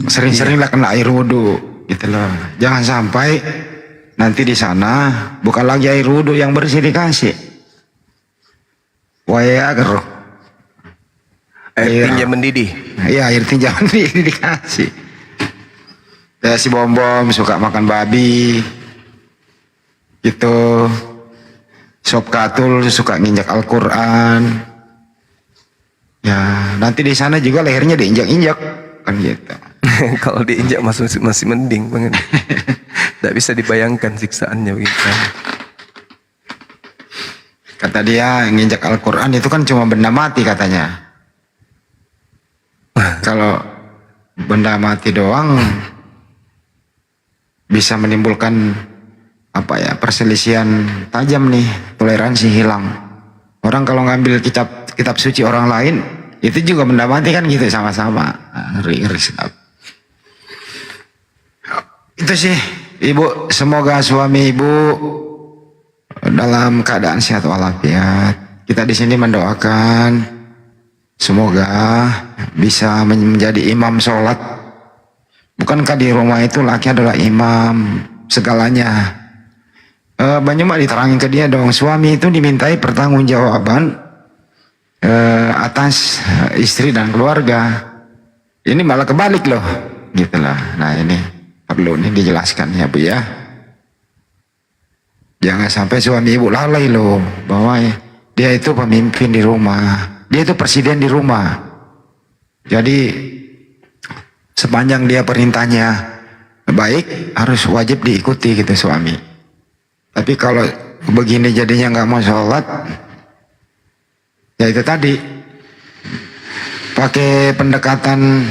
Speaker 14: Sering-seringlah kena air wudhu gitu loh. Jangan sampai nanti di sana bukan lagi air wudhu yang bersih dikasih. Waya geroh.
Speaker 3: Air tinja mendidih.
Speaker 14: Iya, air tinja mendidih dikasih. Ya si Bom-Bom suka makan babi. Gitu. Sob Katul suka nginjak Al-Quran. Ya, nanti di sana juga lehernya diinjak-injak kan gitu.
Speaker 3: Kalau diinjak masih mending banget. Tidak bisa dibayangkan siksaannya begitu.
Speaker 14: Kata dia nginjak Al-Quran itu kan cuma benda mati katanya. Kalau benda mati doang bisa menimbulkan apa ya, perselisihan tajam nih, toleransi hilang. Orang kalau ngambil kitab suci orang lain itu juga benda mati kan gitu, sama-sama. Ngeri sedap. Itu sih Ibu, semoga suami Ibu dalam keadaan sehat walafiat. Kita di sini mendoakan semoga bisa menjadi imam sholat. Bukankah di rumah itu laki adalah imam segalanya? Banyak diterangin ke dia dong, suami itu dimintai pertanggungjawaban atas istri dan keluarga. Ini malah kebalik loh, gitulah. Nah ini perlu nih dijelaskan ya Bu ya. Jangan sampai suami Ibu lalai loh, bahwa dia itu pemimpin di rumah, dia itu presiden di rumah. Jadi sepanjang dia perintahnya baik, harus wajib diikuti gitu suami. Tapi kalau begini jadinya nggak mau sholat, ya itu tadi pakai pendekatan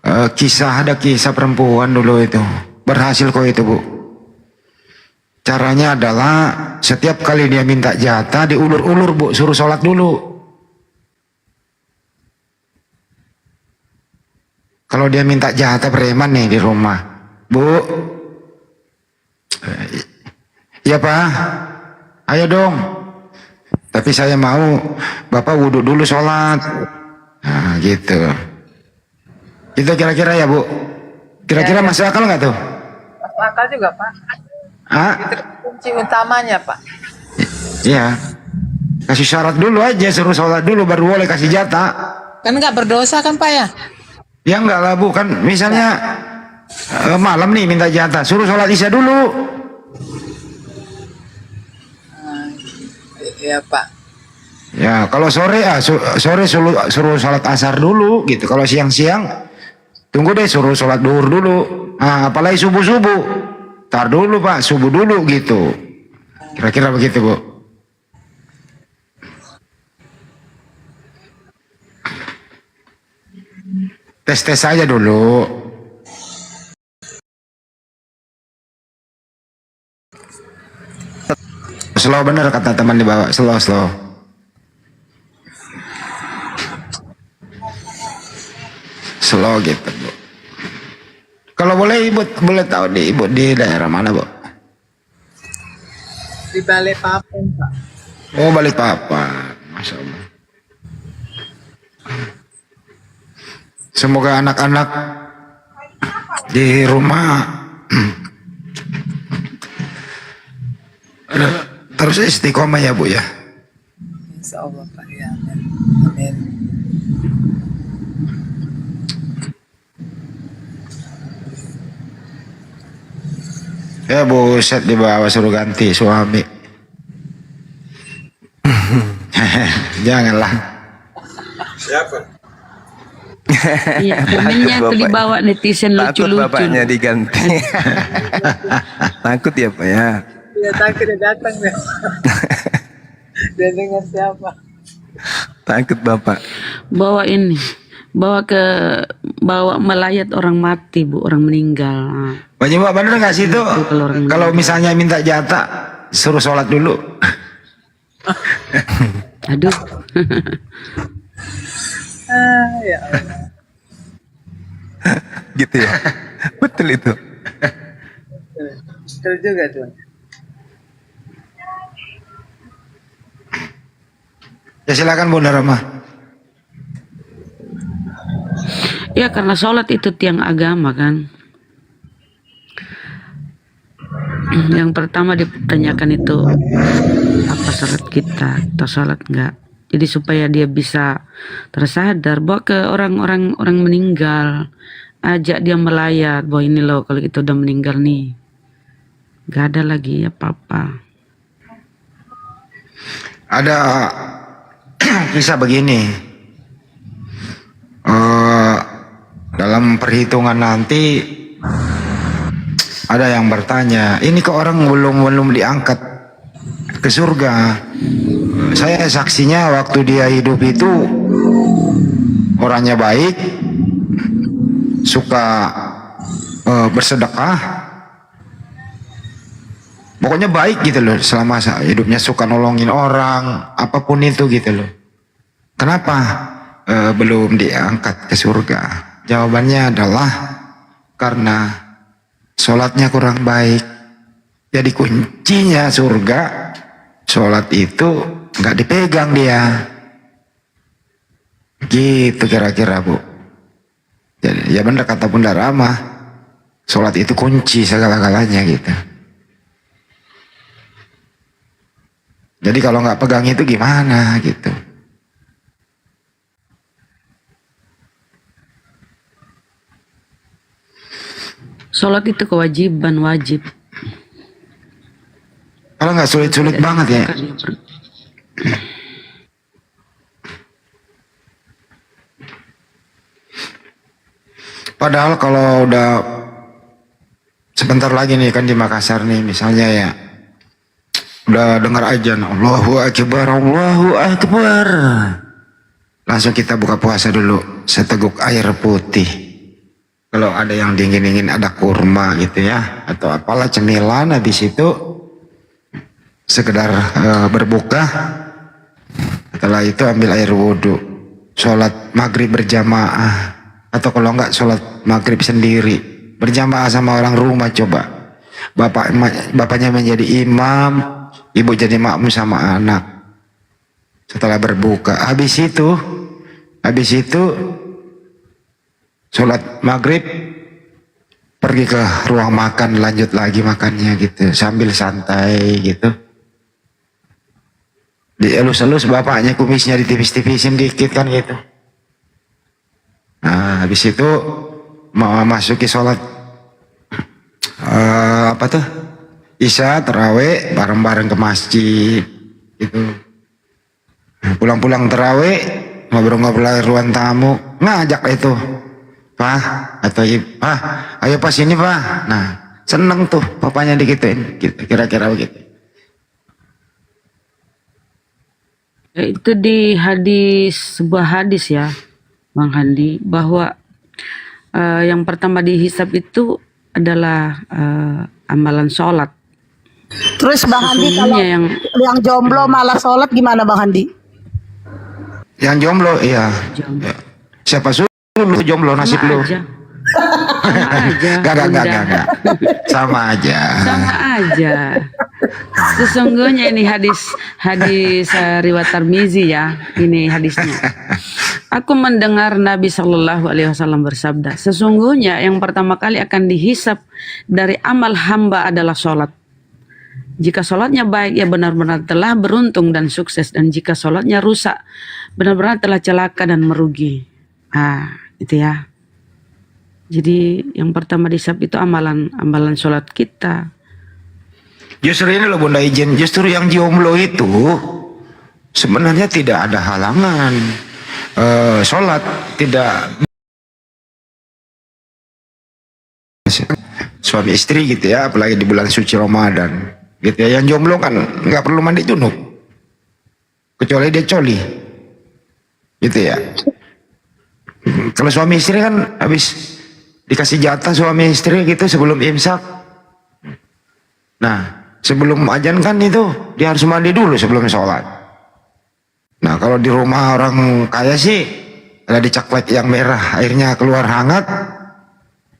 Speaker 14: ada kisah perempuan dulu itu berhasil kok itu Bu. Caranya adalah setiap kali dia minta jatah diulur-ulur Bu, suruh sholat dulu. Kalau dia minta jatah preman nih di rumah, Bu, iya Pak, ayo dong. Tapi saya mau Bapak wudhu dulu sholat. Nah gitu. Itu kira-kira ya Bu. Kira-kira masuk akal nggak tuh?
Speaker 12: Masuk akal juga Pak.
Speaker 14: Ah?
Speaker 12: Itu kunci utamanya Pak.
Speaker 14: Iya. Kasih syarat dulu aja, suruh sholat dulu baru boleh kasih jatah.
Speaker 12: Kan nggak berdosa kan Pak ya?
Speaker 14: Ya enggak lah Bu, kan misalnya malam nih minta jatah, suruh sholat isya dulu.
Speaker 12: Iya Pak.
Speaker 14: Ya kalau sore sore suruh sholat asar dulu gitu. Kalau siang-siang tunggu deh suruh sholat duhur dulu. Nah, apalagi subuh-subuh, tar dulu Pak, subuh dulu gitu. Kira-kira begitu Bu. Tes-tes aja dulu. Slow bener kata teman di bawah, slow. Slow gitu Bu. Kalau boleh Ibu, boleh tahu di Ibu di daerah mana Bu?
Speaker 12: Di Balikpapan Pak.
Speaker 14: Oh Balikpapan, Masya Allah. Semoga anak-anak di rumah terus istiqomah ya Bu ya.
Speaker 12: Insya Allah Pak ya. Amin.
Speaker 14: Ya buset di bawah suruh ganti suami. Janganlah.
Speaker 3: Siapa?
Speaker 13: Iya, komennya tuh dibawa netizen
Speaker 3: Takut
Speaker 13: lucu-lucu.
Speaker 3: bapaknya diganti. Takut ya Pak ya.
Speaker 12: Dia takut dia datang deh. Dia dengar siapa?
Speaker 3: Takut Bapak.
Speaker 13: Bawa ini, bawa melayat orang mati Bu, orang meninggal.
Speaker 14: Pak Jimba bener nggak sih itu? Kalau misalnya minta jatah suruh sholat dulu.
Speaker 13: Aduh.
Speaker 12: Ya Allah.
Speaker 3: Gitu ya. Betul itu.
Speaker 12: Betul juga tuh.
Speaker 14: Ya silakan Bunda Rama.
Speaker 13: Ya karena sholat itu tiang agama kan. Yang pertama dipertanyakan itu apa syarat kita sholat enggak. Jadi supaya dia bisa tersadar bahwa ke orang-orang meninggal, ajak dia melayat bahwa ini loh kalau kita udah meninggal nih, gak ada lagi apa-apa.
Speaker 14: Ada kisah begini. Dalam perhitungan nanti ada yang bertanya, ini kok orang belum diangkat ke surga. Saya saksinya waktu dia hidup itu orangnya baik, suka bersedekah, pokoknya baik gitu loh. Selama hidupnya suka nolongin orang, apapun itu gitu loh. Kenapa belum diangkat ke surga? Jawabannya adalah karena sholatnya kurang baik. Jadi kuncinya surga, sholat itu nggak dipegang dia. Gitu kira-kira Bu. Jadi ya benar kata Bunda Rama, sholat itu kunci segala-galanya gitu. Jadi kalau nggak pegang itu gimana gitu.
Speaker 13: Sholat itu kewajiban, wajib.
Speaker 14: Kalau nggak sulit-sulit banget ya. Padahal kalau udah sebentar lagi nih kan di Makassar nih misalnya ya, udah dengar azan Allahu Akbar, Allahu Akbar, langsung kita buka puasa dulu seteguk air putih. Kalau ada yang dingin-dingin ada kurma gitu ya, atau apalah cemilan, habis itu sekedar berbuka. Setelah itu ambil air wudhu, sholat maghrib berjamaah, atau kalau enggak sholat maghrib sendiri berjamaah sama orang rumah. Coba bapaknya menjadi imam, ibu jadi makmum sama anak. Setelah berbuka, habis itu sholat maghrib, pergi ke ruang makan, lanjut lagi makannya gitu, sambil santai gitu. Dielus-elus bapaknya kumisnya, ditipis-tipisin dikit kan gitu. Nah, habis itu mau masuki sholat Isya, terawih, bareng-bareng ke masjid gitu. Pulang-pulang terawih, ngobrol-ngobrol ruang tamu, ngajak itu, Pak atau Pak, ayo pas ini Pak. Nah, seneng tuh papanya digituin, kira-kira begitu.
Speaker 13: Itu di sebuah hadis ya, Bang Handi, bahwa yang pertama dihisab itu adalah amalan sholat.
Speaker 1: Terus Bang Handi, kalau yang jomblo malah sholat gimana Bang Handi?
Speaker 14: Yang jomblo, iya. Siapa suruh lu jomblo, nasib lu? Gak. Sama aja.
Speaker 13: Sesungguhnya ini hadis riwayat Tirmizi ya, ini hadisnya. Aku mendengar Nabi Shallallahu Alaihi Wasallam bersabda, sesungguhnya yang pertama kali akan dihisap dari amal hamba adalah sholat. Jika sholatnya baik, ya benar-benar telah beruntung dan sukses. Dan jika sholatnya rusak, benar-benar telah celaka dan merugi. Itu ya. Jadi yang pertama dihisap itu amalan sholat kita.
Speaker 14: Justru ini loh Bunda Ijen, justru yang jomblo itu sebenarnya tidak ada halangan. Sholat tidak, suami istri gitu ya, apalagi di bulan suci Ramadan gitu ya. Yang jomblo kan nggak perlu mandi junub kecuali dia coli gitu ya. Kalau suami istri kan habis dikasih jatah suami istri gitu sebelum imsak. Nah, sebelum azan kan itu dia harus mandi dulu sebelum sholat. Nah, kalau di rumah orang kaya sih ada dicaklek yang merah, airnya keluar hangat,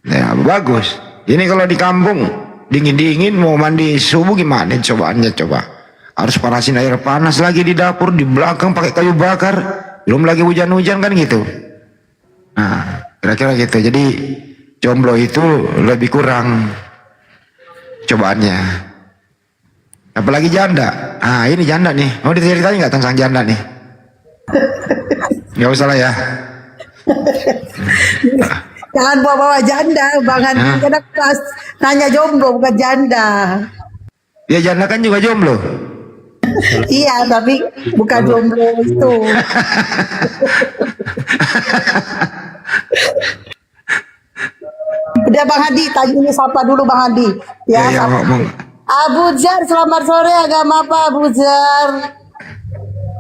Speaker 14: ya bagus. Ini kalau di kampung dingin-dingin mau mandi subuh gimana cobaannya coba? Harus panasin air panas lagi di dapur, di belakang pakai kayu bakar, belum lagi hujan-hujan kan gitu. Nah, kira-kira gitu. Jadi jomblo itu lebih kurang cobaannya. Apalagi janda. Ini janda nih. Mau diceritain nggak tentang janda nih? Nggak usah lah ya.
Speaker 1: Jangan bawa-bawa janda, Bang Handi. Karena pas nanya jomblo bukan janda.
Speaker 14: Ya janda kan juga jomblo.
Speaker 1: Iya, tapi bukan jomblo itu. Udah Bang Handi, tadi ini sapa dulu Bang Handi. Ya, Abu Jar, selamat sore. Agama apa Abu Jar?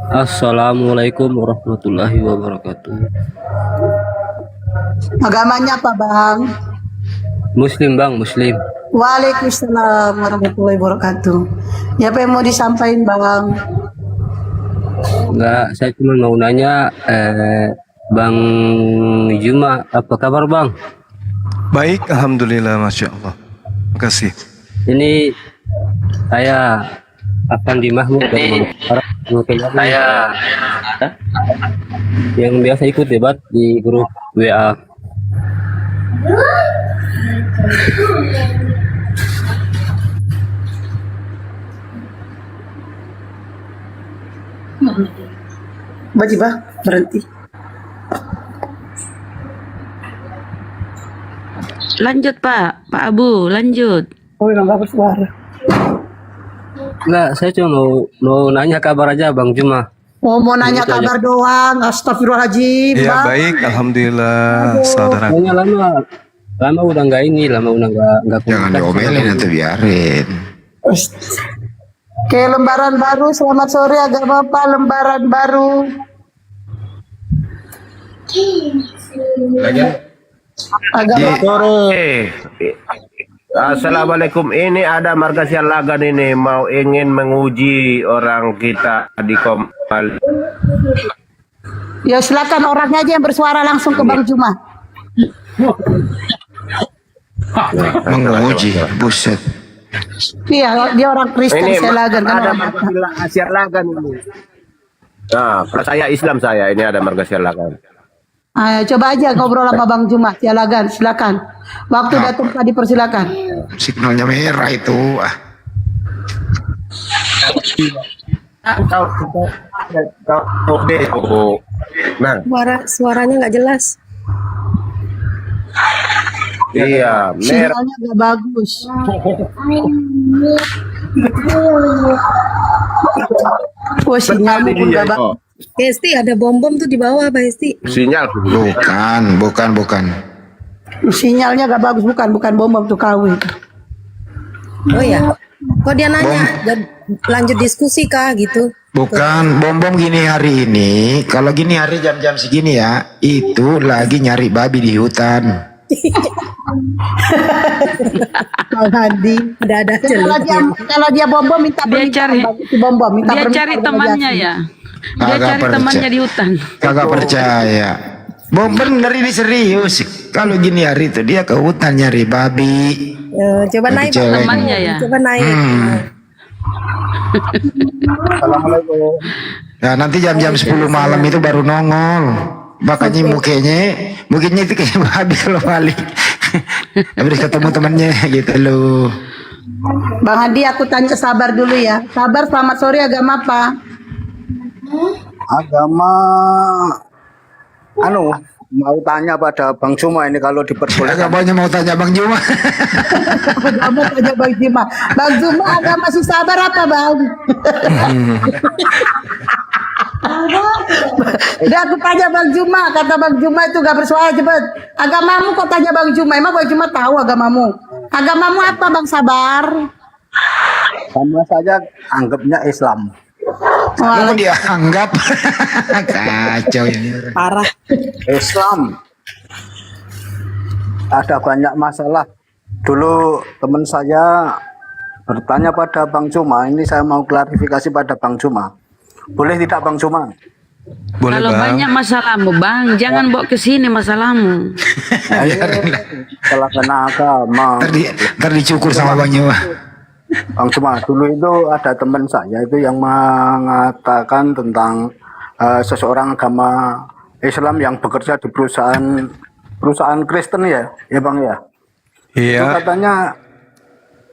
Speaker 15: Assalamualaikum warahmatullahi wabarakatuh.
Speaker 1: Agamanya apa Bang?
Speaker 15: Muslim Bang, Muslim.
Speaker 1: Waalaikumsalam warahmatullahi wabarakatuh. Ya, apa yang mau disampaikan Bang?
Speaker 15: Enggak, saya cuma mau nanya, Bang Juma, apa kabar Bang?
Speaker 3: Baik, alhamdulillah, masya Allah. Terima kasih.
Speaker 15: Ini saya akan di Mahmud dari saya yang biasa ikut debat di grup WA.
Speaker 1: Bajibah, berhenti.
Speaker 13: Lanjut Pak Abu, lanjut.
Speaker 1: Oh, yang bagus suara.
Speaker 15: Enggak, saya cuma mau nanya kabar aja Bang Juma.
Speaker 1: Oh, mau nanya kabar doang. Astagfirullahaladzim.
Speaker 3: Ya baik, alhamdulillah, saudara.
Speaker 15: Lama udah nggak ini, lama udah nggak.
Speaker 14: Jangan diomelin nanti biarin.
Speaker 1: Oke, lembaran baru. Selamat sore, agama apa? Lembaran baru.
Speaker 14: Agama
Speaker 2: sore.
Speaker 16: Assalamualaikum. Ini ada marga Sialagan ini mau ingin menguji orang kita di Komal.
Speaker 1: Ya silakan orangnya aja yang bersuara langsung ke Bang Juma.
Speaker 14: Menguji, buset.
Speaker 1: Iya, dia orang Kristen
Speaker 16: Ini
Speaker 1: Sialagan kan
Speaker 16: ada
Speaker 1: orang
Speaker 16: marga Sialagan ini. Nah, kalau saya Islam saya ini ada marga Sialagan.
Speaker 1: Ayo coba aja ngobrol sama Bang Juma Sialagan, silakan. Waktu Datuk tadi persilakan.
Speaker 14: Signalnya merah itu.
Speaker 16: Nah,
Speaker 5: Suaranya nggak jelas.
Speaker 16: iya, merah.
Speaker 1: Sinyalnya gak bagus. Oh, sinyalnya pun gak bagus.
Speaker 5: Hesti ada bom-bom tuh di bawah, Pak Hesti.
Speaker 16: Sinyal.
Speaker 14: Bukan.
Speaker 1: Sinyalnya gak bagus, bukan bom tuh KW.
Speaker 5: Oh ya. Kok dia nanya, lanjut diskusi kah gitu?
Speaker 14: Bukan, bom gini hari ini. Kalau gini hari jam-jam segini ya, itu lagi nyari babi di hutan.
Speaker 1: Bang Hadi.
Speaker 5: Ada
Speaker 1: Kalau dia bom minta
Speaker 13: Dia cari
Speaker 1: minta
Speaker 13: dia cari temannya ya. Dia
Speaker 14: Kagak
Speaker 13: cari temannya
Speaker 14: percaya.
Speaker 13: di hutan.
Speaker 14: Kagak percaya. Bom bener ini serius. Kalau gini hari itu dia ke hutan nyari babi.
Speaker 5: Coba naik
Speaker 14: Cewek.
Speaker 13: Temannya ya.
Speaker 5: Coba naik.
Speaker 16: Assalamualaikum.
Speaker 14: Nah nanti jam-jam 10 malam itu baru nongol. Makanya mukanya itu kayak babi kalau balik. Habis ketemu temannya gitu loh.
Speaker 1: Bang Hadi, aku tanya Sabar dulu ya. Sabar, selamat sore, agama apa?
Speaker 17: Agama mau tanya pada Bang Juma ini kalau diperbolehkan.
Speaker 14: Agamanya mau tanya Bang Juma.
Speaker 1: Agama tanya Bang Juma. Bang Juma, agama si Sabar apa, Bang? Udah aku tanya Bang Juma, kata Bang Juma itu gak bersuara cepet. Agamamu kok tanya Bang Juma, emang Bang Juma tahu agamamu? Agamamu apa Bang Sabar?
Speaker 17: Sama saja anggapnya Islam.
Speaker 14: Kamu dia anggap kacau ini.
Speaker 5: Parah.
Speaker 17: Islam. Ada banyak masalah. Dulu teman saya bertanya pada Bang Juma, ini saya mau klarifikasi pada Bang Juma. Boleh tidak Bang Juma?
Speaker 3: Boleh
Speaker 13: Kalau
Speaker 3: Bang.
Speaker 13: banyak masalahmu, Bang, jangan bawa ke sini masalahmu.
Speaker 17: Salah kena agama.
Speaker 14: Ntar dicukur sama Bang Juma.
Speaker 17: Bang Juma, dulu itu ada teman saya itu yang mengatakan tentang seseorang agama Islam yang bekerja di perusahaan Kristen ya Bang ya.
Speaker 3: Iya.
Speaker 17: Itu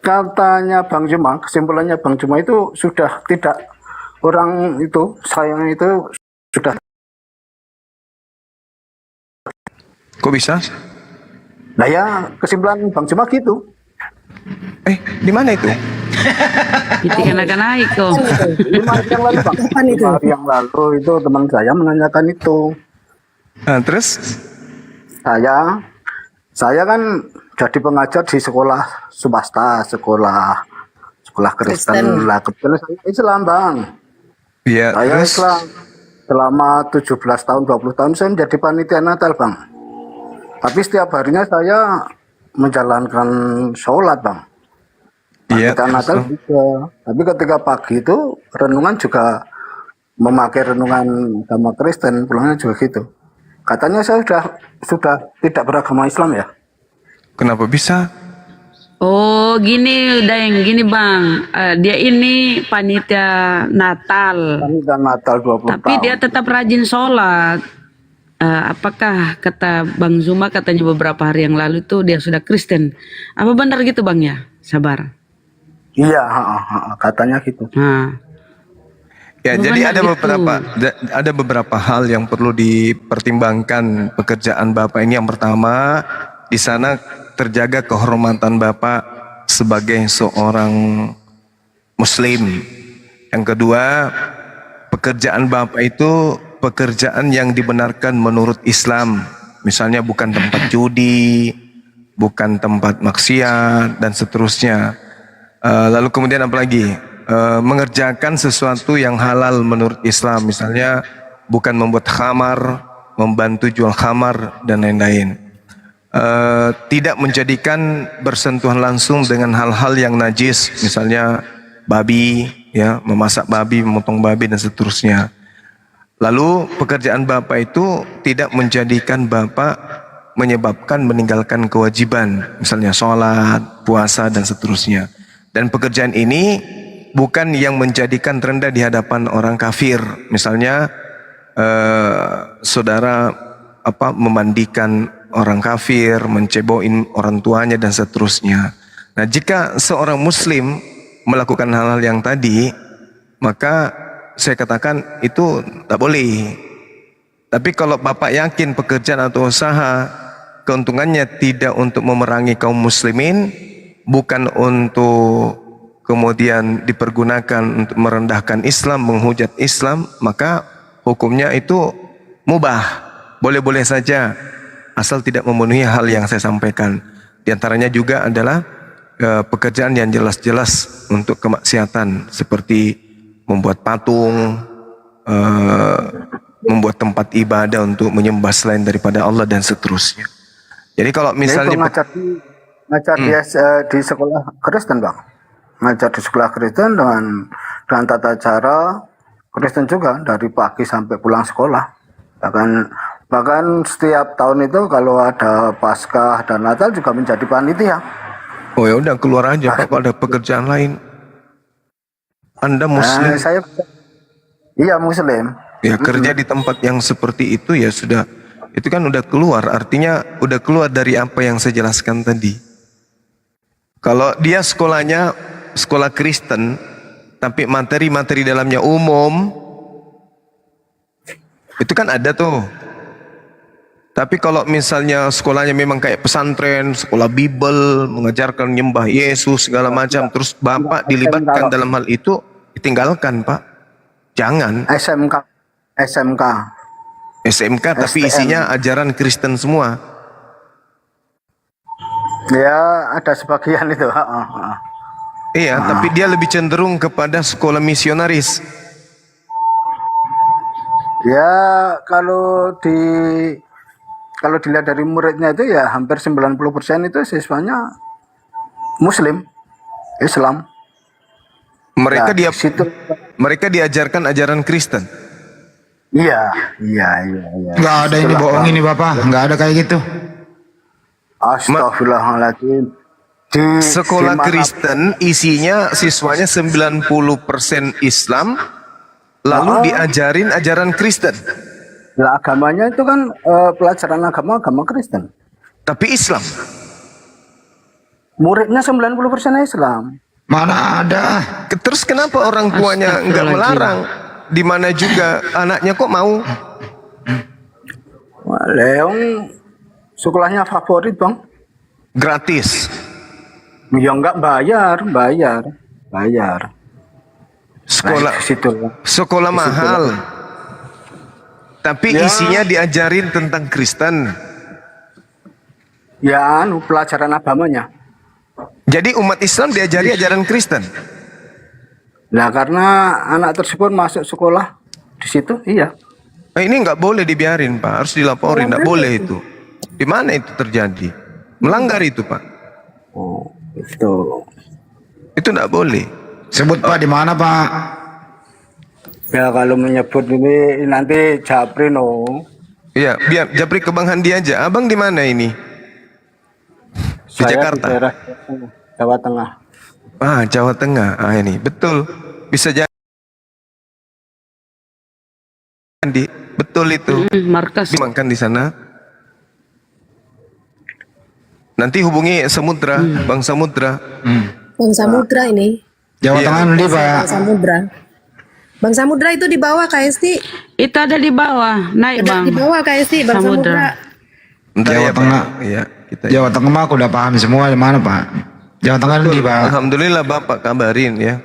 Speaker 17: katanya Bang Juma, kesimpulannya Bang Juma itu sudah tidak orang itu sayang itu sudah.
Speaker 3: Kok bisa?
Speaker 17: Nah ya kesimpulan Bang Juma gitu.
Speaker 3: Di mana itu?
Speaker 13: Itu kan akan naik kok.
Speaker 17: 5 hari yang lalu Bang. 5 hari yang lalu itu teman saya menanyakan itu.
Speaker 3: Nah, terus?
Speaker 17: Saya kan jadi pengajar di sekolah swasta, sekolah Kristen. Lah kebetulan saya Islam Bang.
Speaker 3: Iya.
Speaker 17: Saya
Speaker 3: Terus?
Speaker 17: Islam. Selama 17 tahun, 20 tahun saya menjadi panitia Natal Bang. Tapi setiap harinya saya menjalankan sholat Bang.
Speaker 3: Iya.
Speaker 17: Panitia Natal juga. Tapi ketika pagi itu renungan juga memakai renungan agama Kristen, pulangnya juga gitu. Katanya saya sudah tidak beragama Islam ya.
Speaker 3: Kenapa bisa?
Speaker 13: Oh, gini Bang. Dia ini panitia Natal.
Speaker 17: Panitia Natal 20
Speaker 13: Tapi
Speaker 17: tahun.
Speaker 13: dia tetap rajin sholat. Apakah kata Bang Zuma katanya beberapa hari yang lalu tuh dia sudah Kristen? Apa benar gitu Bang ya? Sabar.
Speaker 17: Iya, katanya gitu.
Speaker 3: Ya, jadi ada beberapa hal yang perlu dipertimbangkan pekerjaan Bapak ini. Yang pertama, di sana terjaga kehormatan Bapak sebagai seorang Muslim. Yang kedua, pekerjaan Bapak itu pekerjaan yang dibenarkan menurut Islam. Misalnya bukan tempat judi, bukan tempat maksiat, dan seterusnya. Lalu kemudian apa lagi? Mengerjakan sesuatu yang halal menurut Islam. Misalnya bukan membuat khamar, membantu jual khamar, dan lain-lain. tidak menjadikan bersentuhan langsung dengan hal-hal yang najis, misalnya babi, ya, memasak babi, memotong babi dan seterusnya. Lalu pekerjaan bapak itu tidak menjadikan bapak menyebabkan meninggalkan kewajiban, misalnya sholat, puasa dan seterusnya. Dan pekerjaan ini bukan yang menjadikan terendah di hadapan orang kafir, misalnya saudara memandikan orang kafir, menceboin orang tuanya dan seterusnya. Nah, jika seorang muslim melakukan hal-hal yang tadi, maka saya katakan itu tak boleh. Tapi kalau bapak yakin pekerjaan atau usaha keuntungannya tidak untuk memerangi kaum muslimin, bukan untuk kemudian dipergunakan untuk merendahkan Islam, menghujat Islam, maka hukumnya itu mubah, boleh-boleh saja, asal tidak memenuhi hal yang saya sampaikan. Di antaranya juga adalah pekerjaan yang jelas-jelas untuk kemaksiatan, seperti membuat patung, membuat tempat ibadah untuk menyembah selain daripada Allah dan seterusnya. Jadi kalau misalnya
Speaker 17: ngajar dia di sekolah Kristen, Bang. Ngajar di sekolah Kristen dengan tata cara Kristen juga, dari pagi sampai pulang sekolah. Bahkan setiap tahun itu kalau ada Paskah dan Natal juga menjadi panitia.
Speaker 3: Oh ya udah, keluar aja Pak, kalau ada pekerjaan lain. Anda muslim?
Speaker 17: Iya muslim.
Speaker 3: Ya, kerja di tempat yang seperti itu ya sudah, itu kan udah keluar, artinya udah keluar dari apa yang saya jelaskan tadi. Kalau dia sekolahnya sekolah Kristen, tapi materi-materi dalamnya umum, itu kan ada tuh. Tapi kalau misalnya sekolahnya memang kayak pesantren, sekolah Bible, mengajarkan nyembah Yesus segala macam, terus bapak dilibatkan dalam hal itu, ditinggalkan Pak. Jangan. SMK tapi isinya ajaran Kristen semua.
Speaker 17: Ya ada sebagian itu.
Speaker 3: Iya, tapi dia lebih cenderung kepada sekolah misionaris.
Speaker 17: Ya kalau dilihat dari muridnya itu ya hampir 90% itu siswanya Muslim, Islam.
Speaker 3: Mereka diajarkan ajaran Kristen.
Speaker 17: Iya.
Speaker 14: Nggak ada ini bohong ini Bapak, nggak ada kayak gitu.
Speaker 17: Astagfirullahaladzim.
Speaker 3: Sekolah Kristen isinya siswanya 90% Islam, lalu diajarin ajaran Kristen.
Speaker 17: Nah, agamanya itu kan pelajaran agama Kristen.
Speaker 3: Tapi Islam.
Speaker 17: Muridnya 90% Islam.
Speaker 14: Mana ada?
Speaker 3: Terus kenapa orang tuanya nggak melarang? Di mana juga anaknya kok mau?
Speaker 17: Leong sekolahnya favorit Bang.
Speaker 3: Gratis.
Speaker 17: Ya enggak, bayar.
Speaker 3: Sekolah mahal. Tapi isinya diajarin tentang Kristen.
Speaker 17: Ya, pelajaran agamanya.
Speaker 3: Jadi umat Islam diajari ajaran Kristen.
Speaker 17: Nah, karena anak tersebut masuk sekolah di situ, iya.
Speaker 3: Ini nggak boleh dibiarin Pak, harus dilaporin, nggak boleh itu. Di mana itu terjadi? Melanggar itu Pak.
Speaker 17: Oh, itu.
Speaker 3: Itu nggak boleh.
Speaker 14: Sebut Pak, di mana Pak?
Speaker 17: Ya kalau menyebut ini nanti Japri
Speaker 3: Iya, biar Japri ke Bang Handi aja. Abang di mana ini? Di Jakarta.
Speaker 17: Di daerah Jawa Tengah.
Speaker 3: Jawa Tengah. Ini betul. Bisa jadi. Betul itu.
Speaker 13: Markas.
Speaker 3: Dimakan di sana. Nanti hubungi Samudra, Bang Samudra.
Speaker 5: Bang Samudra ini.
Speaker 14: Jawa Tengah nanti Pak.
Speaker 5: Bang Samudra. Bang Samudra itu di bawah KST.
Speaker 13: Itu ada di bawah, naik
Speaker 5: Ada
Speaker 13: Bang.
Speaker 5: di bawah KST Bang Samudra.
Speaker 14: Jawa Tengah.
Speaker 3: Iya,
Speaker 14: Jawa Tengah mah aku udah paham semua, di mana Pak? Jawa Tengah nanti Pak.
Speaker 3: Alhamdulillah Bapak kabarin ya.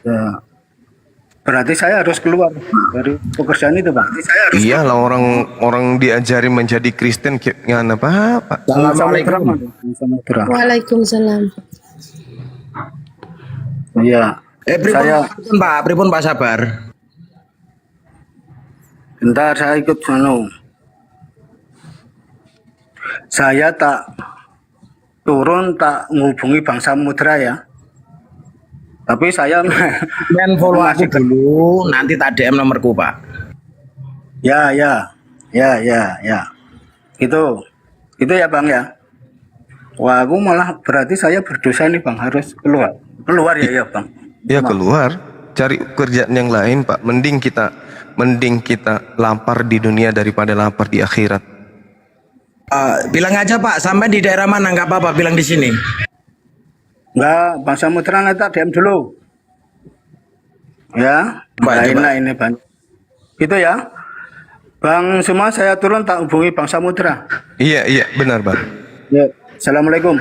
Speaker 17: Ya. Berarti saya harus keluar dari pekerjaan itu Bang.
Speaker 3: Iyalah, orang diajari menjadi Kristen nggak apa-apa.
Speaker 17: Assalamualaikum.
Speaker 5: Waalaikumsalam.
Speaker 17: Iya.
Speaker 16: Pripun Pak Sabar?
Speaker 17: Bentar saya ikut Saya tak turun, tak menghubungi Bang Samudra ya. Tapi saya
Speaker 9: Men follow aku dulu, nanti tak DM nomorku Pak.
Speaker 17: ya. Itu ya Bang ya. Wah, aku malah berarti saya berdosa nih Bang, harus keluar. Keluar ya Bang.
Speaker 3: Ya keluar, cari pekerjaan yang lain Pak. Mending kita lapar di dunia daripada lapar di akhirat.
Speaker 9: Bilang aja Pak, sampai di daerah mana nggak apa-apa, bilang di sini.
Speaker 17: Enggak, Bang Samudra nanti tak DM dulu. Ya, enak ini Bang. Gitu ya. Bang semua saya turun tak hubungi Bang Samudra.
Speaker 3: Iya, benar Bang.
Speaker 17: Ya, Assalamualaikum.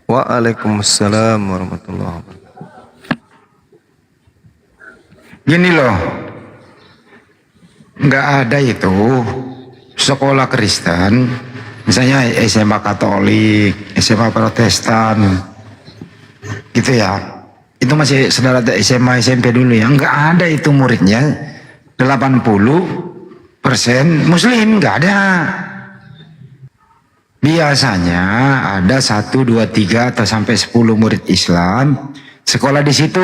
Speaker 3: Waalaikumsalam warahmatullahi wabarakatuh.
Speaker 14: Gini loh, nggak ada itu sekolah Kristen, misalnya SMA Katolik, SMA Protestan, gitu ya. Itu masih saudara SMA SMP dulu ya, nggak ada itu muridnya 80% Muslim, nggak ada. Biasanya ada 1, 2, 3 atau sampai 10 murid Islam sekolah di situ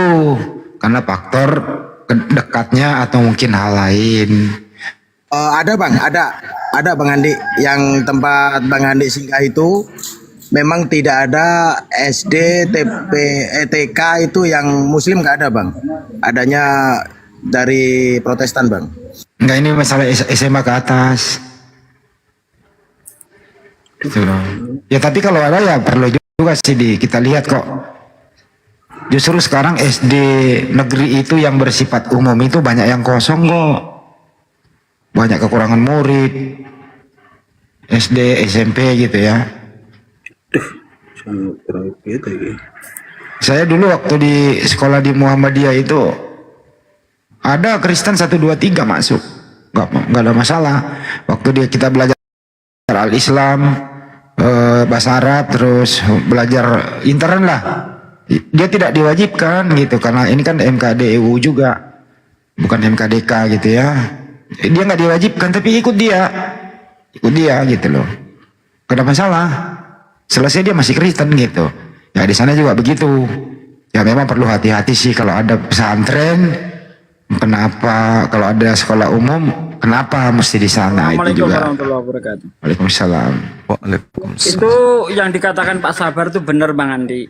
Speaker 14: karena faktor dekatnya atau mungkin hal lain.
Speaker 9: Ada Bang, ada Bang Andi, yang tempat Bang Andi singgah itu memang tidak ada SD, TP, TK itu yang Muslim nggak ada Bang. Adanya dari Protestan Bang.
Speaker 14: Enggak, ini masalah SMA ke atas. Gitu loh. Ya tapi kalau ada ya perlu juga sih kita lihat kok. Justru sekarang SD negeri itu yang bersifat umum itu banyak yang kosong kok. Banyak kekurangan murid. SD, SMP gitu ya. Saya dulu waktu di sekolah di Muhammadiyah itu ada Kristen 1, 2, 3 masuk. Nggak ada masalah. Waktu kita belajar Al-Islam, bahasa Arab, terus belajar intern lah, dia tidak diwajibkan gitu karena ini kan MKDEU juga, bukan MKDK gitu ya. Dia nggak diwajibkan tapi ikut dia gitu loh, gak ada masalah. Selesai dia masih Kristen gitu ya. Di sana juga begitu ya. Memang perlu hati-hati sih kalau ada pesantren. Kenapa kalau ada sekolah umum, kenapa mesti di sana? Itu juga. Waalaikumsalam.
Speaker 18: Itu yang dikatakan Pak Sabar itu benar Bang Andi.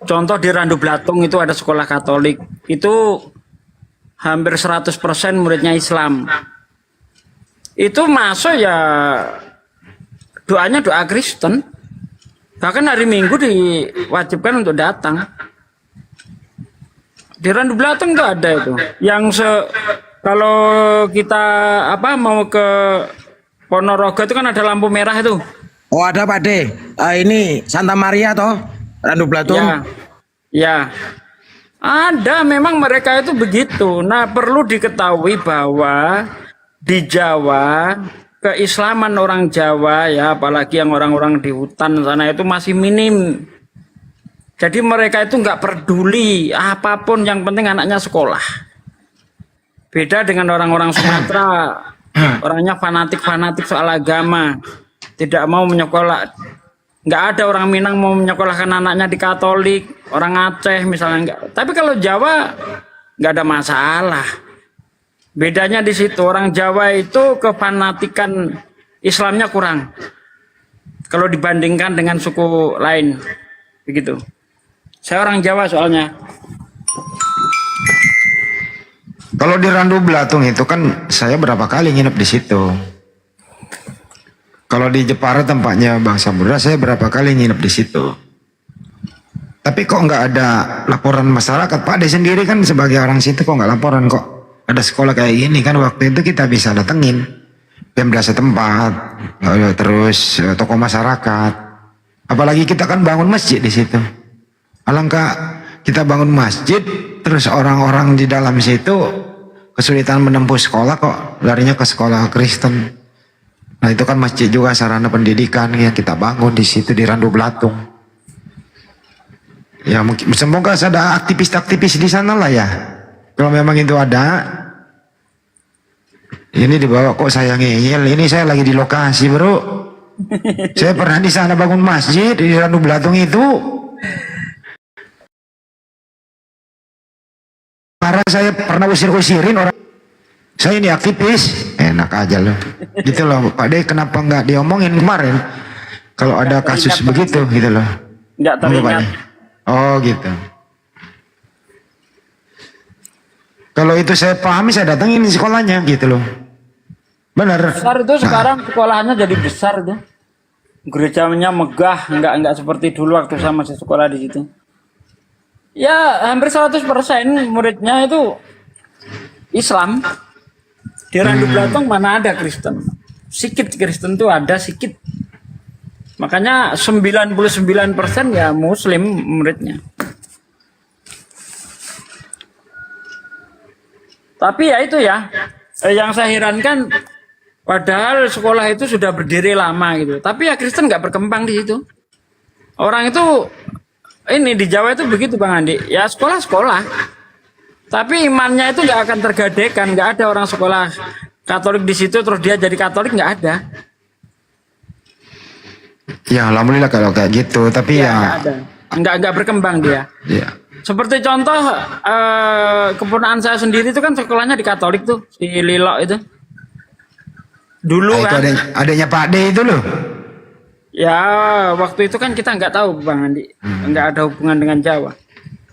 Speaker 18: Contoh di Randu Blatung itu ada sekolah Katolik, itu hampir 100% muridnya Islam. Itu masuk ya doanya doa Kristen. Bahkan hari Minggu diwajibkan untuk datang. Di Randu Blatung nggak ada itu. Kalau kita mau ke Ponorogo itu kan ada lampu merah itu.
Speaker 9: Oh ada Pak De. Ini Santa Maria toh, Randu Blatung.
Speaker 18: Ya. Ada, memang mereka itu begitu. Nah perlu diketahui bahwa di Jawa keislaman orang Jawa ya, apalagi yang orang-orang di hutan sana itu masih minim. Jadi mereka itu nggak peduli apapun, yang penting anaknya sekolah. Beda dengan orang-orang Sumatera, orangnya fanatik soal agama, tidak mau menyekolah. Nggak ada orang Minang mau menyekolahkan anaknya di Katolik, orang Aceh misalnya nggak. Tapi kalau Jawa nggak ada masalah. Bedanya di situ, orang Jawa itu kefanatikan Islamnya kurang kalau dibandingkan dengan suku lain, begitu. Saya orang Jawa soalnya.
Speaker 14: Kalau di Randu Blatung itu kan saya berapa kali nginep di situ. Kalau di Jepara tempatnya Bang Samudra, saya berapa kali nginep di situ. Tapi kok nggak ada laporan masyarakat? Pak De sendiri kan sebagai orang situ kok nggak laporan kok? Ada sekolah kayak gini kan waktu itu kita bisa datengin Pemda setempat, terus tokoh masyarakat. Apalagi kita kan bangun masjid di situ. Alangkah kita bangun masjid, terus orang-orang di dalam situ kesulitan menempuh sekolah kok larinya ke sekolah Kristen. Nah itu kan masjid juga sarana pendidikan yang kita bangun di situ di Randu Blatung. Ya mungkin semoga ada aktivis-aktivis di sana lah ya. Kalau memang itu ada. Ini dibawa kok saya ngeyel. Ini saya lagi di lokasi bro. Saya pernah di sana bangun masjid di Randu Belatung itu. Karena saya pernah usir-usirin orang. Saya ini aktivis, enak aja loh. Gitu loh, Pak De, kenapa nggak diomongin kemarin? Kalau ada kasus begitu, gitu loh.
Speaker 18: Nggak teringat.
Speaker 14: Oh gitu. Kalau itu saya pahami, saya datengin di sekolahnya, gitu loh. Benar.
Speaker 18: Besar itu sekarang sekolahnya jadi besar tuh. Gerejanya megah, nggak seperti dulu waktu saya masih sekolah di situ. Ya hampir 100% muridnya itu Islam. Di Randu Belatung mana ada Kristen? Sikit Kristen tuh ada sikit. Makanya 99% ya Muslim muridnya. Tapi ya itu ya, yang saya herankan, padahal sekolah itu sudah berdiri lama gitu. Tapi ya Kristen nggak berkembang di situ. Orang itu ini di Jawa itu begitu Bang Andi. Ya sekolah-sekolah. Tapi imannya itu nggak akan tergadaikan. Nggak ada orang sekolah Katolik di situ terus dia jadi Katolik, nggak ada.
Speaker 14: Ya alhamdulillah kalau kayak gitu. Tapi ya
Speaker 18: nggak berkembang dia.
Speaker 14: Ya.
Speaker 18: Seperti contoh keponakan saya sendiri itu kan sekolahnya di Katolik tuh, si Lilo itu. Dulu
Speaker 14: itu
Speaker 18: kan.
Speaker 14: adanya Pak De itu loh.
Speaker 18: Ya waktu itu kan kita nggak tahu Bang Andi, nggak ada hubungan dengan Jawa.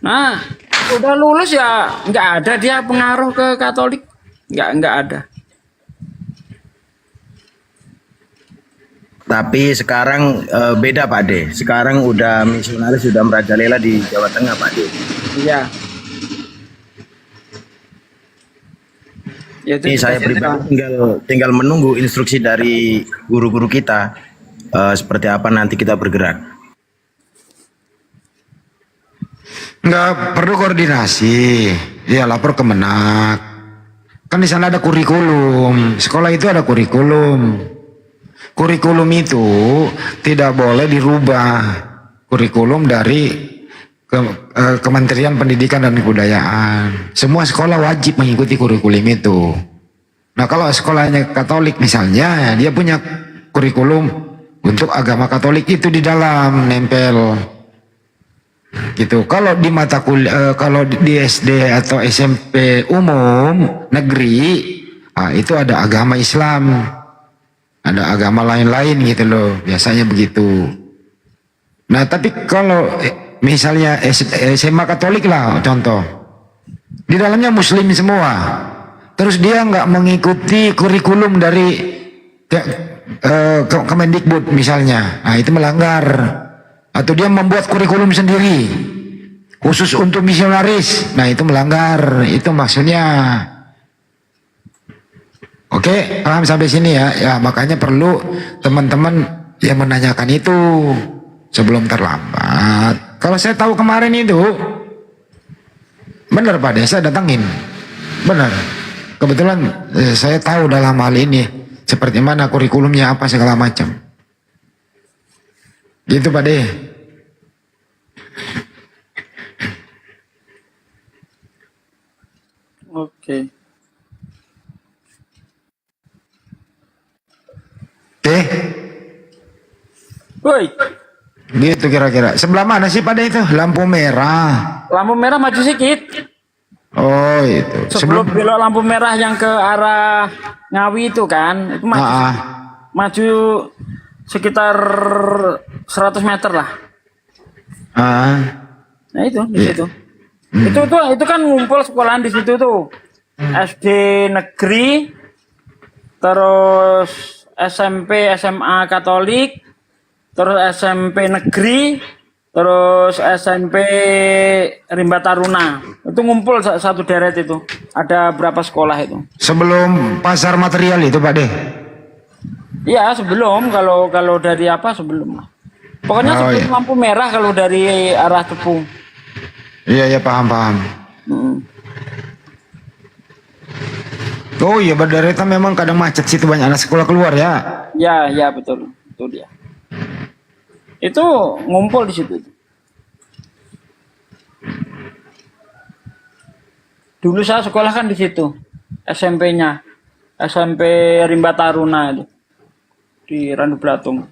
Speaker 18: Nah udah lulus ya nggak ada dia pengaruh ke Katolik, nggak ada.
Speaker 9: Tapi sekarang beda Pak De. Sekarang udah misionaris sudah merajalela di Jawa Tengah Pak De.
Speaker 18: Iya. Ya,
Speaker 9: Ini saya pribadi tinggal menunggu instruksi dari guru-guru kita seperti apa nanti kita bergerak.
Speaker 14: Nggak perlu koordinasi, ya lapor ke Menak. Kan di sana ada kurikulum, sekolah itu ada kurikulum. Kurikulum itu tidak boleh dirubah. Kurikulum dari Kementerian Pendidikan dan Kebudayaan. Semua sekolah wajib mengikuti kurikulum itu. Nah kalau sekolahnya Katolik misalnya, dia punya kurikulum untuk agama Katolik itu di dalam nempel. Gitu. Kalau di mata kuliah, kalau di SD atau SMP umum negeri, itu ada agama Islam, ada agama lain-lain gitu loh, biasanya begitu. Nah tapi kalau misalnya SMA Katolik lah contoh, di dalamnya Muslim semua, terus dia nggak mengikuti kurikulum dari Kemendikbud misalnya, nah itu melanggar. Atau dia membuat kurikulum sendiri khusus untuk misionaris, nah itu melanggar. Itu maksudnya. Oke, paham sampai sini ya. Ya makanya perlu teman-teman yang menanyakan itu sebelum terlambat. Kalau saya tahu kemarin itu benar Pak De, saya datangin. Benar. Kebetulan saya tahu dalam hal ini seperti mana kurikulumnya apa segala macam. Gitu Pak De.
Speaker 18: Oke.
Speaker 14: Oke.
Speaker 18: Woi.
Speaker 14: Gitu kira-kira. Sebelah mana sih Pak De itu? Lampu merah.
Speaker 18: Lampu merah maju sedikit.
Speaker 14: Oh itu.
Speaker 18: Sebelum belok lampu merah yang ke arah Ngawi itu kan, itu maju sekitar 100 meter lah. Nah itu di situ. Itu kan ngumpul sekolahan di situ tuh. SD negeri, terus SMP SMA Katolik, terus SMP negeri, terus SMP Rimba Taruna. Itu ngumpul satu deret itu. Ada berapa sekolah itu?
Speaker 14: Sebelum pasar material itu Pak De.
Speaker 18: Iya sebelum, kalau dari apa sebelum lah. Pokoknya sebelum lampu merah kalau dari arah Tepung.
Speaker 14: Iya paham. Oh iya Badareta memang kadang macet situ, banyak anak sekolah keluar ya.
Speaker 18: Ya betul, itu dia. Itu ngumpul di situ. Dulu saya sekolah kan di situ, SMP-nya, SMP Rimba Taruna itu. di Randu Belatung.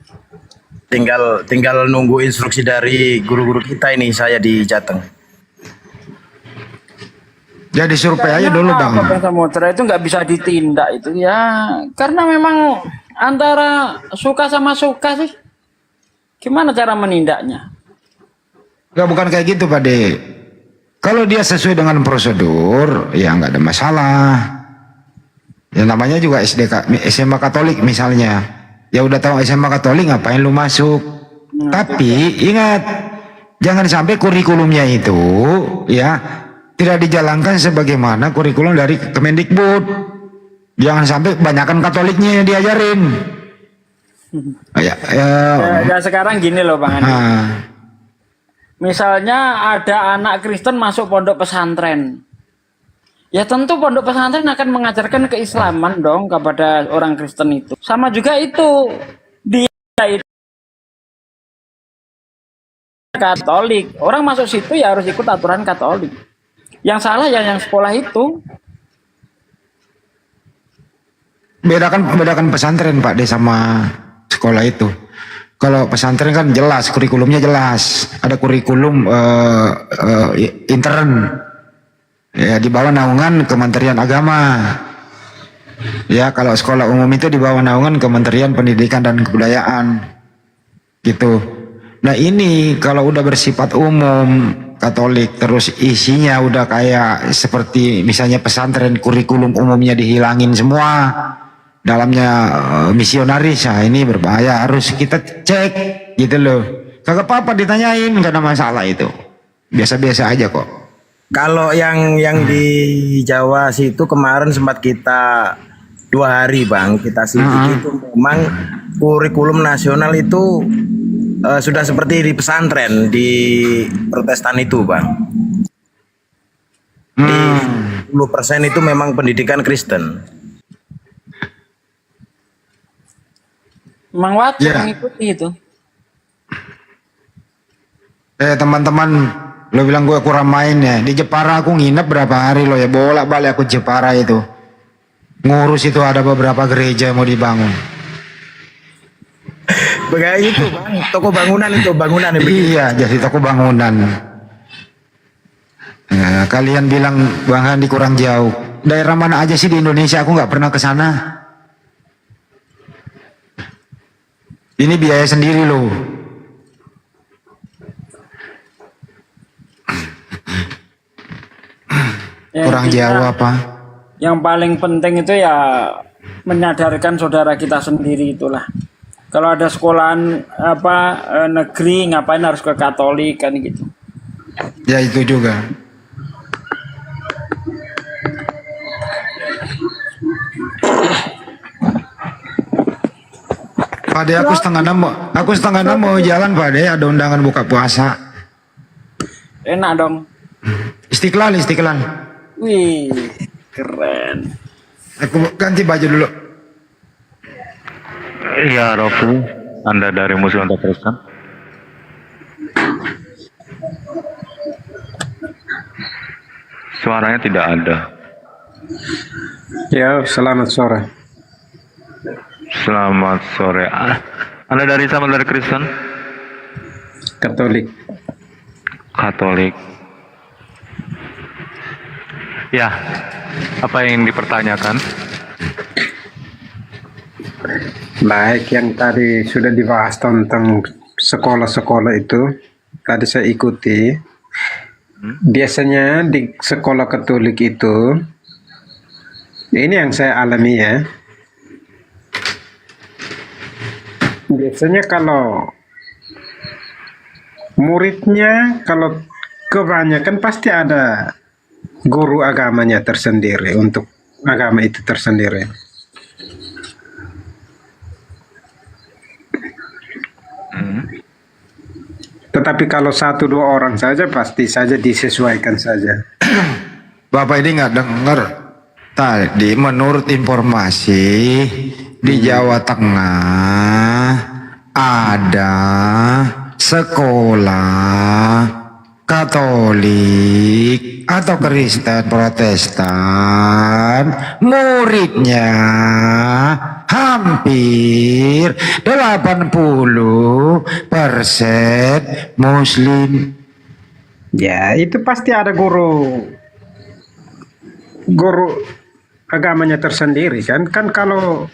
Speaker 9: Tinggal nunggu instruksi dari guru-guru kita ini, saya di Jateng.
Speaker 14: Jadi survei aja dulu bang.
Speaker 18: Bang Samudra itu nggak bisa ditindak itu ya, karena memang antara suka sama suka sih. Gimana cara menindaknya?
Speaker 14: Enggak, bukan kayak gitu Pak De. Kalau dia sesuai dengan prosedur, ya nggak ada masalah. Ya namanya juga SMA Katolik misalnya. Ya udah tahu SMA Katolik ngapain lu masuk. Tapi ingat, jangan sampai kurikulumnya itu ya tidak dijalankan sebagaimana kurikulum dari Kemendikbud. Jangan sampai kebanyakan Katoliknya yang diajarin.
Speaker 18: Ya sekarang gini loh Bang Andi. Misalnya ada anak Kristen masuk pondok pesantren. Ya tentu pondok pesantren akan mengajarkan keislaman dong kepada orang Kristen itu. Sama juga itu, dia itu Katolik. Orang masuk situ ya harus ikut aturan Katolik. Yang salah ya yang sekolah itu.
Speaker 14: Bedakan pesantren Pak De sama sekolah itu. Kalau pesantren kan jelas, kurikulumnya jelas. Ada kurikulum intern. Ya di bawah naungan Kementerian Agama. Ya kalau sekolah umum itu di bawah naungan Kementerian Pendidikan dan Kebudayaan. Gitu. Nah ini kalau udah bersifat umum Katolik terus isinya udah kayak seperti misalnya pesantren, kurikulum umumnya dihilangin semua. Dalamnya misionaris, nah ini berbahaya, harus kita cek gitu loh. Kagak apa-apa ditanyain, gak ada masalah itu. Biasa-biasa aja kok.
Speaker 9: Kalau yang di Jawa situ kemarin sempat kita 2 hari Bang, kita sidik itu memang kurikulum nasional itu sudah seperti di pesantren di Protestan itu Bang. Di 10% itu memang pendidikan Kristen.
Speaker 18: Memang wajar mengikuti itu.
Speaker 14: Teman-teman, lo bilang gue kurang main ya. Di Jepara aku nginep berapa hari lo ya, bolak-balik aku Jepara itu. Ngurus itu ada beberapa gereja mau dibangun.
Speaker 9: Begitu itu Bang, toko bangunan itu
Speaker 14: Iya, jadi toko bangunan. Nah, kalian bilang Bang Andi kurang jauh. Daerah mana aja sih di Indonesia aku nggak pernah ke sana. Ini biaya sendiri loh. Kurang jauh apa?
Speaker 18: Yang paling penting itu ya menyadarkan saudara kita sendiri itulah. Kalau ada sekolahan negeri ngapain harus ke Katolik kan gitu.
Speaker 14: Ya itu juga. Pak De, aku setengah enam mau jalan Pak De, ada undangan buka puasa.
Speaker 18: Enak dong.
Speaker 14: Istiqlal.
Speaker 18: Wih, keren.
Speaker 14: Aku ganti baju dulu.
Speaker 7: Iya, Rofi. Anda dari Muslim atau Kristen? Suaranya tidak ada.
Speaker 19: Ya, selamat sore.
Speaker 7: Selamat sore. Anda dari Kristen?
Speaker 19: Katolik.
Speaker 7: Ya, apa yang dipertanyakan?
Speaker 19: Baik, yang tadi sudah dibahas tentang sekolah-sekolah itu, tadi saya ikuti. Biasanya di sekolah Katolik itu, ini yang saya alami ya. Biasanya kalau muridnya, kalau kebanyakan pasti ada guru agamanya tersendiri untuk agama itu tersendiri. Tetapi kalau 1-2 orang saja pasti saja disesuaikan saja.
Speaker 14: Bapak ini nggak dengar tadi menurut informasi di Jawa Tengah ada sekolah Katolik atau Kristen Protestan, muridnya hampir 80% Muslim.
Speaker 19: Ya, itu pasti ada guru agamanya tersendiri kan. Kan kalau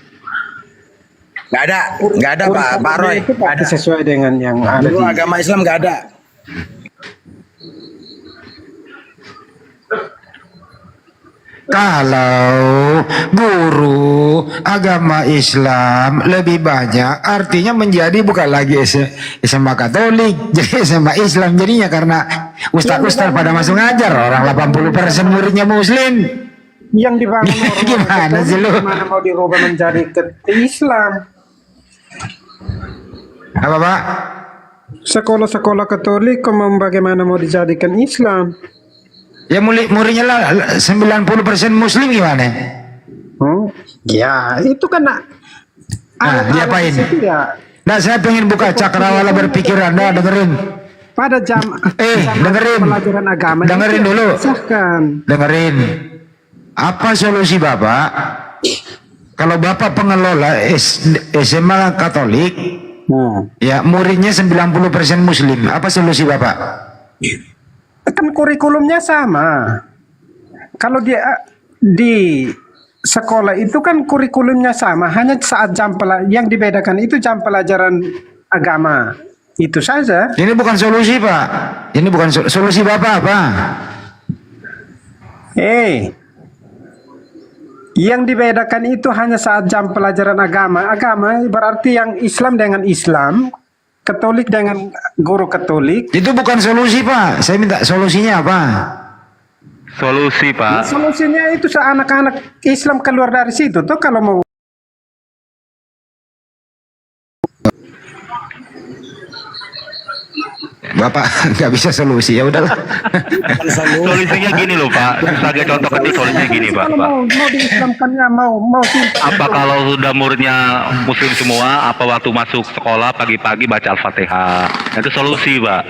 Speaker 9: nggak ada Pak Roy.
Speaker 19: itu pasti sesuai dengan yang ada
Speaker 9: Guru
Speaker 19: di
Speaker 9: agama Islam nggak ada.
Speaker 14: Kalau guru agama Islam lebih banyak, artinya menjadi bukan lagi SMA Katolik, jadi SMA Islam jadinya, karena ustaz-ustaz pada masuk ngajar, orang 80% muridnya Muslim.
Speaker 19: yang dibangun
Speaker 14: Gimana sih lu?
Speaker 19: Gimana mau dirubah menjadi Islam?
Speaker 14: Apa Pak?
Speaker 19: Sekolah-sekolah Katolik bagaimana mau dijadikan Islam?
Speaker 14: Ya muridnya lah 90% Muslim gimana?
Speaker 19: Ya itu kan
Speaker 14: diapain?
Speaker 19: Ya.
Speaker 14: Nah, saya pengen buka cakrawala berpikir Anda, dengerin.
Speaker 19: Pada
Speaker 14: dengerin.
Speaker 19: Pelajaran agama.
Speaker 14: Dengerin dulu.
Speaker 19: Disahkan.
Speaker 14: Dengerin. Apa solusi Bapak? Kalau Bapak pengelola SMA Katolik, ya muridnya 90% Muslim, apa solusi Bapak?
Speaker 19: Kan kurikulumnya sama. Kalau dia di sekolah itu kan kurikulumnya sama, hanya saat yang dibedakan itu jam pelajaran agama. Itu saja.
Speaker 14: Ini bukan solusi Pak. Ini bukan solusi Bapak apa?
Speaker 19: Yang dibedakan itu hanya saat jam pelajaran agama. Agama berarti yang Islam dengan Islam, Katolik dengan guru Katolik.
Speaker 14: Itu bukan solusi Pak. Saya minta solusinya apa?
Speaker 7: Solusi Pak.
Speaker 19: Solusinya itu anak-anak Islam keluar dari situ tuh kalau mau.
Speaker 14: Bapak nggak bisa solusi, ya udahlah.
Speaker 7: Solusinya gini loh Pak, sebagai contoh kecil solusinya gini Pak.
Speaker 19: Mau diislamkannya mau
Speaker 7: Apa kalau sudah muridnya Muslim semua, apa waktu masuk sekolah pagi-pagi baca Al-Fatihah? Itu solusi Pak.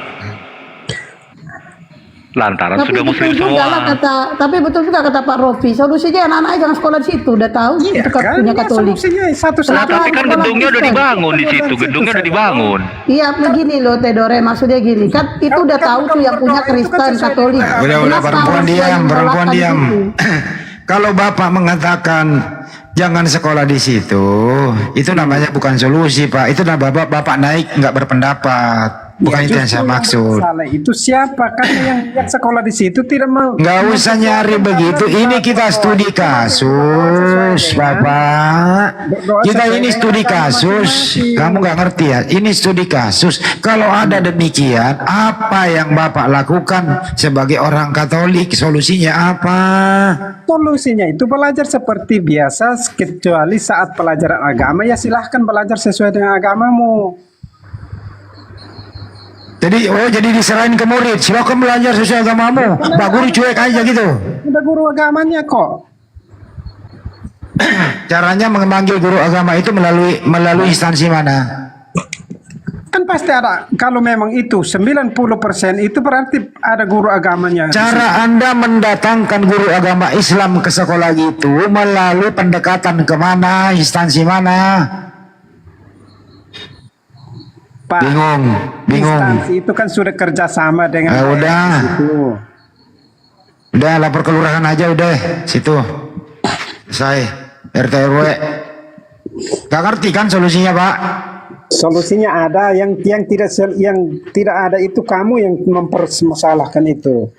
Speaker 7: Lantaran sudah Muslim semua.
Speaker 1: Tapi betul juga kata Pak Rofi, solusinya anak-anak jangan sekolah di situ, udah tahu itu punya Katolik.
Speaker 7: Tapi kan gedungnya udah dibangun di situ, gedungnya udah dibangun.
Speaker 1: Iya, begini loh Tedore, maksudnya gini, kan itu udah tahu tuh yang punya Kristen Katolik.
Speaker 14: Udah perempuan diam. Kalau Bapak mengatakan jangan sekolah di situ, itu namanya bukan solusi Pak. Itu namanya Bapak naik nggak berpendapat. Bukan itu yang saya maksud.
Speaker 19: Salah itu siapa? Kan yang sekolah di situ tidak mau.
Speaker 14: Nggak usah nyari begitu. Ini kita studi kasus, Bapak. Kita ini studi kasus. Kamu nggak ngerti ya? Ini studi kasus. Kalau ada demikian, apa yang Bapak lakukan sebagai orang Katolik? Solusinya apa?
Speaker 19: Solusinya itu belajar seperti biasa, kecuali saat pelajaran agama ya silahkan belajar sesuai dengan agamamu.
Speaker 14: Jadi diserahin ke murid, silakan belajar sesuai agamamu. Pak Guru cuek aja gitu.
Speaker 19: Ada guru agamanya kok.
Speaker 14: Caranya memanggil guru agama itu melalui instansi mana?
Speaker 19: Kan pasti ada. Kalau memang itu 90% itu berarti ada guru agamanya.
Speaker 14: Cara Anda mendatangkan guru agama Islam ke sekolah gitu melalui pendekatan kemana, instansi mana?
Speaker 19: Pak,
Speaker 14: bingung.
Speaker 19: Instansi itu kan sudah kerjasama dengan.
Speaker 14: Udah lapor kelurahan aja udah situ. Saya RT RW. Gak ngerti kan solusinya Pak?
Speaker 19: Solusinya ada yang tidak ada itu kamu yang mempermasalahkan itu.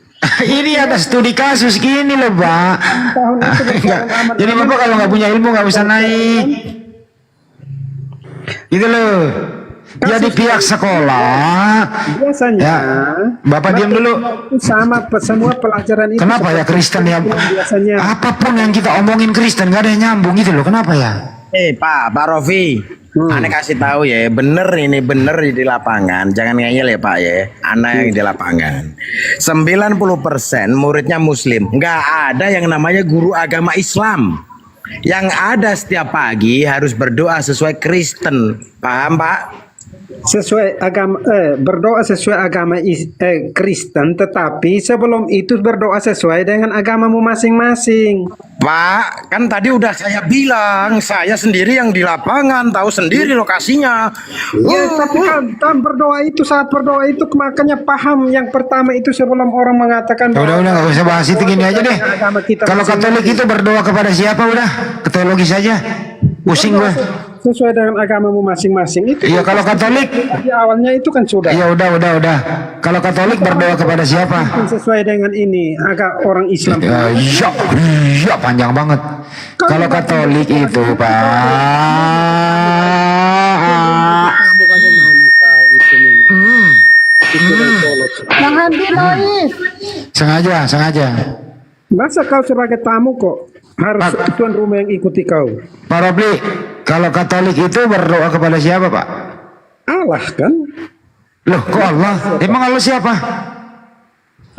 Speaker 14: Ini ada studi kasus gini loh Pak. Jadi Bapak kalau nggak punya ilmu nggak usah naik. Gitu loh. Jadi pihak sekolah
Speaker 19: biasanya
Speaker 14: ya, Bapak diam dulu.
Speaker 19: Sama semua pelajaran itu.
Speaker 14: Kenapa ya Kristen ya? Biasanya. Apapun yang kita omongin Kristen gak ada yang nyambung gitu loh. Kenapa ya?
Speaker 9: Pak Rofi, Ane kasih tahu ya, bener di lapangan, jangan ngeyel ya Pak ya, anak yang di lapangan. 90% muridnya Muslim, nggak ada yang namanya guru agama Islam. Yang ada setiap pagi harus berdoa sesuai Kristen, paham Pak?
Speaker 19: sesuai agama berdoa sesuai agama Kristen, tetapi sebelum itu berdoa sesuai dengan agamamu masing-masing.
Speaker 9: Pak, kan tadi udah saya bilang, saya sendiri yang di lapangan, tahu sendiri lokasinya.
Speaker 19: Ya, tapi kan berdoa itu, saat berdoa itu makanya paham yang pertama itu sebelum orang mengatakan
Speaker 14: Udah nggak usah bahas itu, gini aja deh. Kalau Katolik itu berdoa kepada siapa udah? Ke teologi saja. Pusing gua.
Speaker 19: Sesuai dengan agamamu masing-masing itu.
Speaker 14: Iya, kalau Katolik
Speaker 19: di awalnya itu kan sudah.
Speaker 14: Iya, udah. Kalau Katolik berdoa kepada siapa?
Speaker 19: Sesuai dengan ini agak orang Islam.
Speaker 14: Iya, panjang banget. Kalau Katolik itu, Pak.
Speaker 1: Jangan naif.
Speaker 14: Sengaja.
Speaker 19: Masa kau sebagai tamu kok harus tuan rumah yang ikuti kau?
Speaker 14: Pak Robli, kalau Katolik itu berdoa kepada siapa, Pak?
Speaker 19: Allah kan?
Speaker 14: Loh, kok Allah? Emang Allah siapa?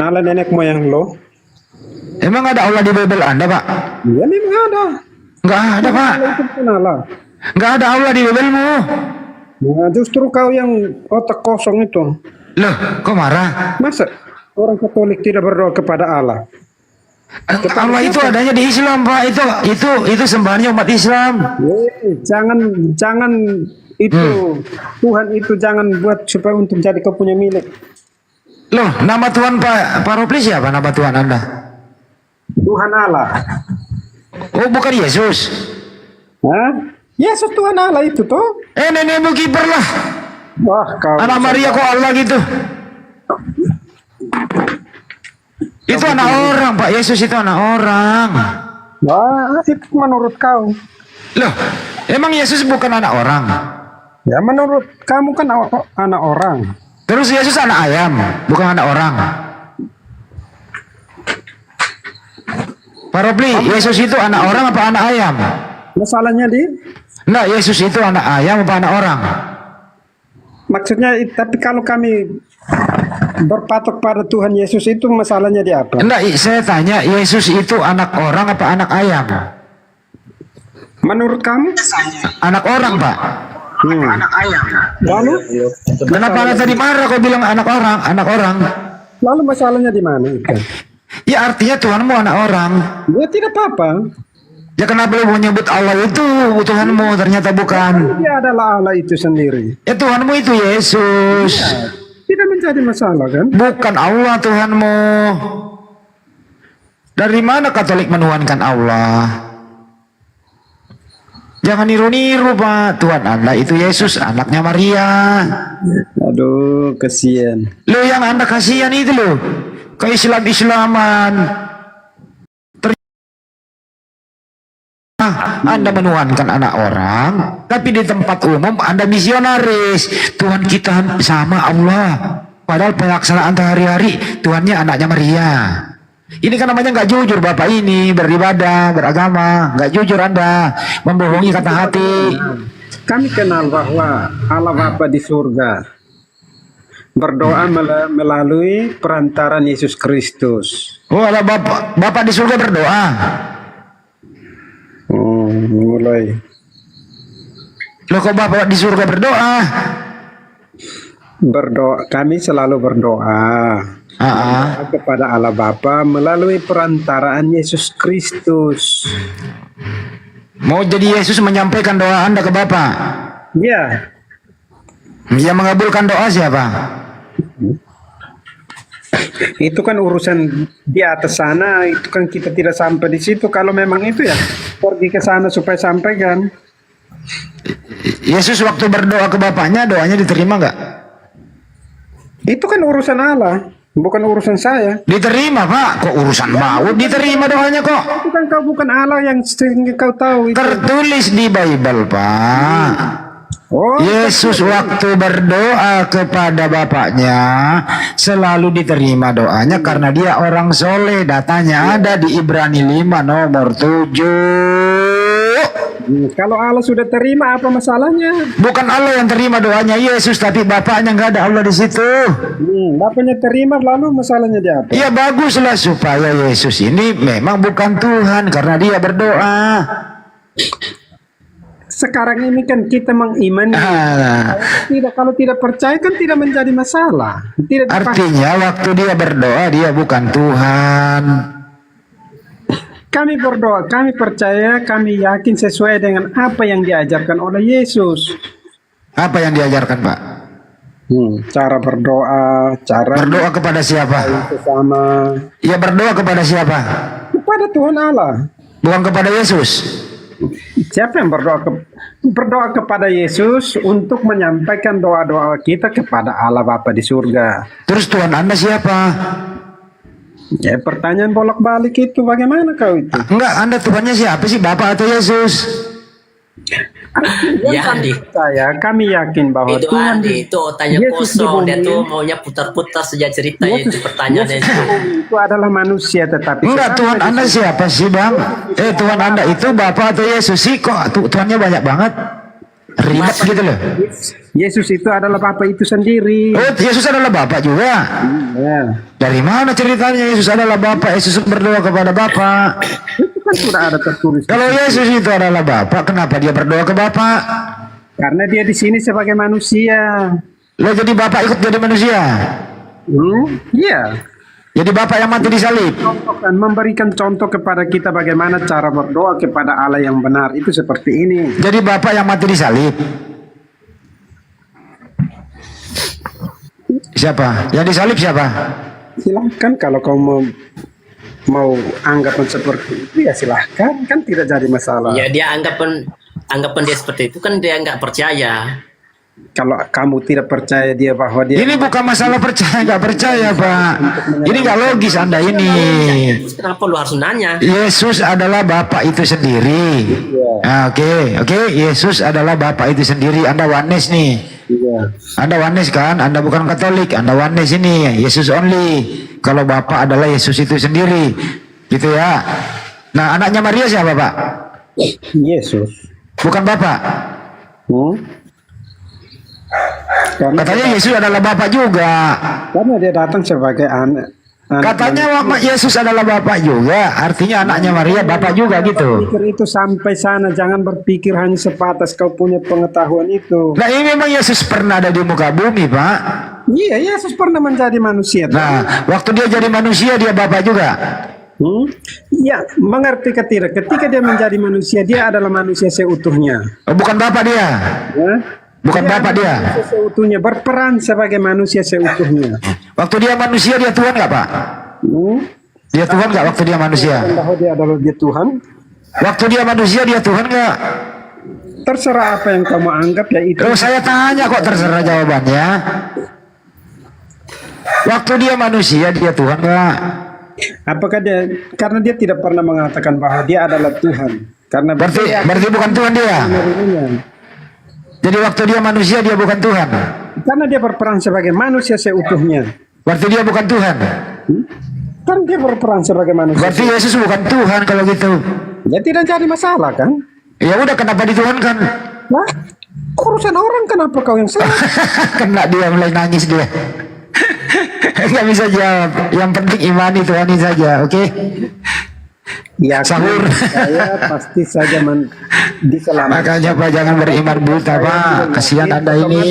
Speaker 19: Allah nenek moyang lo.
Speaker 14: Emang ada Allah di Bible Anda, Pak?
Speaker 19: Iya, memang ada.
Speaker 14: Enggak ada, Pak. Enggak ada Allah di Bible-mu.
Speaker 19: Nah, justru kau yang otak kosong itu.
Speaker 14: Loh, kok marah?
Speaker 19: Masa orang Katolik tidak berdoa kepada Allah?
Speaker 14: Allah itu adanya di Islam, Pak. Itu sembahannya umat Islam.
Speaker 19: Jangan itu Tuhan itu jangan buat supaya untuk jadi kau punya milik.
Speaker 14: Loh, nama Tuhan Pak Robli siapa nama Tuhan Anda?
Speaker 19: Tuhan Allah.
Speaker 14: Oh, bukan Yesus.
Speaker 19: Hah? Yesus Tuhan Allah itu toh?
Speaker 14: Nenekmu kiper lah.
Speaker 19: Wah, kau.
Speaker 14: Anak Maria kok Allah gitu? Itu anak orang, Pak. Yesus itu anak orang.
Speaker 19: Wah, itu menurut kau.
Speaker 14: Loh, emang Yesus bukan anak orang?
Speaker 19: Ya, menurut kamu kan anak orang.
Speaker 14: Terus Yesus anak ayam, bukan anak orang. Pak Robli, Yesus itu anak orang apa anak ayam?
Speaker 19: Masalahnya
Speaker 14: Enggak, Yesus itu anak ayam apa anak orang?
Speaker 19: Maksudnya, tapi kalau kami berpatok pada Tuhan Yesus itu masalahnya di apa?
Speaker 14: Enggak, saya tanya, Yesus itu anak orang apa anak ayam?
Speaker 19: Menurut kamu?
Speaker 14: Anak orang, Pak.
Speaker 19: Anak ayam. Lalu?
Speaker 14: Kenapa Anda tadi marah kau bilang anak orang? Anak orang.
Speaker 19: Lalu masalahnya di mana itu?
Speaker 14: Ya artinya Tuhanmu anak orang.
Speaker 19: Ya tidak apa-apa.
Speaker 14: Ya kenapa lu menyebut Allah itu Tuhanmu ternyata bukan?
Speaker 19: Dia adalah Allah itu sendiri.
Speaker 14: Ya Tuhanmu itu Yesus.
Speaker 19: Ya, tidak menjadi masalah kan?
Speaker 14: Bukan Allah Tuhanmu. Dari mana Katolik menuhankan Allah? Jangan niru-niru, Pak. Tuhan Anda itu Yesus, anaknya Maria.
Speaker 19: Aduh, kasihan.
Speaker 14: Lo yang Anda kasihan itu lo. Ke-Islaman. Anda menuhankan anak orang, tapi di tempat umum Anda misionaris. Tuhan kita sama Allah. Padahal pelaksanaan sehari-hari Tuhannya anaknya Maria. Ini kan namanya nggak jujur Bapak ini beribadah, beragama. Nggak jujur Anda, membohongi kata hati.
Speaker 19: Kami kenal bahwa Allah Bapa di surga berdoa melalui perantaran Yesus Kristus.
Speaker 14: Oh, Allah Bapak di surga berdoa.
Speaker 19: Oh, mulai.
Speaker 14: Loh, kok Bapak di surga berdoa?
Speaker 19: Berdoa, kami selalu berdoa. Kepada Allah Bapa melalui perantaraan Yesus Kristus.
Speaker 14: Mau jadi Yesus menyampaikan doa Anda ke Bapak?
Speaker 19: Ya.
Speaker 14: Yang mengabulkan doa siapa?
Speaker 19: Itu kan urusan di atas sana. Itu kan kita tidak sampai di situ. Kalau memang itu ya pergi ke sana supaya sampaikan.
Speaker 14: Yesus waktu berdoa ke Bapaknya, doanya diterima nggak?
Speaker 19: Itu kan urusan Allah, bukan urusan saya.
Speaker 14: Diterima, Pak. Kok urusan mau? Diterima doanya kok.
Speaker 19: Itu kan kau bukan Allah yang sehingga kau tahu itu.
Speaker 14: Tertulis di Bible, Pak.
Speaker 19: Oh,
Speaker 14: Yesus waktu berdoa kepada Bapaknya selalu diterima doanya karena dia orang soleh. Datanya ada di Ibrani 5 nomor 7.
Speaker 19: Kalau Allah sudah terima, apa masalahnya?
Speaker 14: Bukan Allah yang terima doanya Yesus, tapi Bapaknya nggak ada Allah di situ.
Speaker 19: Bapaknya terima, lalu masalahnya dia apa?
Speaker 14: Ya baguslah supaya Yesus ini memang bukan Tuhan karena dia berdoa.
Speaker 19: sekarang ini kan kita mengimani. Kalau tidak percaya kan tidak menjadi masalah. Tidak
Speaker 14: Artinya waktu dia berdoa dia bukan Tuhan.
Speaker 19: Kami berdoa, kami percaya, kami yakin sesuai dengan apa yang diajarkan oleh Yesus.
Speaker 14: Apa yang diajarkan, Pak?
Speaker 19: Cara berdoa, cara
Speaker 14: berdoa kepada siapa?
Speaker 19: Sesama.
Speaker 14: Ya berdoa kepada siapa?
Speaker 19: Kepada Tuhan Allah.
Speaker 14: Bukan kepada Yesus.
Speaker 19: Siapa yang berdoa kepada Yesus untuk menyampaikan doa-doa kita kepada Allah Bapa di surga.
Speaker 14: Terus Tuhan Anda siapa?
Speaker 19: Ya pertanyaan bolak-balik itu bagaimana kau itu?
Speaker 14: Enggak, Anda Tuhannya siapa sih, Bapak atau Yesus?
Speaker 20: Ya, Andi.
Speaker 19: Kami yakin bahwa
Speaker 20: itu
Speaker 19: Tuhan
Speaker 20: Andi, itu otaknya kosong, dia tuh maunya putar-putar sejak cerita itu pertanyaannya
Speaker 19: itu adalah manusia tetapi
Speaker 14: enggak, Tuhan Anda siapa sih, Bang? Tuhan Anda itu Bapak atau Yesus sih? Kok Tuhannya banyak banget? Ribet gitu loh.
Speaker 19: Yesus itu adalah Bapa itu sendiri.
Speaker 14: Oh, Yesus adalah Bapak juga.
Speaker 19: Ya.
Speaker 14: Dari mana ceritanya Yesus adalah Bapak? Yesus berdoa kepada Bapak.
Speaker 19: Itu kan sudah ada tertulis.
Speaker 14: Kalau Yesus itu adalah Bapak, kenapa dia berdoa ke Bapak?
Speaker 19: Karena dia di sini sebagai manusia.
Speaker 14: Lah jadi Bapak ikut jadi manusia?
Speaker 19: Iya.
Speaker 14: Jadi Bapak yang mati disalib.
Speaker 19: Dan memberikan contoh kepada kita bagaimana cara berdoa kepada Allah yang benar itu seperti ini.
Speaker 14: Jadi Bapak yang mati disalib. Siapa? Yang disalib siapa?
Speaker 19: Silahkan kalau kau mau anggapan seperti itu ya silahkan, kan tidak jadi masalah.
Speaker 20: ya dia anggapan dia seperti itu kan dia nggak percaya.
Speaker 19: Kalau kamu tidak percaya dia bahwa dia
Speaker 14: ini bukan masalah percaya nggak percaya, Pak. Ini nggak logis Anda ini.
Speaker 20: Kenapa lu harus nanya?
Speaker 14: Yesus adalah Bapak itu sendiri. Oke. Yesus adalah Bapak itu sendiri. Anda Wanes nih. Anda Wanes kan? Anda bukan Katolik. Anda Wanes ini. Yesus only. Kalau Bapak adalah Yesus itu sendiri, gitu ya. Nah, anaknya Maria siapa, Pak?
Speaker 19: Yesus.
Speaker 14: Bukan Bapak. Katanya Yesus adalah Bapak juga.
Speaker 19: Karena dia datang sebagai anak.
Speaker 14: Katanya Yesus adalah Bapak juga. Artinya anaknya Maria Bapak juga gitu.
Speaker 19: Berpikir itu sampai sana. Jangan berpikir hanya sebatas kau punya pengetahuan itu.
Speaker 14: Nah ini memang Yesus pernah ada di muka bumi, Pak.
Speaker 19: Iya, Yesus pernah menjadi manusia.
Speaker 14: Nah, waktu dia jadi manusia dia Bapak juga.
Speaker 19: Ya, mengerti tidak? Ketika dia menjadi manusia, dia adalah manusia seutuhnya.
Speaker 14: Bukan Bapak dia. Bukan Bapak dia.
Speaker 19: Manusia seutuhnya, berperan sebagai manusia seutuhnya.
Speaker 14: Waktu dia manusia dia Tuhan nggak, Pak? Dia Tuhan nggak waktu dia manusia?
Speaker 19: Bahwa dia adalah dia Tuhan.
Speaker 14: Waktu dia manusia dia Tuhan nggak?
Speaker 19: Terserah apa yang kamu anggap ya itu.
Speaker 14: Oh, saya tanya kok terserah jawabannya. Waktu dia manusia dia Tuhan nggak?
Speaker 19: Apakah dia, karena dia tidak pernah mengatakan bahwa dia adalah Tuhan. Karena
Speaker 14: berarti bukan Tuhan dia. Jadi waktu dia manusia dia bukan Tuhan.
Speaker 19: Karena dia berperan sebagai manusia seutuhnya.
Speaker 14: Berarti dia bukan Tuhan.
Speaker 19: Kan dia berperan sebagai manusia.
Speaker 14: Berarti Yesus bukan Tuhan kalau gitu.
Speaker 19: Ya tidak jadi masalah kan?
Speaker 14: Ya udah, kenapa dituhankan?
Speaker 19: Wah, urusan orang, kenapa kau yang salah?
Speaker 14: Kena dia mulai nangis dia. Nggak bisa jawab. Yang penting imani Tuhani saja, oke?
Speaker 19: Ya,
Speaker 14: sahur.
Speaker 19: Saya pasti saja diselamatkan.
Speaker 14: Makanya Pak jangan beriman buta, Pak. Kasihan Anda ini.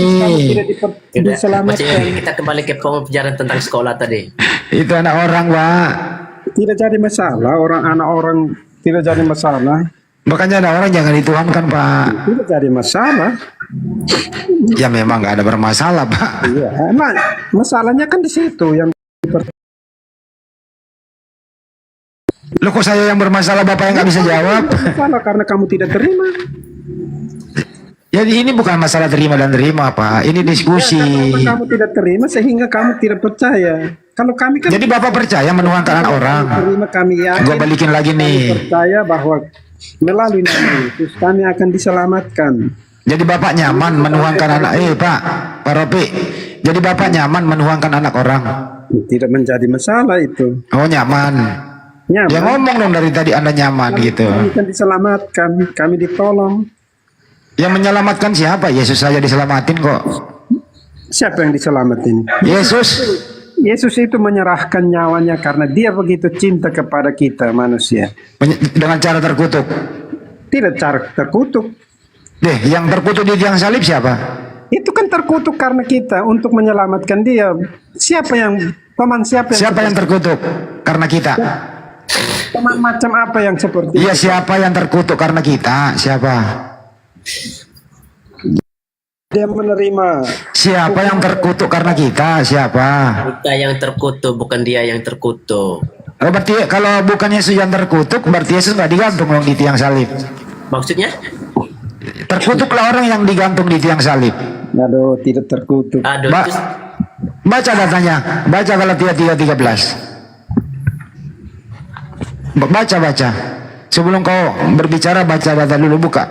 Speaker 20: Diselamatkan. Kita kembali ke pembelajaran tentang sekolah tadi.
Speaker 14: Itu anak orang, Pak.
Speaker 19: Tidak jadi masalah. Anak orang tidak jadi masalah.
Speaker 14: Makanya anak orang jangan dituhankan, Pak.
Speaker 19: Tidak jadi masalah.
Speaker 14: Ya memang nggak ada bermasalah, Pak.
Speaker 19: Iya, nah, masalahnya kan di situ yang.
Speaker 14: Loh, kok saya yang bermasalah, Bapak yang nggak bisa jawab?
Speaker 19: Masalah karena kamu tidak terima.
Speaker 14: Jadi ini bukan masalah terima dan terima, Pak. Ini diskusi.
Speaker 19: Ya, kamu tidak terima sehingga kamu tidak percaya. Kalau kami kan.
Speaker 14: Jadi Bapak percaya menuhankan anak orang?
Speaker 19: Terima, kami yakin.
Speaker 14: Gue balikin lagi nih.
Speaker 19: Percaya bahwa melalui nama Yesus kami akan diselamatkan.
Speaker 14: Jadi Bapak nyaman menuhankan anak, Pak Ropi. Jadi Bapak nyaman menuhankan anak orang?
Speaker 19: Tidak menjadi masalah itu.
Speaker 14: Oh, nyaman. Ya ngomong dong dari tadi Anda nyaman gitu.
Speaker 19: Kami akan diselamatkan, kami ditolong.
Speaker 14: Yang menyelamatkan siapa? Yesus saja diselamatin kok.
Speaker 19: Siapa yang diselamatin?
Speaker 14: Yesus.
Speaker 19: Yesus itu menyerahkan nyawanya karena dia begitu cinta kepada kita manusia.
Speaker 14: Dengan cara terkutuk?
Speaker 19: Tidak cara terkutuk.
Speaker 14: Deh, yang terkutuk di tiang salib siapa?
Speaker 19: Itu kan terkutuk karena kita untuk menyelamatkan dia. Siapa yang
Speaker 14: Siapa yang terkutuk karena kita?
Speaker 19: teman macam apa yang seperti
Speaker 14: Iya, siapa yang terkutuk karena kita? Siapa?
Speaker 19: dia menerima?
Speaker 14: Siapa yang terkutuk karena kita? Siapa?
Speaker 20: Kita yang terkutuk, bukan dia yang terkutuk.
Speaker 14: Oh, berarti kalau bukan Yesus yang terkutuk, berarti Yesus nggak digantung dong di tiang salib.
Speaker 20: Maksudnya?
Speaker 14: Terkutuklah orang yang digantung di tiang salib.
Speaker 19: Aduh, tidak terkutuk.
Speaker 20: Aduh,
Speaker 14: Baca datanya, baca Galatia 3:13. Baca. Sebelum kau berbicara, baca data dulu, buka.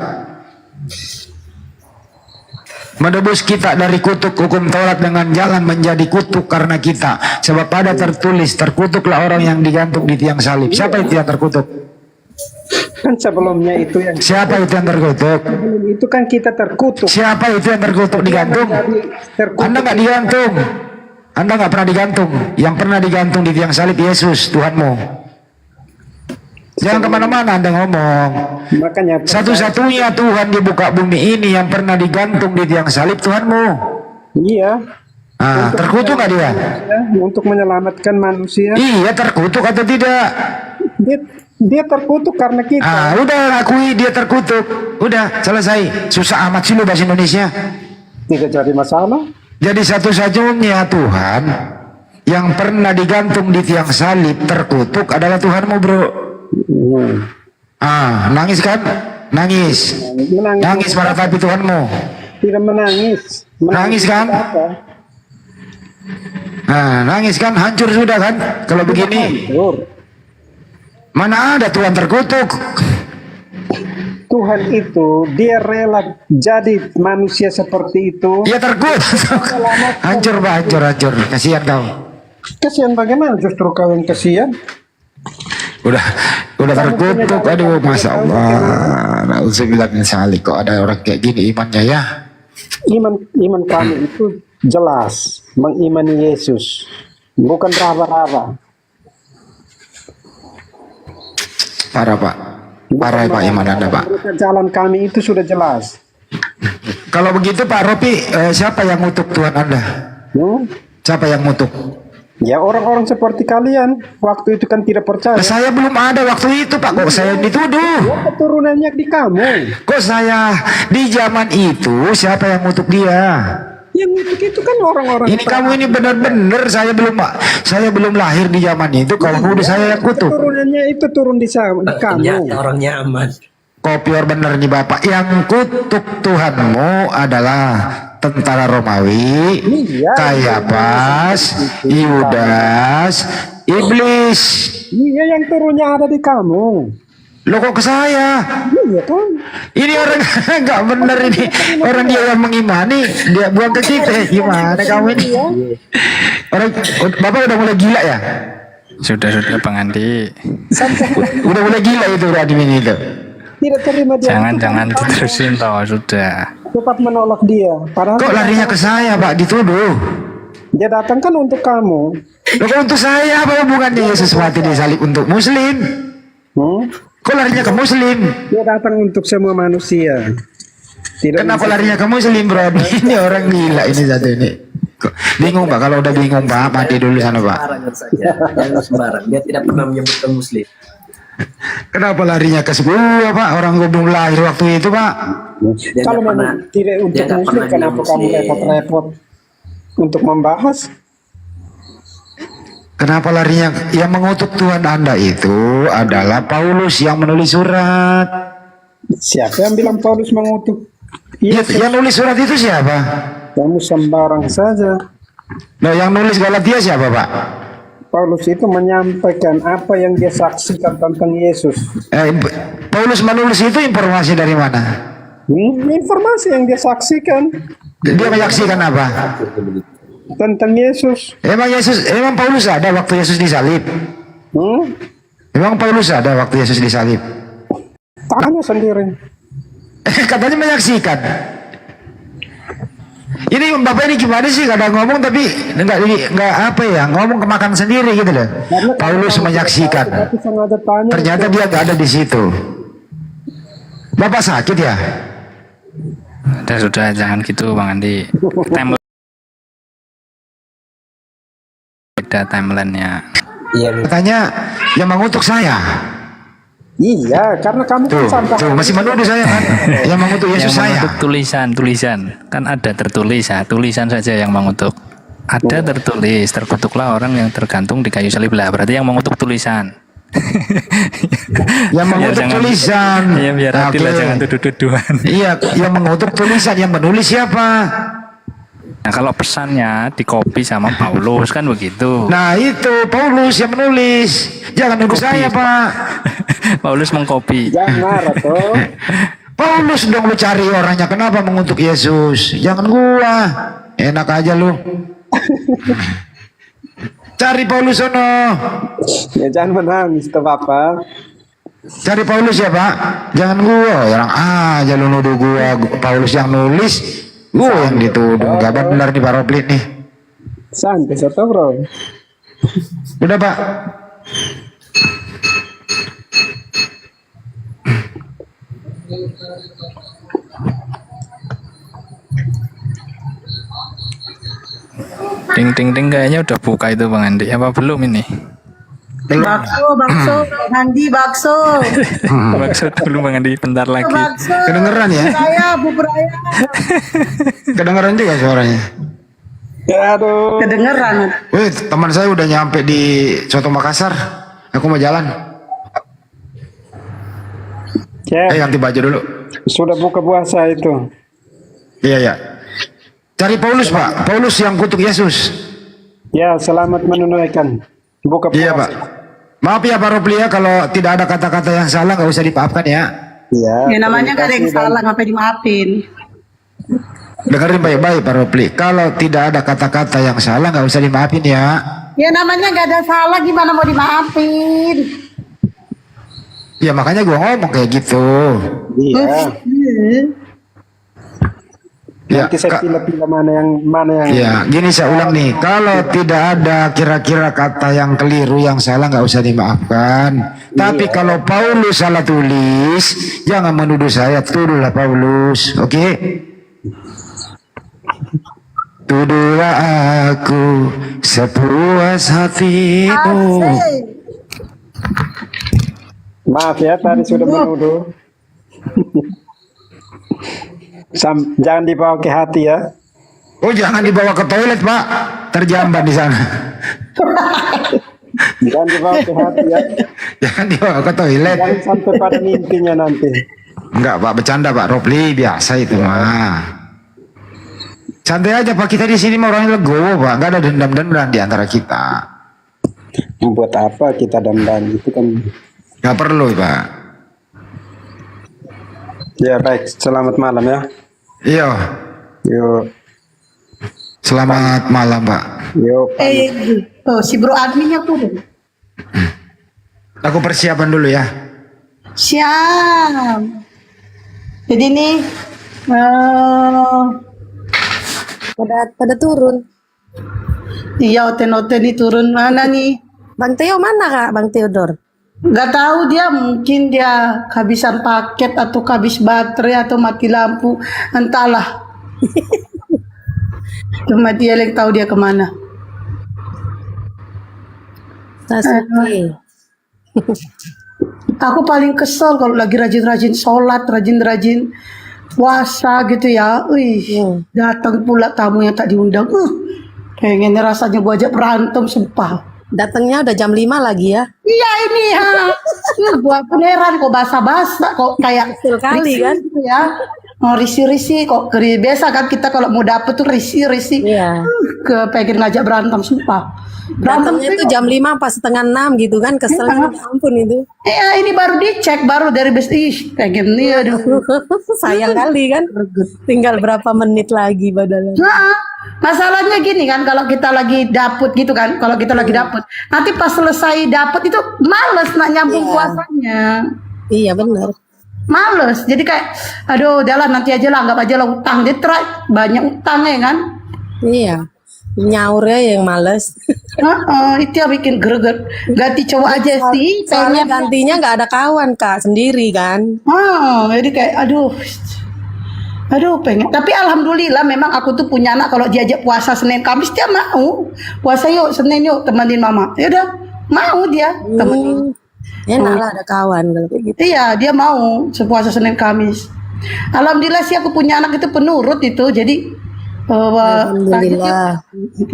Speaker 14: Menebus kita dari kutuk hukum Taurat dengan jalan menjadi kutuk karena kita. Sebab pada tertulis, terkutuklah orang yang digantung di tiang salib. Siapa itu yang terkutuk?
Speaker 19: Kan sebelumnya itu yang
Speaker 14: Siapa itu yang terkutuk?
Speaker 19: sebelum itu kan kita terkutuk.
Speaker 14: Siapa itu yang terkutuk digantung? Anda nggak digantung. Anda nggak pernah digantung. Yang pernah digantung di tiang salib Yesus, Tuhanmu. Jangan kemana-mana Anda ngomong.
Speaker 19: Makanya
Speaker 14: satu-satunya Tuhan di muka bumi ini yang pernah digantung di tiang salib Tuhanmu.
Speaker 19: Iya.
Speaker 14: Terkutuk nggak dia?
Speaker 19: Untuk menyelamatkan manusia.
Speaker 14: Iya, terkutuk atau tidak?
Speaker 19: Dia terkutuk karena kita.
Speaker 14: Udah akui dia terkutuk. Udah selesai. Susah amat sih lu bahasa Indonesia.
Speaker 19: Tidak jadi masalah.
Speaker 14: Jadi satu-satunya Tuhan yang pernah digantung di tiang salib terkutuk adalah Tuhanmu, bro. Nangis kan? Nangis. Nangis meratapi Tuhanmu.
Speaker 19: Tidak menangis.
Speaker 14: Nangis kan? Nangis kan? Hancur sudah kan? Kalau begini. Mana ada Tuhan terkutuk?
Speaker 19: Tuhan itu dia rela jadi manusia seperti itu.
Speaker 14: Ya terkutuk. Hancur, Pak, hancur. Kasihan kau.
Speaker 19: Kasihan bagaimana? Justru kau yang kasihan.
Speaker 14: Udah terkutuk. Aduh, Masya Allah. Na'udzubillah min dzalik. Kok ada orang kayak gini imannya ya?
Speaker 19: Iman kami itu jelas mengimani Yesus, bukan raba-raba.
Speaker 14: Parah, Pak. Parah, Pak, iman Anda, Pak.
Speaker 19: Jalan kami itu sudah jelas.
Speaker 14: Kalau begitu Pak Ropi, siapa yang ngutuk Tuhan Anda? Siapa yang ngutuk?
Speaker 19: Ya orang-orang seperti kalian. Waktu itu kan tidak percaya.
Speaker 14: Saya belum ada waktu itu, Pak. Kok saya dituduh?
Speaker 19: Ya, keturunannya di kamu.
Speaker 14: Kok saya di zaman itu siapa yang ngutuk dia?
Speaker 19: Yang ngutuk itu kan orang-orang.
Speaker 14: Ini kamu ini benar-benar saya belum lahir di zaman itu. Kalau udah saya yang kutuk.
Speaker 19: Keturunannya itu turun di kamu.
Speaker 20: Orang nyaman.
Speaker 14: Kopior bener nih Bapak. Yang kutuk Tuhanmu adalah tentara Romawi, Kayafas, Yudas, Iblis.
Speaker 19: Iya, yang turunnya ada di kamu.
Speaker 14: Loh, kok ke saya?
Speaker 19: Iya kan?
Speaker 14: Ini orang nggak bener ini. Orang dia yang mengimani, dia buang ke kita. Gimana kamu ini? Orang Bapak udah mulai gila ya?
Speaker 21: Sudah Bang Andi.
Speaker 14: Udah mulai gila itu admin itu.
Speaker 19: Tidak terima dia.
Speaker 21: Jangan diterusin toh, sudah.
Speaker 19: Tetap menolak dia. Padahal
Speaker 14: kok larinya ke saya, Pak? Dituduh.
Speaker 19: Dia datang kan untuk kamu.
Speaker 14: Loh, kok untuk saya? Apa hubungannya Yesus mati disalib untuk Muslim? Kok larinya ke Muslim?
Speaker 19: Dia datang untuk semua manusia.
Speaker 14: Kenapa larinya ke Muslim, bro? Ini orang gila ini satu ini. Bingung, Pak? Kalau udah bingung, Pak, mati dulu sana, Pak.
Speaker 20: Jangan sembarang. Dia tidak pernah menyebutkan Muslim.
Speaker 14: Kenapa larinya ke sebuah, Pak? Orang gue belum lahir waktu itu, Pak.
Speaker 19: Kalau memang tidak untuk Muslim, kenapa kamu repot-repot untuk membahas?
Speaker 14: Kenapa larinya? Yang mengutuk Tuhan Anda itu adalah Paulus yang menulis surat.
Speaker 19: Siapa yang bilang Paulus mengutuk?
Speaker 14: Yang nulis surat itu siapa?
Speaker 19: Kamu sembarang saja.
Speaker 14: Nah, yang nulis Galatia siapa, Pak?
Speaker 19: Paulus itu menyampaikan apa yang dia saksikan tentang Yesus.
Speaker 14: Paulus menulis itu informasi dari mana?
Speaker 19: Informasi yang dia saksikan.
Speaker 14: Dia menyaksikan apa?
Speaker 19: Tentang Yesus.
Speaker 14: Emang Paulus ada waktu Yesus disalib? Emang Paulus ada waktu Yesus disalib?
Speaker 19: Tanya sendiri.
Speaker 14: Katanya menyaksikan. Ini Bapak ini gimana sih? Kadang ngomong tapi nggak apa ya, ngomong kemakan sendiri gitu loh. Paulus menyaksikan. Ternyata dia nggak ada di situ. Bapak sakit ya?
Speaker 21: Sudah, jangan gitu Bang Andi. Timeline beda timelinenya.
Speaker 14: Iya. Katanya yang mengutuk saya.
Speaker 19: Iya, karena kamu kan sampai
Speaker 14: Tuh, masih menuduh saya kan? Yang mengutuk Yesus
Speaker 21: Yang
Speaker 14: saya.
Speaker 21: mengutuk tulisan kan ada tertulis ya, tulisan saja yang mengutuk. Ada tertulis, terkutuklah orang yang tergantung di kayu salib lah. Berarti yang mengutuk tulisan.
Speaker 14: Yang mengutuk tulisan.
Speaker 21: Iya, biar adil lah,
Speaker 14: Oke.
Speaker 21: jangan tuduh-tuduhan.
Speaker 14: Iya, yang mengutuk tulisan, yang menulis siapa?
Speaker 21: Nah, kalau pesannya di copy sama Paulus kan begitu.
Speaker 14: Nah itu Paulus yang menulis. Jangan nuduh saya Pak.
Speaker 21: Paulus mengcopy.
Speaker 19: Jangan atau
Speaker 14: Paulus dong lu cari orangnya. Kenapa mengutuk Yesus? Jangan gua. Enak aja lu. Cari Paulus sono.
Speaker 19: ya jangan menangis tuh Papa.
Speaker 14: Cari Paulus ya Pak. Jangan gua. Orang aja lu nuduh gua. Paulus yang nulis. Gua yang dituduh. Gak benar nih Pak Roblit nih.
Speaker 19: Santai satu bro.
Speaker 14: Udah Pak.
Speaker 21: Ting ting ting kayaknya udah buka itu Bang Andi. Apa belum ini?
Speaker 1: Bakso, Andi bakso.
Speaker 21: Bakso dulu Bang Andi, bentar lagi.
Speaker 1: Bakso.
Speaker 14: Kedengeran ya?
Speaker 1: Saya bubur ayam.
Speaker 14: Kedengeran juga suaranya.
Speaker 19: Aduh.
Speaker 1: Kedengeran.
Speaker 14: Wih, teman saya udah nyampe di Soto Makassar. Aku mau jalan. Ganti baju dulu.
Speaker 19: Sudah buka puasa itu.
Speaker 14: Iya, ya. Cari Paulus, Pak. Paulus yang kutuk Yesus.
Speaker 19: Ya, selamat menunaikan. Buka puasa.
Speaker 14: Iya, Pak. Maaf ya Pak Robli ya, kalau tidak ada kata-kata yang salah nggak usah dimaafkan ya.
Speaker 19: Iya.
Speaker 1: Ya namanya gak ada yang salah, ngapain dimaafin?
Speaker 14: Dengerin baik-baik Pak Robli. Kalau tidak ada kata-kata yang salah nggak usah dimaafin ya.
Speaker 1: Ya namanya gak ada salah, gimana mau dimaafin?
Speaker 14: Ya makanya gua ngomong kayak gitu.
Speaker 19: Iya.
Speaker 14: Ya,
Speaker 19: Nanti saya pilih-pilih mana yang.
Speaker 14: Ya, gini saya ulang nih. Kalau tidak ada kira-kira kata yang keliru, yang salah nggak usah dimaafkan. Tapi kalau Paulus salah tulis, jangan menuduh saya. Tuduhlah Paulus, oke? Tuduhlah aku sepuas hatimu.
Speaker 19: Maaf ya, tadi sudah menuduh. Jangan dibawa ke hati ya.
Speaker 14: Oh, jangan dibawa ke toilet, Pak. Terjamban di sana.
Speaker 19: Jangan dibawa ke hati ya.
Speaker 14: Jangan dibawa ke toilet.
Speaker 19: Jangan sampai pada mimpinya nanti.
Speaker 14: Enggak, Pak, bercanda, Pak Robli, biasa itu mah. Santai aja, Pak. Kita di sini mah orangnya legowo, Pak. Enggak ada dendam-dendam di antara kita.
Speaker 19: Buat apa kita dendam itu kan?
Speaker 14: Enggak perlu, Pak.
Speaker 19: Ya baik, selamat malam ya.
Speaker 14: Iya.
Speaker 19: Yuk.
Speaker 14: Selamat malam, Pak.
Speaker 19: Yuk.
Speaker 1: Oh, si bro adminnya tuh.
Speaker 14: Aku persiapan dulu ya.
Speaker 1: Siap. Jadi nih,
Speaker 5: pada turun.
Speaker 1: Iya, oten-oten nih turun mana nih?
Speaker 5: Bang Teo mana Kak? Bang Theodor?
Speaker 1: Gak tahu dia, mungkin dia kehabisan paket atau kehabis baterai atau mati lampu, entahlah. Cuma dia yang tahu dia kemana.
Speaker 5: Sasuke.
Speaker 1: Aku paling kesel kalau lagi rajin-rajin sholat, rajin-rajin puasa gitu ya. Wih, datang pula tamu yang tak diundang. Pengen rasanya gua ajak berantem, sumpah.
Speaker 5: Datangnya udah jam 5 lagi ya.
Speaker 1: Iya ini ha. Gua beneran kok basa-basa kok kayak
Speaker 5: kali kan
Speaker 1: gitu ya. Mau risi-risi kok biasa kan kita kalau mau dapet tuh risi-risi.
Speaker 5: Iya.
Speaker 1: Pengen ngajak berantem sumpah.
Speaker 5: Berantemnya tuh jam 5 pas setengah 6 gitu kan, kesel ampun itu.
Speaker 1: Iya ini baru dicek baru dari pengen nih aduh.
Speaker 5: Sayang kali kan. Tinggal berapa menit lagi padahal.
Speaker 1: Nah, masalahnya gini kan kalau kita lagi dapet gitu kan, kalau kita lagi dapet, nanti pas selesai dapet itu males nak nyambung puasanya.
Speaker 5: Iya benar.
Speaker 1: Males, jadi kayak aduh udahlah nanti aja lah, anggap aja lah utang, dia banyak utangnya kan.
Speaker 5: Iya, nyaurnya yang males.
Speaker 1: Itu yang bikin greget. Ganti cowok aja sih.
Speaker 5: Soalnya gantinya nggak ada kawan Kak, sendiri kan.
Speaker 1: Jadi kayak aduh. Aduh pengen. Tapi alhamdulillah memang aku tuh punya anak kalau diajak puasa Senin Kamis dia mau. Puasa yuk Senin yuk temenin mama. Ya udah mau dia temenin.
Speaker 5: Enak lah ada kawan kalau kayak gitu.
Speaker 1: Iya dia mau sepuasa Senin Kamis. Alhamdulillah sih aku punya anak itu penurut itu jadi
Speaker 5: Alhamdulillah.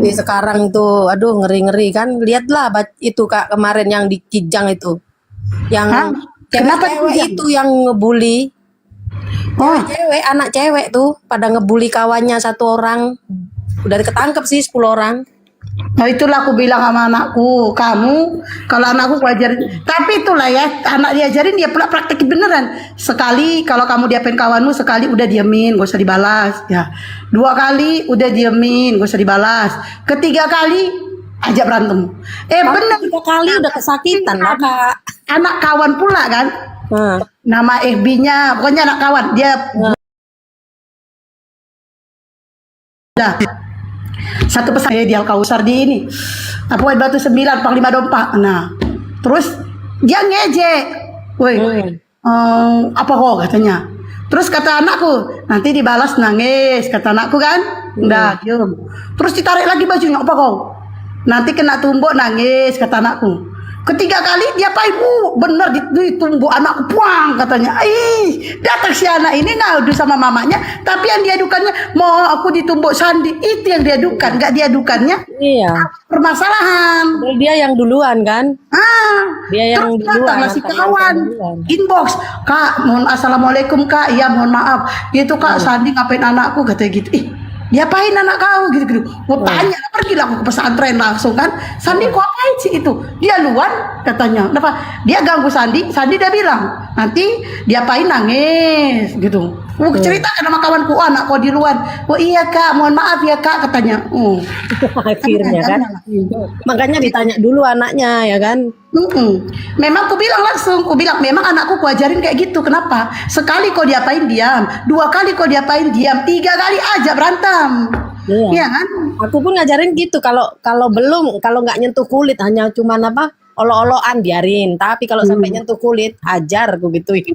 Speaker 5: Sekarang tuh aduh ngeri-ngeri kan. Lihatlah itu Kak kemarin yang di Kijang itu. Yang cewek itu yang ngebully. Cewek, anak cewek tuh pada ngebully kawannya satu orang. Udah ketangkep sih 10 orang.
Speaker 1: Nah itulah aku bilang sama anakku, kamu kalau anakku ajarin, tapi itulah ya anak diajarin dia pula praktek beneran. Sekali kalau kamu diapain kawanmu sekali udah diemin, gak usah dibalas ya. 2 kali udah diemin, gak usah dibalas. 3 kali ajak berantem. Bener
Speaker 5: 3 kali udah kesakitan lah Kak.
Speaker 1: Anak kawan pula kan. Nama FB-nya pokoknya anak kawan dia. Satu pesan di Al-Kausar di ini apa Batu 9 Panglima Dompa. Nah terus dia ngejek, woi apa kok katanya. Terus kata anakku nanti dibalas nangis kata anakku kan. Udah diem. Terus ditarik lagi bajunya apa kau nanti kena tumbuk nangis kata anakku. 3 kali dia bener ditumbuk anakku puang katanya. Datang si anak ini ngadu sama mamanya, tapi yang diadukannya mau aku ditumbuk Sandi, itu yang diadukan, nggak diadukannya.
Speaker 5: Iya.
Speaker 1: Permasalahan.
Speaker 5: Dia yang duluan kan? Dia yang
Speaker 1: terus
Speaker 5: duluan.
Speaker 1: Masih kawan inbox, Kak, mohon assalamualaikum Kak, iya mohon maaf. Gitu Kak, Sandi ngapain anakku katanya gitu. Diapain anak kau gitu-gitu. Mau tanya, pergilah aku ke pesantren langsung kan. Sandi kok apain sih itu? Dia luan katanya. Kenapa? Dia ganggu Sandi, Sandi dia bilang, nanti diapain nangis gitu. Ceritakan sama kawanku, anak kau di luar. Oh iya Kak, mohon maaf ya Kak katanya.
Speaker 5: Akhirnya kan. Makanya ditanya dulu anaknya ya kan.
Speaker 1: Memang aku bilang langsung, aku bilang memang anakku ku ajarin kayak gitu. Kenapa? Sekali kau diapain diam, 2 kali kau diapain diam, 3 kali aja berantem. Iya kan?
Speaker 5: Aku pun ngajarin gitu. Kalau nggak nyentuh kulit hanya cuman apa olo-oloan biarin. Tapi kalau sampai nyentuh kulit hajar aku gituin.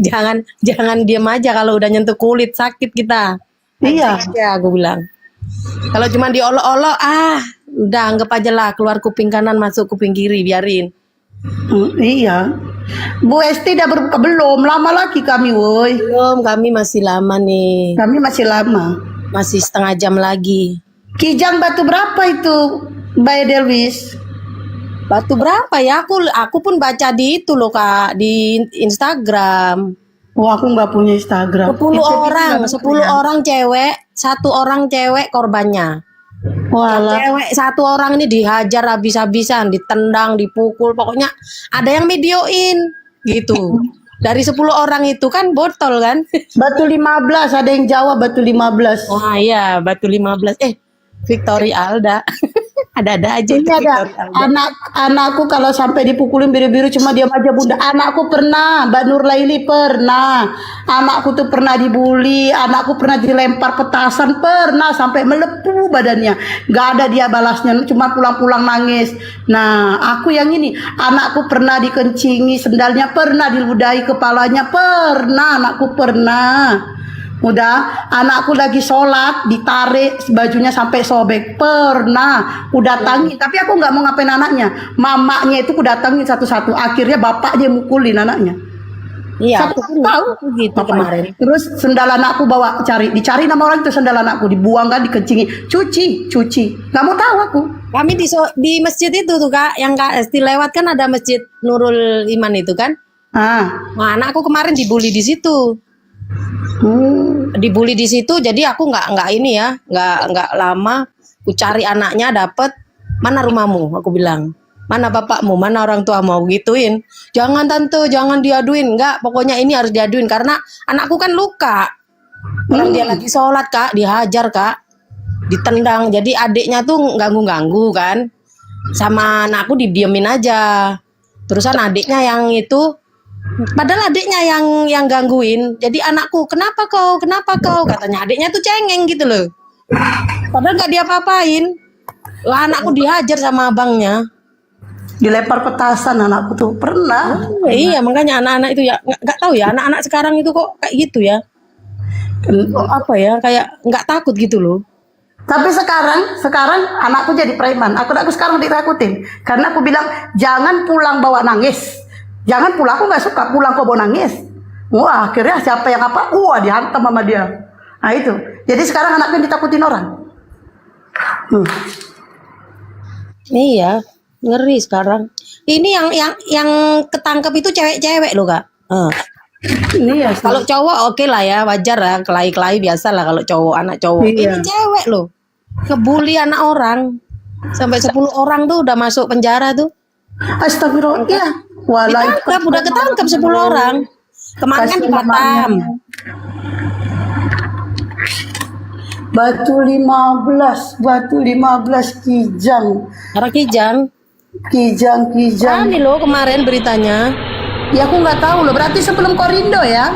Speaker 5: jangan diam aja kalau udah nyentuh kulit sakit kita.
Speaker 1: Iya.
Speaker 5: Aja aku bilang. Kalau cuma diolok-olok udah anggap aja lah keluar kuping kanan masuk kuping kiri biarin.
Speaker 1: Iya. Bu Esti udah berbuka belum? Lama lagi kami woi.
Speaker 5: Belum, kami masih lama nih.
Speaker 1: Kami masih lama.
Speaker 5: Masih setengah jam lagi.
Speaker 1: Kijang batu berapa itu, Mbak Delwis?
Speaker 5: Batu berapa ya? Aku pun baca di itu loh Kak, di Instagram.
Speaker 1: Aku nggak punya Instagram.
Speaker 5: 10 orang cewek, 1 orang cewek korbannya. Cewek 1 orang ini dihajar habis-habisan, ditendang, dipukul, pokoknya ada yang videoin gitu. Dari 10 orang itu kan botol kan.
Speaker 1: Batu 15, ada yang Jawa Batu 15.
Speaker 5: Wah iya, Batu 15. Victory Alda. Ada-ada aja itu
Speaker 1: anakku kalau sampai dipukulin biru-biru cuma diam aja bunda. Anakku pernah, Mbak Nur Laili pernah. Anakku tuh pernah dibully, anakku pernah dilempar petasan, pernah sampai melepuh badannya. Gak ada dia balasnya, cuma pulang-pulang nangis. Nah, aku yang ini, anakku pernah dikencingi sendalnya, pernah diludahi kepalanya, pernah, anakku pernah. Udah anakku lagi sholat ditarik bajunya sampai sobek, pernah udah datangin, tapi aku nggak mau ngapain anaknya, mamanya itu aku datangin satu-satu, akhirnya bapaknya mukulin anaknya.
Speaker 5: Iya, aku tahu gitu kemarin.
Speaker 1: Terus sendal anakku bawa dicari nama orang itu, sendal anakku dibuang kan, dikencingi, cuci, nggak mau tahu aku.
Speaker 5: Kami di masjid itu tuh Kak, yang Kak Esti lewat kan ada masjid Nurul Iman itu kan. Nah, anakku kemarin dibully di situ. Dibully di situ, jadi aku nggak ini ya, nggak lama, aku cari anaknya, dapet, mana rumahmu, aku bilang, mana bapakmu, mana orang tua mau gituin, jangan tante, jangan diaduin, nggak, pokoknya ini harus diaduin karena anakku kan luka, orang dia lagi sholat Kak, dihajar Kak, ditendang, jadi adiknya tuh ganggu kan, sama anakku didiemin aja, terusan adiknya yang itu. Padahal adiknya yang gangguin. Jadi anakku, kenapa kau? Katanya adiknya tuh cengeng gitu loh. Padahal gak diapa-apain. Lah anakku dihajar sama abangnya.
Speaker 1: Dilempar petasan anakku tuh pernah.
Speaker 5: Iya, makanya anak-anak itu ya gak tahu ya, anak-anak sekarang itu kok kayak gitu ya. apa ya, kayak nggak takut gitu loh.
Speaker 1: Tapi sekarang anakku jadi preman. Aku sekarang ditakutin karena aku bilang jangan pulang bawa nangis. Jangan pulang, aku nggak suka pulang kok bawa nangis. Wah, akhirnya siapa yang apa? Wah, dihantam sama dia. Nah itu. Jadi sekarang anakku ditakutin orang.
Speaker 5: Iya, ngeri sekarang. Ini yang ketangkep itu cewek-cewek loh, Kak.
Speaker 1: Iya.
Speaker 5: Kalau cowok oke lah ya, wajar lah, kelahi-kelahi biasa lah kalau cowok, anak cowok.
Speaker 1: Iya.
Speaker 5: Ini cewek loh. Ngebully anak orang. Sampai 10 orang tuh udah masuk penjara tuh.
Speaker 1: Astagfirullah. Iya. Walau
Speaker 5: Ditangkap, udah ketangkap 10 orang. Kemarin kan di Batam.
Speaker 1: Batu 15 Kijang.
Speaker 5: Arah Kijang.
Speaker 1: Kijang.
Speaker 5: Ini loh kemarin beritanya.
Speaker 1: Ya aku nggak tahu loh. Berarti sebelum Korindo ya?